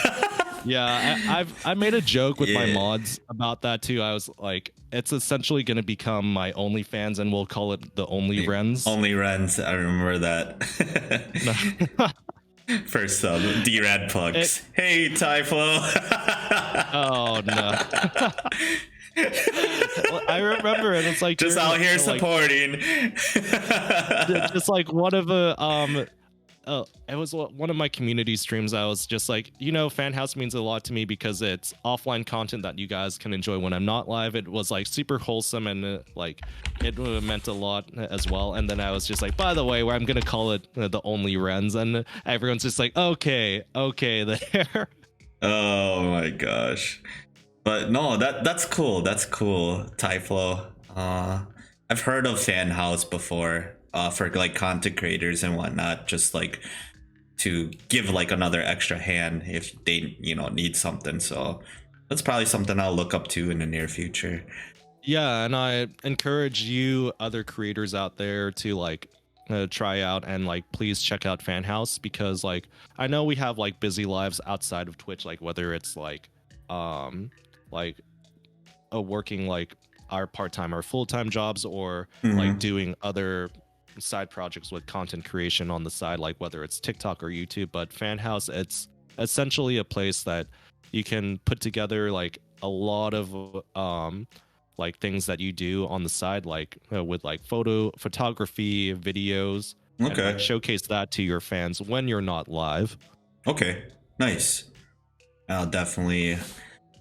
Yeah, I made a joke with my mods about that too. I was like, it's essentially going to become my OnlyFans, and we'll call it the Only Rens. Only Rens, I remember that. First sub, d-Rad plugs. Hey, Tyflo. Oh no. I remember it. It's like just out here supporting. Just like one of the it was one of my community streams. I was just like, you know, fan house means a lot to me because it's offline content that you guys can enjoy when I'm not live. It was like super wholesome, and like it meant a lot as well. And then I was just like, by the way, where I'm gonna call it the Only Rens, and everyone's just like, okay there. Oh my gosh. But no, that's cool. That's cool, Tyflo. I've heard of fan house before, for like content creators and whatnot, just like to give like another extra hand if they, you know, need something. So that's probably something I'll look up to in the near future. Yeah, and I encourage you other creators out there to like try out and like please check out fan house, because like I know we have like busy lives outside of Twitch, like whether it's like working like our part-time or full-time jobs, or like doing other side projects with content creation on the side, like whether it's TikTok or YouTube. But fan house, it's essentially a place that you can put together like a lot of like things that you do on the side, like with like photography, videos, and like showcase that to your fans when you're not live. Okay, nice. I'll definitely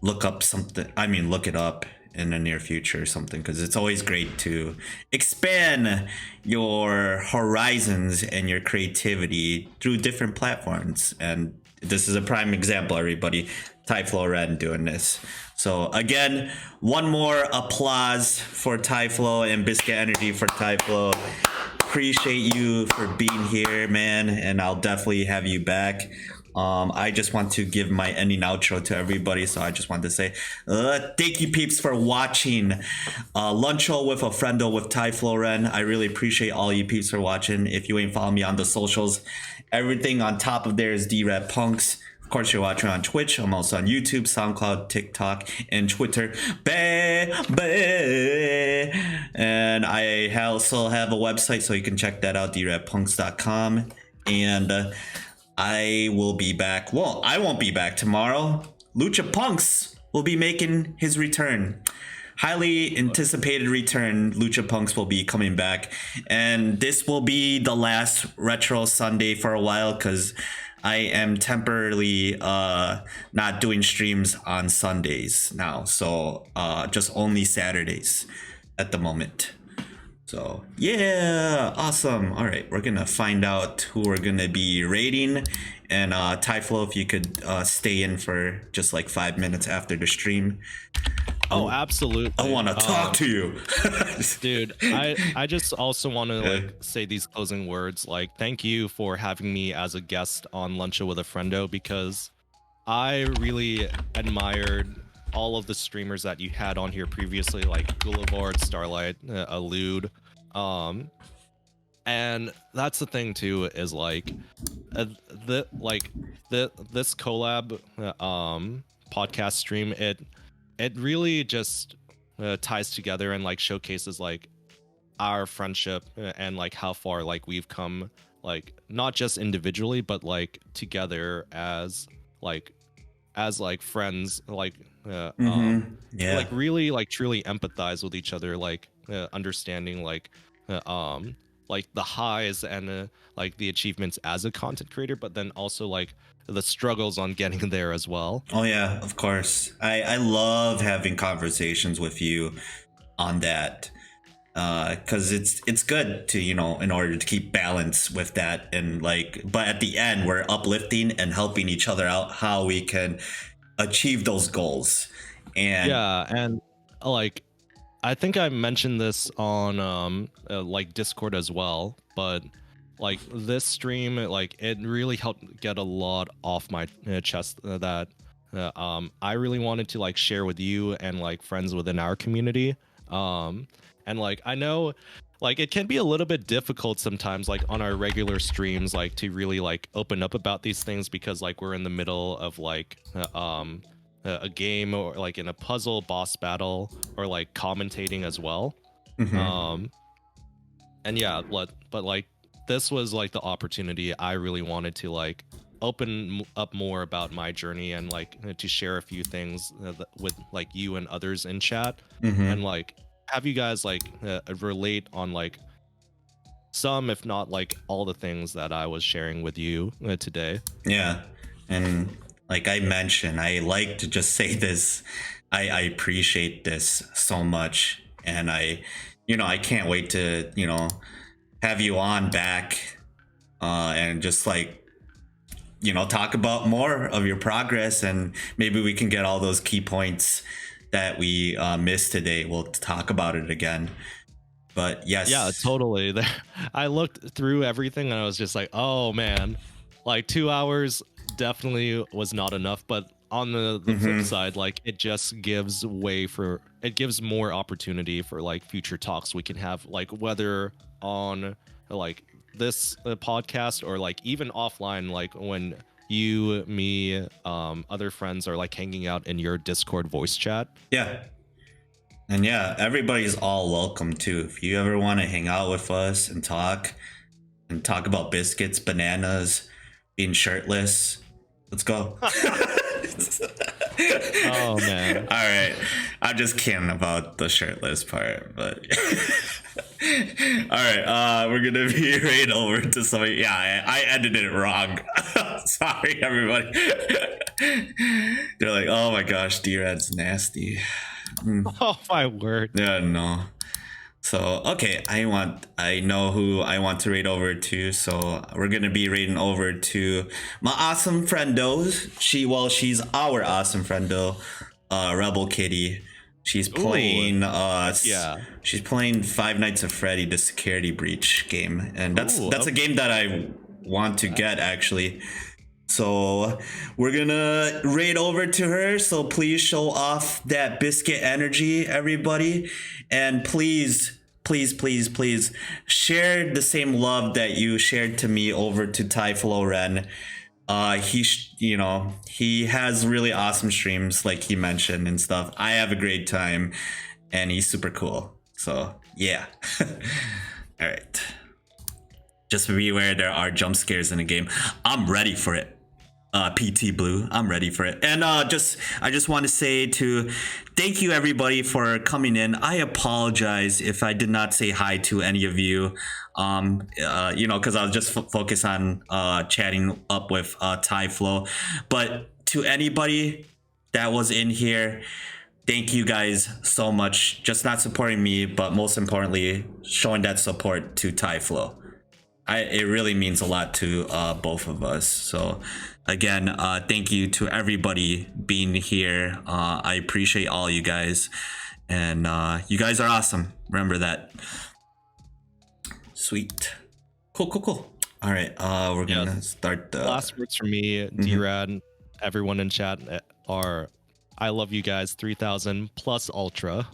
look up something. I mean, look it up in the near future or something, because it's always great to expand your horizons and your creativity through different platforms. And this is a prime example, everybody. Tyflo Ren doing this. So again, one more applause for Tyflo and Biscuit Energy for Tyflo. appreciate you for being here, man, and I'll definitely have you back. I just want to give my ending outro to everybody, so I just want to say thank you peeps for watching Luncho with a Friendo with Tyflo Ren. I really appreciate all you peeps for watching. If you ain't following me on the socials, everything on top of there is d-Rad PunX. Of course, you're watching on Twitch. I'm also on YouTube, SoundCloud, TikTok, and Twitter. And I also have a website, so you can check that out, d-radpunx.com. And I will be back. Well, I won't be back tomorrow. Lucha Punks will be making his return. Highly anticipated return. Lucha Punks will be coming back. And this will be the last Retro Sunday for a while, because I am temporarily not doing streams on Sundays now. So just only Saturdays at the moment. So yeah, awesome. All right, we're gonna find out who we're gonna be rating. And Tyflo, if you could stay in for just like 5 minutes after the stream. Oh, absolutely. I want to talk to you. Dude, I just also want to like say these closing words. Like, thank you for having me as a guest on Luncha with a Friendo, because I really admired all of the streamers that you had on here previously, like Boulevard, Starlight, Elude. And that's the thing too, is like this collab podcast stream, it really just ties together and like showcases like our friendship and like how far like we've come, like not just individually but like together as friends, like like really like truly empathize with each other, like understanding like the highs and like the achievements as a content creator, but then also like the struggles on getting there as well. Oh yeah, of course. I love having conversations with you on that, because it's good to, you know, in order to keep balance with that, and like, but at the end we're uplifting and helping each other out how we can achieve those goals. And yeah, and like I think I mentioned this on like Discord as well, but like this stream, like it really helped get a lot off my chest that I really wanted to like share with you and like friends within our community. And like I know like it can be a little bit difficult sometimes, like on our regular streams, like to really like open up about these things, because like we're in the middle of like a game, or like in a puzzle boss battle, or like commentating as well. And yeah, but like this was like the opportunity I really wanted to like open up more about my journey, and like to share a few things with like you and others in chat, and like have you guys like relate on like some, if not like all the things that I was sharing with you today. Yeah, and like I mentioned, I like to just say this. I appreciate this so much, and I can't wait to, you know, have you on back, and just like, you know, talk about more of your progress, and maybe we can get all those key points that we missed today. We'll talk about it again. But yes, yeah, totally. I looked through everything and I was just like, oh man, like 2 hours definitely was not enough. But on the flip side, like it just gives more opportunity for like future talks we can have, like whether on like this podcast or like even offline, like when you, me, other friends are like hanging out in your Discord voice chat. Yeah. And yeah, everybody's all welcome too. If you ever want to hang out with us and talk about biscuits, bananas, being shirtless, let's go. Oh man. All right. I'm just kidding about the shirtless part, but all right. We're gonna be right over to somebody. Yeah, I edited it wrong. Sorry, everybody. They're like, oh my gosh, d-Rad's nasty. Oh my word. Yeah, no. So okay, I know who I want to rate over to. So we're gonna be rating over to my awesome friendo. She's our awesome friendo, Rebel Kitty. She's playing yeah. she's playing Five Nights at Freddy, the Security Breach game, and that's a game that I want to get actually. So we're gonna raid over to her, so please show off that biscuit energy, everybody, and please share the same love that you shared to me over to Tyflo Ren. He has really awesome streams, like he mentioned and stuff. I have a great time, and he's super cool. So yeah. All right. Just beware, there are jump scares in the game. I'm ready for it. PT Blue, I'm ready for it. And I just want to say thank you everybody for coming in. I apologize if I did not say hi to any of you. Because I was just focused on chatting up with Tyflo. But to anybody that was in here, thank you guys so much. Just not supporting me, but most importantly, showing that support to Tyflo. It really means a lot to both of us. So again, thank you to everybody being here. I appreciate all you guys, and you guys are awesome. Remember that. Sweet. Cool. All right, we're gonna start the last words from me, d-Rad. Everyone in chat are, I love you guys 3000 plus ultra.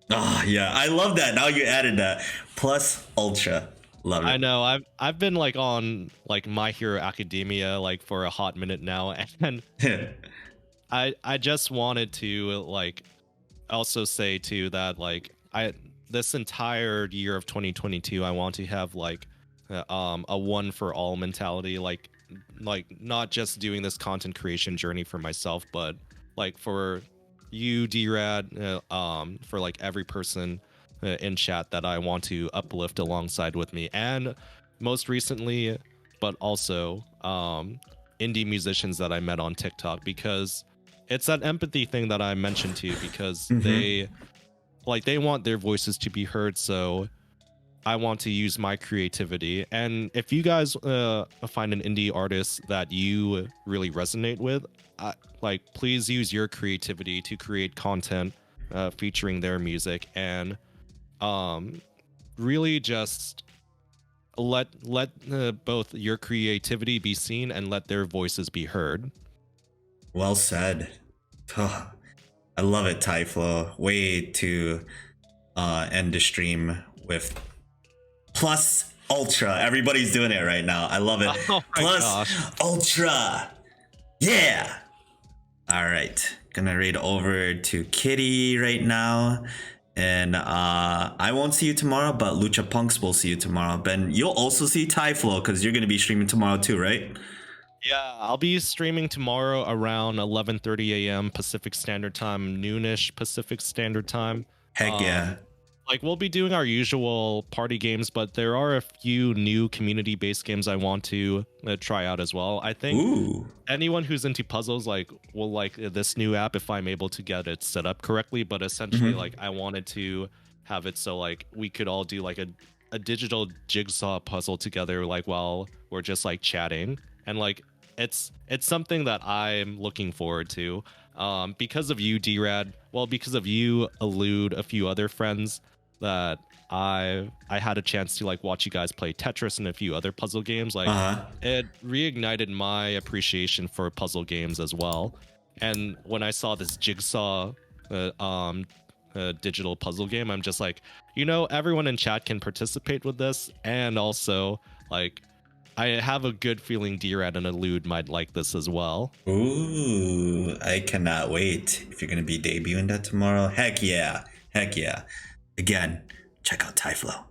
Yeah, I love that. Now you added that plus ultra. Love it. I know. I've been like on like My Hero Academia like for a hot minute now, and I just wanted to like also say too that like this entire year of 2022 I want to have like a one for all mentality, like not just doing this content creation journey for myself, but like for you, d-Rad, for like every person in chat that I want to uplift alongside with me, and most recently, but also indie musicians that I met on TikTok, because it's that empathy thing that I mentioned to you, because they want their voices to be heard, so I want to use my creativity. And if you guys find an indie artist that you really resonate with, please use your creativity to create content featuring their music, and really just let both your creativity be seen and let their voices be heard. Well said. I love it, Tyflo. Way to end the stream with plus ultra. Everybody's doing it right now. I love it. Oh my plus gosh. ultra. Yeah. All right. Gonna raid over to Kitty right now. And I won't see you tomorrow, but Lucha Punks will see you tomorrow. Ben, you'll also see Tyflo because you're going to be streaming tomorrow too, right? Yeah, I'll be streaming tomorrow around 11:30 a.m. Pacific Standard Time, noonish Pacific Standard Time. Heck yeah. Like, we'll be doing our usual party games, but there are a few new community-based games I want to try out as well. I think anyone who's into puzzles will like this new app if I'm able to get it set up correctly. But essentially, like, I wanted to have it so like we could all do like a digital jigsaw puzzle together, like while we're just like chatting, and like it's something that I'm looking forward to. Because of you, d-Rad. Well, because of you, Elude, a few other friends that I had a chance to like watch you guys play Tetris and a few other puzzle games. Like it reignited my appreciation for puzzle games as well. And when I saw this jigsaw digital puzzle game, I'm just like, everyone in chat can participate with this, and also like I have a good feeling d-Rad and Elude might like this as well. Ooh, I cannot wait. If you're gonna be debuting that tomorrow, heck yeah. Again, check out Tyflo.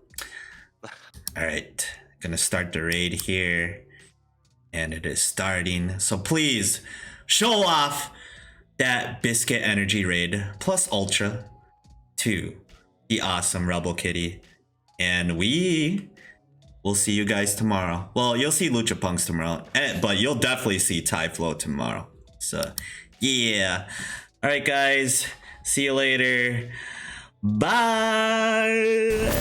All right, gonna start the raid here, and it is starting. So please show off that biscuit energy raid plus ultra to the awesome Rebel Kitty, and we will see you guys tomorrow. Well, you'll see Lucha Punks tomorrow, but you'll definitely see Tyflo tomorrow. So yeah. All right, guys. See you later. Bye.